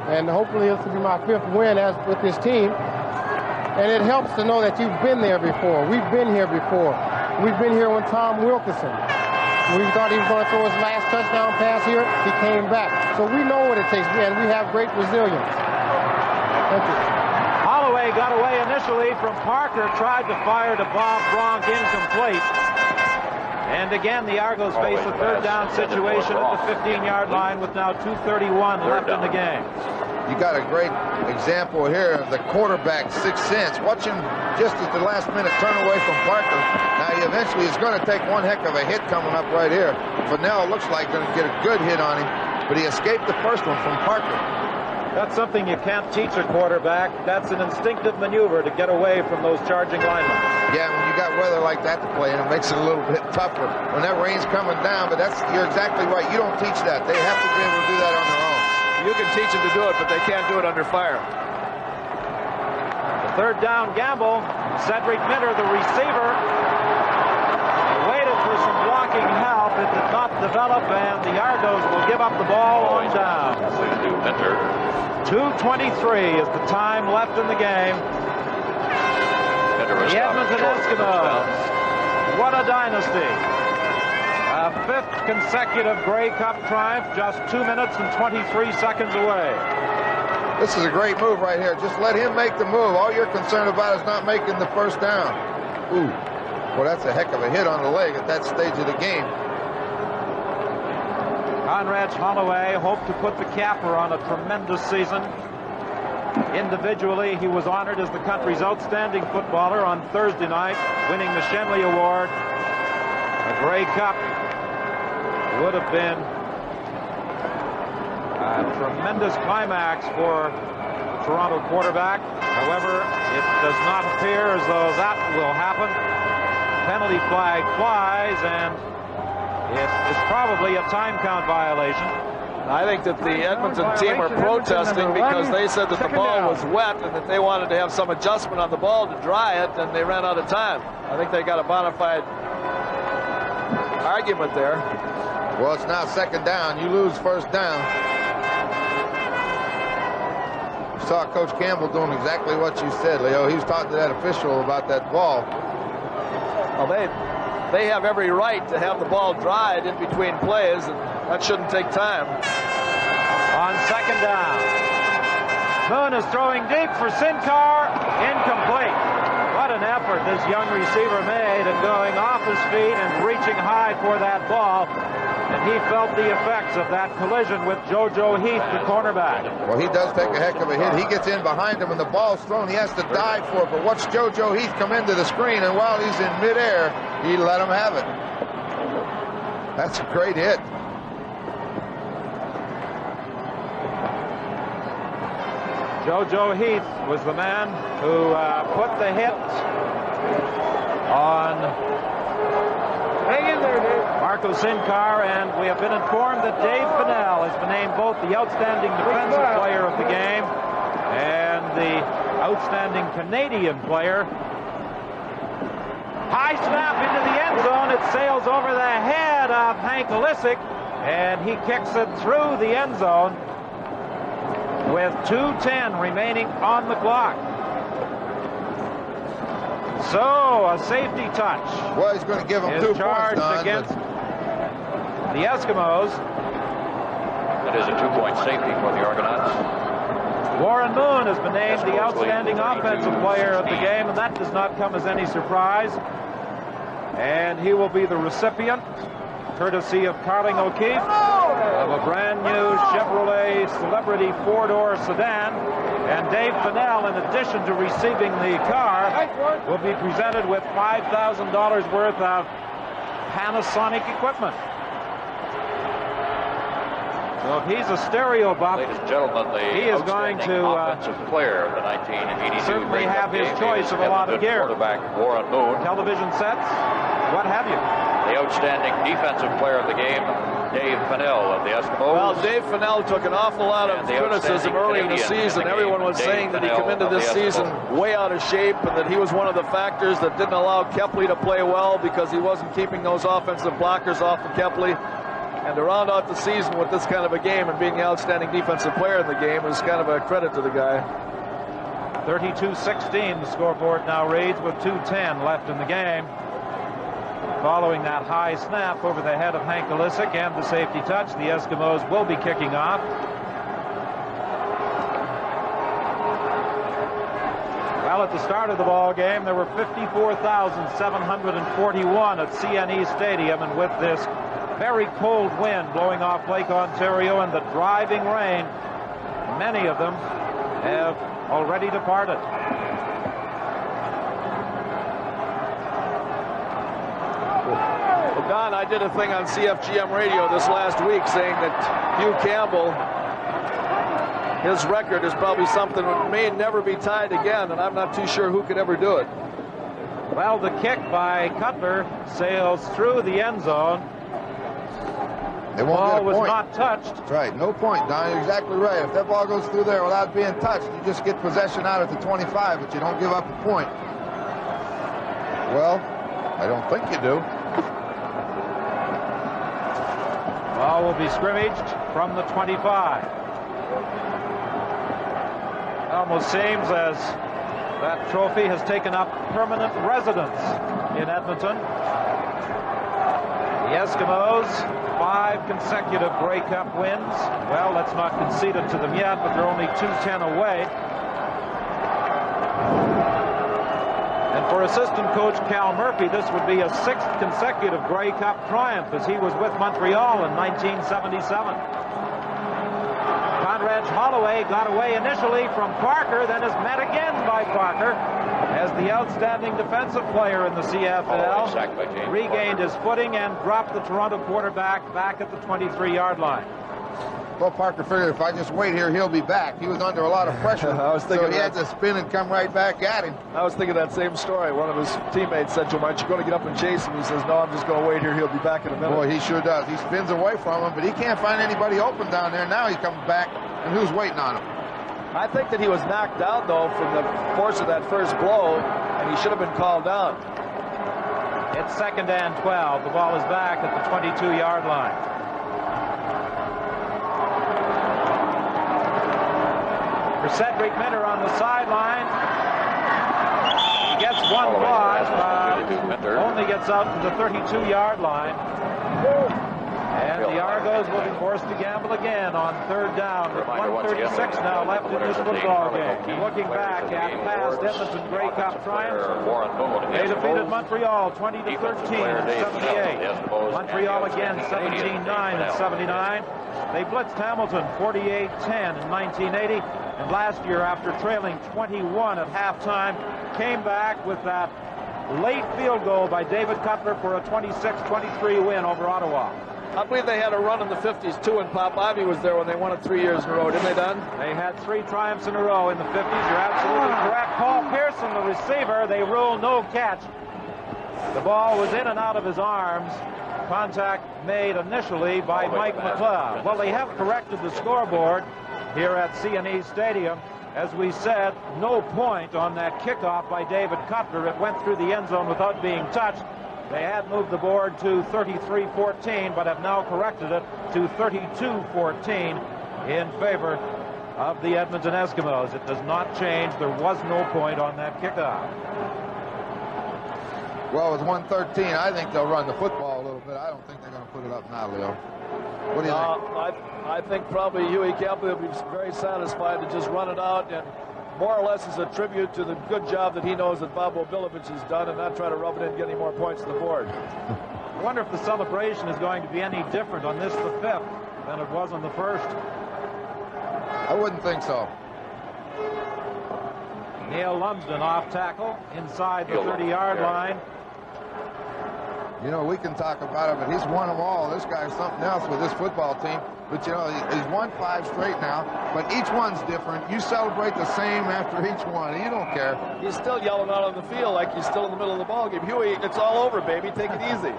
and hopefully this will be my 5th win as with this team. And it helps to know that you've been there before. We've been here before. We've been here when Tom Wilkinson. We thought he was going to throw his last touchdown pass here. He came back. So we know what it takes, and we have great resilience. Thank you. Holloway got away initially from Parker, tried to fire to Bob Bronk, incomplete. And again, the Argos face a 3rd down situation at the 15-yard line with now 2:31 left in the game. You got a great example here of the quarterback 6th sense. Watch him just at the last minute turn away from Parker. Now he eventually is going to take one heck of a hit coming up right here. Fennell looks like going to get a good hit on him, but he escaped the first one from Parker. That's something you can't teach a quarterback. That's an instinctive maneuver to get away from those charging linemen. Yeah, when you got weather like that to play in, it makes it a little bit tougher when that rain's coming down, but you're exactly right. You don't teach that. They have to be able to do that on their own. You can teach them to do it, but they can't do it under fire. The 3rd down gamble. Cedric Minter, the receiver, waited for some blocking help. It did not develop, and the Argos will give up the ball on down. 2:23 is the time left in the game. The Edmonton Eskimos. What a dynasty. A 5th consecutive Grey Cup triumph, just 2 minutes and 23 seconds away. This is a great move right here. Just let him make the move. All you're concerned about is not making the 1st down. Ooh, well, that's a heck of a hit on the leg at that stage of the game. Conrad Holloway hoped to put the capper on a tremendous season. Individually, he was honored as the country's outstanding footballer on Thursday night, winning the Shenley Award. A Grey Cup would have been a tremendous climax for Toronto quarterback. However, it does not appear as though that will happen. Penalty flag flies, and it is probably a time count violation. I think that the Edmonton team are protesting because they said that the ball was wet and that they wanted to have some adjustment on the ball to dry it, and they ran out of time. I think they got a bona fide argument there. Well, it's now 2nd down. You lose 1st down. You saw Coach Campbell doing exactly what you said, Leo. He was talking to that official about that ball. Well, they have every right to have the ball dried in between plays, and that shouldn't take time. On 2nd down, Moon is throwing deep for Sinkar. Incomplete. What an an effort this young receiver made in going off his feet and reaching high for that ball. And he felt the effects of that collision with JoJo Heath, the cornerback. Well, he does take a heck of a hit. He gets in behind him, and the ball's thrown. He has to dive for it. But watch JoJo Heath come into the screen, and while he's in midair, he let him have it. That's a great hit. JoJo Heath was the man who put the hit on Marco Sincar, and we have been informed that Dave Fennell has been named both the outstanding defensive player of the game and the outstanding Canadian player. High snap into the end zone. It sails over the head of Hank Olisic, and he kicks it through the end zone with 2:10 remaining on the clock. So, a safety touch. Well, he's going to give him 2 charged points, against the Eskimos. That is a 2-point safety for the Argonauts. Warren Moon has been named the outstanding offensive player of the game, and that does not come as any surprise. And he will be the recipient, courtesy of Carling O'Keefe, of a brand new Chevrolet Celebrity 4-door sedan. And Dave Fennell, in addition to receiving the car, will be presented with $5,000 worth of Panasonic equipment. So if he's a stereo buff, ladies and gentlemen, he is going to offensive player of the 1982 certainly have his choice of a lot of gear. Quarterback Warren Moon. Television sets, what have you. The outstanding defensive player of the game, Dave Fennell of the Eskimos. Well, Dave Fennell took an awful lot of criticism early in the season. Everyone was saying that he came into this season way out of shape and that he was one of the factors that didn't allow Kepley to play well because he wasn't keeping those offensive blockers off of Kepley. And to round out the season with this kind of a game and being the outstanding defensive player in the game is kind of a credit to the guy. 32-16 the scoreboard now reads with 2:10 left in the game. Following that high snap over the head of Hank Olisic and the safety touch, the Eskimos will be kicking off. Well, at the start of the ball game, there were 54,741 at CNE Stadium, and with this very cold wind blowing off Lake Ontario and the driving rain, many of them have already departed. Well, Don, I did a thing on CFGM radio this last week saying that Hugh Campbell, his record is probably something that may never be tied again, and I'm not too sure who could ever do it. Well, the kick by Cutler sails through the end zone. They won't ball get a was point. not touched. That's right. No point, Don. You're exactly right. If that ball goes through there without being touched, you just get possession out at the 25, but you don't give up a point. Well, I don't think you do. Ball will be scrimmaged from the 25. It almost seems as that trophy has taken up permanent residence in Edmonton. The Eskimos, 5 consecutive Grey Cup wins. Well, let's not concede it to them yet, but they're only 2-10 away. And for assistant coach Cal Murphy, this would be a 6th consecutive Grey Cup triumph, as he was with Montreal in 1977. Conrad Holloway got away initially from Parker, then is met again by Parker as the outstanding defensive player in the CFL. Regained his footing and dropped the Toronto quarterback back at the 23-yard line. Well, Parker figured if I just wait here, he'll be back. He was under a lot of pressure, so he had to spin and come right back at him. I was thinking that same story. One of his teammates said to him, aren't you going to get up and chase him? He says, no, I'm just going to wait here. He'll be back in a minute. Boy, he sure does. He spins away from him, but he can't find anybody open down there. Now he's coming back, and who's waiting on him? I think that he was knocked down, though, from the force of that first blow, and he should have been called down. It's 2nd and 12. The ball is back at the 22-yard line. For Cedric Minter on the sideline. He gets one block, only gets out to the 32-yard line. And the Argos Eskimos will be forced to gamble again on third down with 1:36 now left in this football game. Looking back at past Edmonton Grey Cup triumphs, they defeated Montreal 20-13 in '78. Montreal again 17-9 in '79. They blitzed Hamilton 48-10 in 1980. And last year, after trailing 21 at halftime, came back with that late field goal by David Cutler for a 26-23 win over Ottawa. I believe they had a run in the 50s, too, and Pop Ivy was there when they won it 3 years in a row. Didn't they, Don? They had 3 triumphs in a row in the 50s. You're absolutely correct. Paul Pearson, the receiver, they rule no catch. The ball was in and out of his arms. Contact made initially by Mike McLeod. Well, they have corrected the scoreboard here at CNE Stadium. As we said, no point on that kickoff by David Cutler. It went through the end zone without being touched. They had moved the board to 33-14, but have now corrected it to 32-14 in favor of the Edmonton Eskimos. It does not change. There was no point on that kickoff. Well, with 1:13, I think they'll run the football a little bit. I don't think they're going to put it up now, Leo. What do you think? I think probably Huey Campbell will be very satisfied to just run it out, and more or less as a tribute to the good job that he knows that Bob Obilovich has done, and not try to rub it in and get any more points to the board. I wonder if the celebration is going to be any different on this, the 5th, than it was on the 1st. I wouldn't think so. Neil Lumsden off tackle inside the 30-yard line. You know, we can talk about it, but he's won them all. This guy's something else with this football team. But, you know, he's won 5 straight now, but each one's different. You celebrate the same after each one. You don't care. He's still yelling out on the field like he's still in the middle of the ball game. Huey, it's all over, baby. Take it easy.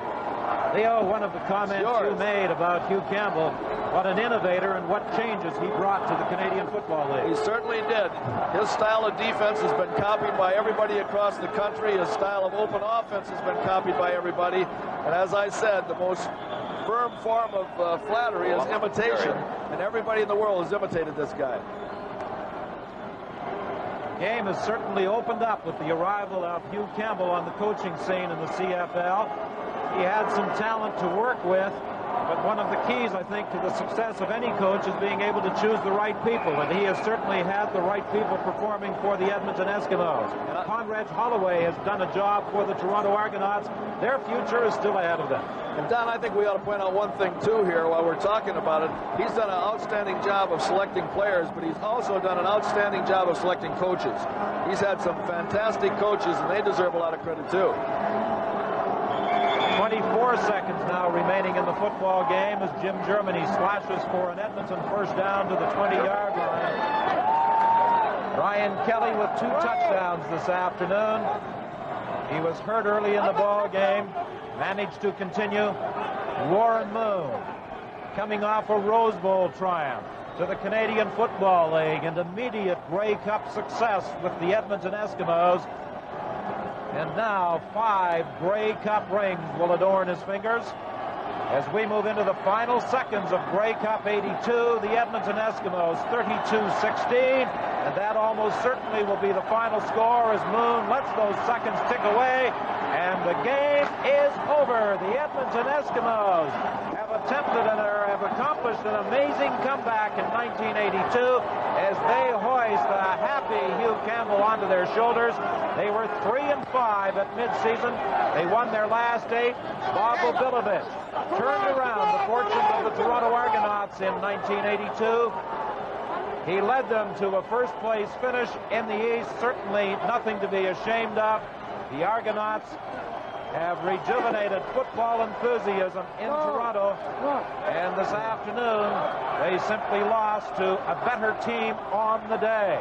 Leo, one of the comments you made about Hugh Campbell, what an innovator and what changes he brought to the Canadian Football League. He certainly did. His style of defense has been copied by everybody across the country. His style of open offense has been copied by everybody. And as I said, the most firm form of flattery is imitation, and everybody in the world has imitated this guy. The game has certainly opened up with the arrival of Hugh Campbell on the coaching scene in the CFL. He had some talent to work with, but one of the keys, I think, to the success of any coach is being able to choose the right people, and he has certainly had the right people performing for the Edmonton Eskimos. Conrad Holloway has done a job for the Toronto Argonauts. Their future is still ahead of them. And Don, I think we ought to point out one thing, too, here while we're talking about it. He's done an outstanding job of selecting players, but he's also done an outstanding job of selecting coaches. He's had some fantastic coaches, and they deserve a lot of credit, too. 24 seconds now remaining in the football game as Jim Germany slashes for an Edmonton first down to the 20-yard line. Brian Kelly with 2 touchdowns this afternoon. He was hurt early in the ball game, managed to continue. Warren Moon coming off a Rose Bowl triumph to the Canadian Football League and immediate Grey Cup success with the Edmonton Eskimos. And now 5 Grey Cup rings will adorn his fingers. As we move into the final seconds of Grey Cup 82, the Edmonton Eskimos 32-16, and that almost certainly will be the final score as Moon lets those seconds tick away, and the game is over. The Edmonton Eskimos have attempted and have accomplished an amazing comeback in 1982 as they hoist a happy Hugh Campbell onto their shoulders. They were 3-5 at midseason. They won their last 8. Bob Obilovich turned around the fortunes of the Toronto Argonauts in 1982. He led them to a first-place finish in the East. Certainly nothing to be ashamed of. The Argonauts have rejuvenated football enthusiasm in Toronto, and this afternoon they simply lost to a better team on the day.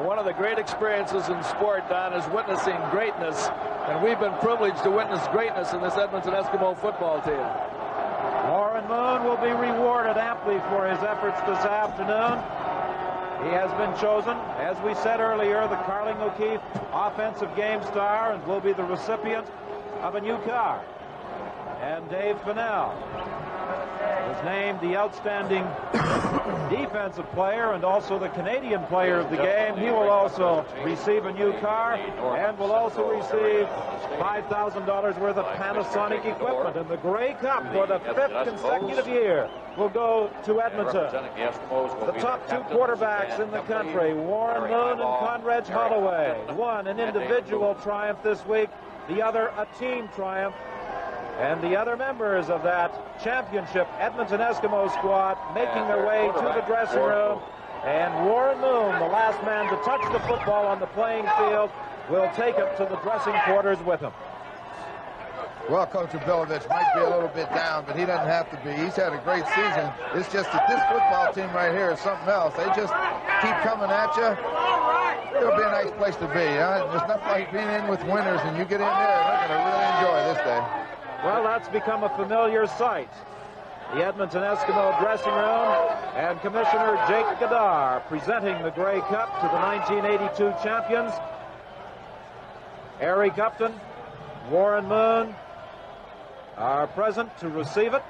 One of the great experiences in sport, Don, is witnessing greatness, and we've been privileged to witness greatness in this Edmonton Eskimo football team. Warren Moon will be rewarded amply for his efforts this afternoon. He has been chosen, as we said earlier, the Carling O'Keefe Offensive Game Star, and will be the recipient of a new car. And Dave Fennell is named the outstanding defensive player and also the Canadian player of the game. He will also receive a new car and will also receive $5,000 worth of Panasonic equipment. And the Grey Cup for the 5th consecutive year will go to Edmonton. The top 2 quarterbacks in the country, Warren Moon and Conrad Holloway. One an individual triumph this week, the other a team triumph. And the other members of that championship Edmonton Eskimo squad making their way to the dressing room. And Warren Moon, the last man to touch the football on the playing field, will take it to the dressing quarters with him. Well, Coach Ubilovich might be a little bit down, but he doesn't have to be. He's had a great season. It's just that this football team right here is something else. They just keep coming at you. It'll be a nice place to be. Huh? There's nothing like being in with winners, and you get in there, and they're going to really enjoy this day. Well, that's become a familiar sight. The Edmonton Eskimo dressing room and Commissioner Jake Gadar presenting the Grey Cup to the 1982 champions. Eric Upton, Warren Moon are present to receive it.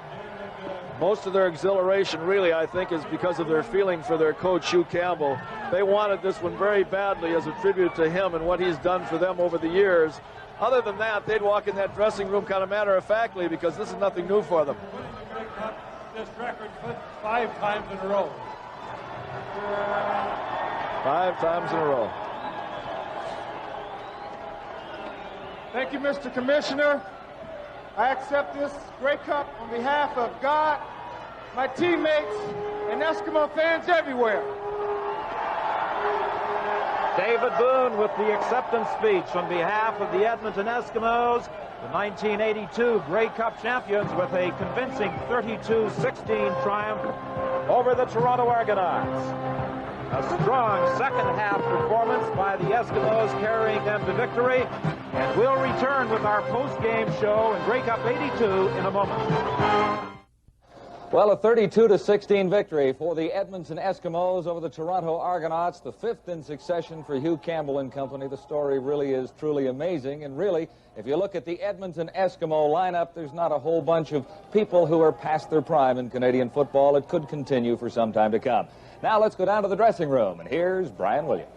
Most of their exhilaration, really, I think, is because of their feeling for their coach, Hugh Campbell. They wanted this one very badly as a tribute to him and what he's done for them over the years. Other than that, they'd walk in that dressing room kind of matter-of-factly because this is nothing new for them. This record 5 times in a row. 5 times in a row. Thank you, Mr. Commissioner. I accept this Grey Cup on behalf of God, my teammates, and Eskimo fans everywhere. David Boone with the acceptance speech on behalf of the Edmonton Eskimos, the 1982 Grey Cup champions, with a convincing 32-16 triumph over the Toronto Argonauts. A strong second-half performance by the Eskimos carrying them to victory. And we'll return with our post-game show in Grey Cup 82 in a moment. Well, a 32-16 victory for the Edmonton Eskimos over the Toronto Argonauts, the 5th in succession for Hugh Campbell and company. The story really is truly amazing. And really, if you look at the Edmonton Eskimo lineup, there's not a whole bunch of people who are past their prime in Canadian football. It could continue for some time to come. Now let's go down to the dressing room, and here's Brian Williams.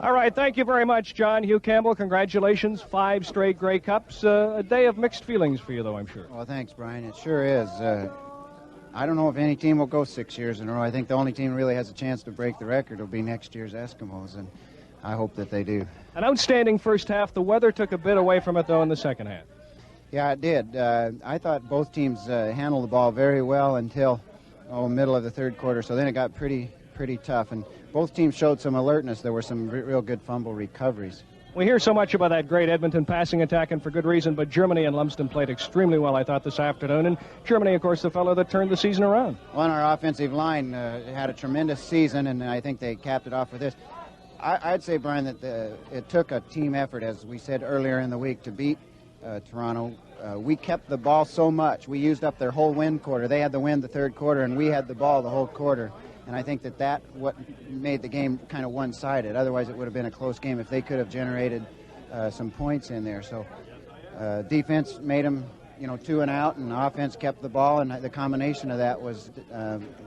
All right, thank you very much, John. Hugh Campbell, congratulations. 5 straight Grey Cups. A day of mixed feelings for you, though, I'm sure. Well, thanks, Brian. It sure is. I don't know if any team will go 6 years in a row. I think the only team really has a chance to break the record will be next year's Eskimos, and I hope that they do. An outstanding first half. The weather took a bit away from it, though, in the second half. Yeah, it did. I thought both teams handled the ball very well until middle of the third quarter, so then it got pretty tough, and both teams showed some alertness. There were some real good fumble recoveries. We hear so much about that great Edmonton passing attack, and for good reason, but Germany and Lumsden played extremely well, I thought, this afternoon. And Germany, of course, the fellow that turned the season around. Well, our offensive line had a tremendous season, and I think they capped it off with this. I'd say, Brian, that it took a team effort, as we said earlier in the week, to beat Toronto. We kept the ball so much. We used up their whole wind quarter. They had the wind the third quarter, and we had the ball the whole quarter. And I think that what made the game kind of one-sided. Otherwise, it would have been a close game if they could have generated some points in there. So defense made them, 2 and out, and offense kept the ball, and the combination of that was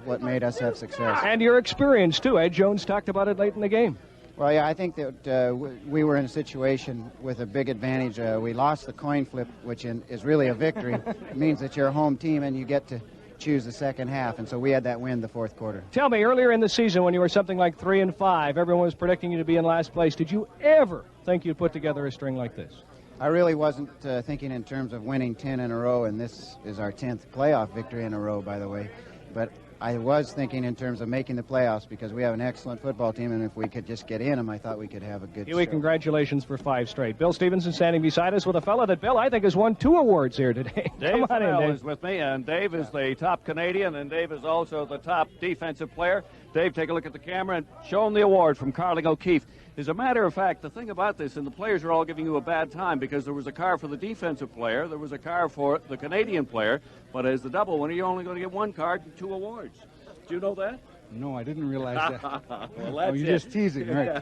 what made us have success. And your experience, too. Ed Jones talked about it late in the game. Well, yeah, I think that we were in a situation with a big advantage. We lost the coin flip, which is really a victory. It means that you're a home team, and you get to choose the second half, and so we had that win the fourth quarter. Tell me, earlier in the season when you were something like 3-5, everyone was predicting you to be in last place. Did you ever think you'd put together a string like this? I really wasn't thinking in terms of winning 10 in a row, and this is our 10th playoff victory in a row, by the way. But I was thinking in terms of making the playoffs because we have an excellent football team, and if we could just get in them, I thought we could have a good Huey, show. Congratulations for 5 straight. Bill Stevenson standing beside us with a fella that, Bill, I think has won 2 awards here today. Dave Come on in, Dave. is with me, and Dave is the top Canadian, and Dave is also the top defensive player. Dave, take a look at the camera and show him the award from Carling O'Keefe. As a matter of fact, the thing about this, and the players are all giving you a bad time because there was a car for the defensive player, there was a car for the Canadian player, but as the double winner, you're only going to get 1 card and 2 awards. Do you know that? No, I didn't realize that. Well, that's you're just teasing, right?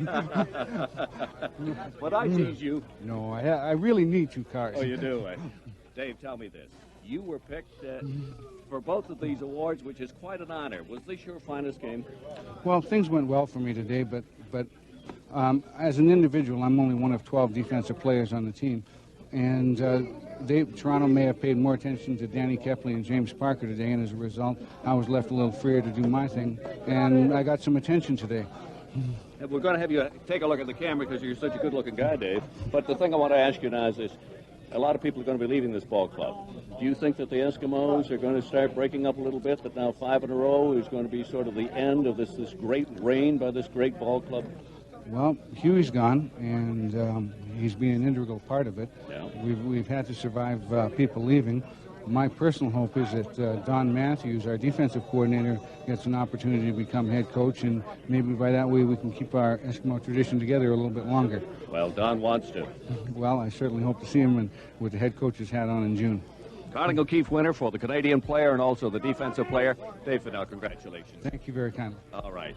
But I tease you. No, I really need 2 cards. Oh, you do? Dave, tell me this. You were picked for both of these awards, which is quite an honor. Was this your finest game? Well, things went well for me today, but as an individual, I'm only one of 12 defensive players on the team. And Toronto may have paid more attention to Danny Kepley and James Parker today, and as a result, I was left a little freer to do my thing, and I got some attention today. And we're going to have you take a look at the camera because you're such a good-looking guy, Dave. But the thing I want to ask you now is this. A lot of people are going to be leaving this ball club. Do you think that the Eskimos are going to start breaking up a little bit, that now 5 in a row is going to be sort of the end of this great reign by this great ball club? Well, Huey's gone, and he's been an integral part of it. Yeah. We've had to survive people leaving. My personal hope is that Don Matthews, our defensive coordinator, gets an opportunity to become head coach, and maybe by that way we can keep our Eskimo tradition together a little bit longer. Well, Don wants to. Well, I certainly hope to see him with the head coach's hat on in June. Carnegie O'Keefe winner for the Canadian player and also the defensive player. Dave Fidel, congratulations. Thank you very kindly. All right.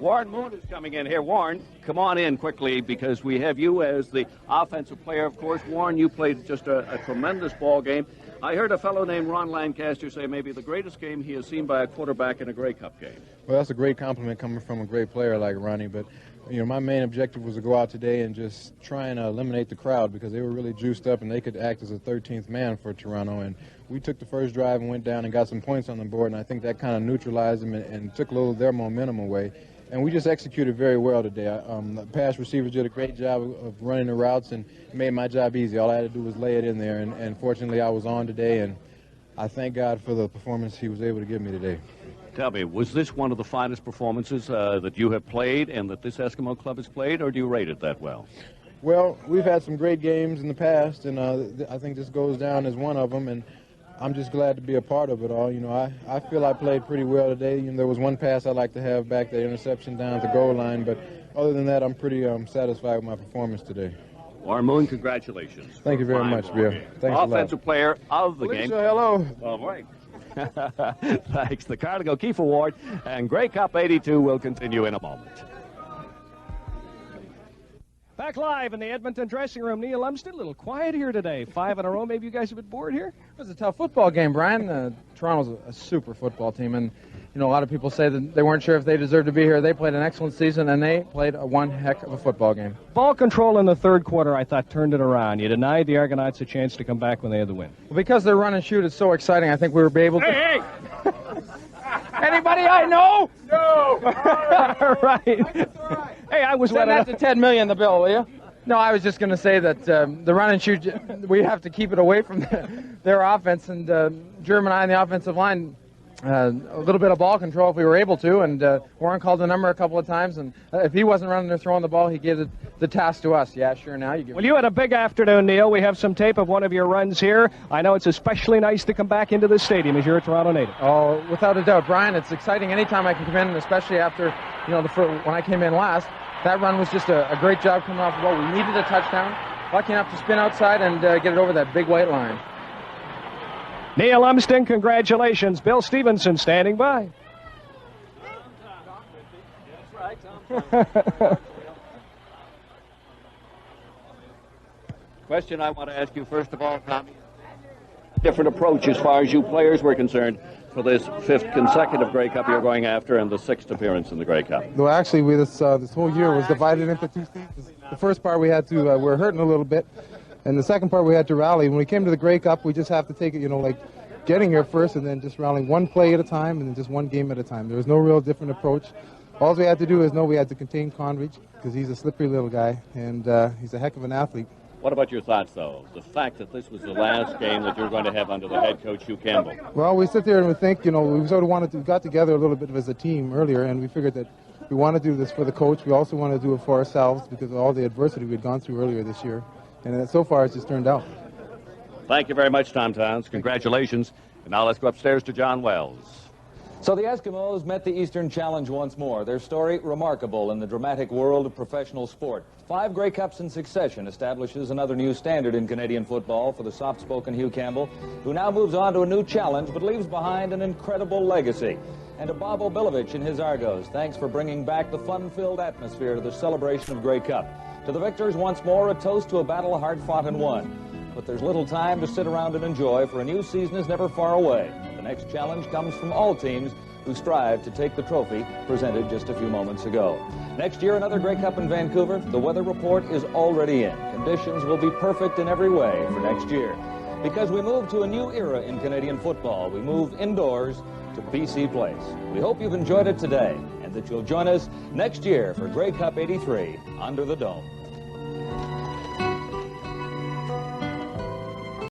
Warren Moon is coming in here. Warren, come on in quickly because we have you as the offensive player, of course. Warren, you played just a tremendous ball game. I heard a fellow named Ron Lancaster say maybe the greatest game he has seen by a quarterback in a Grey Cup game. Well, that's a great compliment coming from a great player like Ronnie, but you know, my main objective was to go out today and just try and eliminate the crowd because they were really juiced up and they could act as a 13th man for Toronto. And we took the first drive and went down and got some points on the board, and I think that kind of neutralized them and took a little of their momentum away. And we just executed very well today. The pass receivers did a great job of running the routes and made my job easy. All I had to do was lay it in there, and fortunately I was on today, and I thank God for the performance he was able to give me today. Tell me, was this one of the finest performances that you have played and that this Eskimo club has played, or do you rate it that well? Well, we've had some great games in the past, and I think this goes down as one of them, and I'm just glad to be a part of it all. You know, I feel I played pretty well today. You know, there was one pass I'd like to have back, the interception down at the goal line, but other than that, I'm pretty satisfied with my performance today. Warren Moon, congratulations. Thank you very much, Bill. Thanks a lot. Offensive player of the game. Hello. All right. Thanks. The Carnegie O'Keefe Award and Grey Cup 82 will continue in a moment. Back live in the Edmonton dressing room. Neil Lumsden, a little quiet here today. 5 in a row. Maybe you guys have been bored here? It was a tough football game, Brian. Toronto's a super football team, and you know a lot of people say that they weren't sure if they deserved to be here. They played an excellent season, and they played one heck of a football game. Ball control in the third quarter, I thought, turned it around. You denied the Argonauts a chance to come back when they had the win. Well, because their run and shoot is so exciting, I think we were able to... Hey! Anybody I know? No! All right. Hey, I was... Send that to $10 million, the bill, will you? No, I was just going to say that the run and shoot, we have to keep it away from their offense. And German and I on the offensive line, a little bit of ball control if we were able to. And Warren called the number a couple of times. And if he wasn't running or throwing the ball, he gave the task to us. Yeah, sure, now you give it. Well, you had a big afternoon, Neil. We have some tape of one of your runs here. I know it's especially nice to come back into this stadium as you're a Toronto native. Oh, without a doubt, Brian. It's exciting anytime I can come in, and especially after, you know, when I came in last. That run was just a great job coming off the ball. We needed a touchdown. Lucky enough to spin outside and get it over that big white line. Neil Lumsden, congratulations. Bill Stevenson standing by. Question I want to ask you, first of all, Tommy. Different approach as far as you players were concerned for this 5th consecutive Grey Cup you're going after and the 6th appearance in the Grey Cup. Well, actually, this whole year was divided into 2 stages. The first part we had to, we were hurting a little bit, and the second part we had to rally. When we came to the Grey Cup, we just have to take it, you know, like getting here first and then just rallying one play at a time and then just one game at a time. There was no real different approach. All we had to do is know we had to contain Conridge because he's a slippery little guy, and he's a heck of an athlete. What about your thoughts, though? The fact that this was the last game that you're going to have under the head coach, Hugh Campbell. Well, we sit there and we think, you know, we sort of got together a little bit as a team earlier, and we figured that we want to do this for the coach. We also want to do it for ourselves because of all the adversity we'd gone through earlier this year. And so far, it's just turned out. Thank you very much, Tom Towns. Congratulations. And now let's go upstairs to John Wells. So the Eskimos met the Eastern Challenge once more. Their story remarkable in the dramatic world of professional sport. 5 Grey Cups in succession establishes another new standard in Canadian football for the soft-spoken Hugh Campbell, who now moves on to a new challenge but leaves behind an incredible legacy. And to Bob Obilovich and his Argos, thanks for bringing back the fun-filled atmosphere to the celebration of Grey Cup. To the victors, once more, a toast to a battle hard-fought and won. but there's little time to sit around and enjoy, for a new season is never far away. The next challenge comes from all teams who strive to take the trophy presented just a few moments ago. Next year, another Grey Cup in Vancouver. The weather report is already in. Conditions will be perfect in every way for next year. Because we move to a new era in Canadian football. We move indoors to BC Place. We hope you've enjoyed it today and that you'll join us next year for Grey Cup 83 Under the Dome.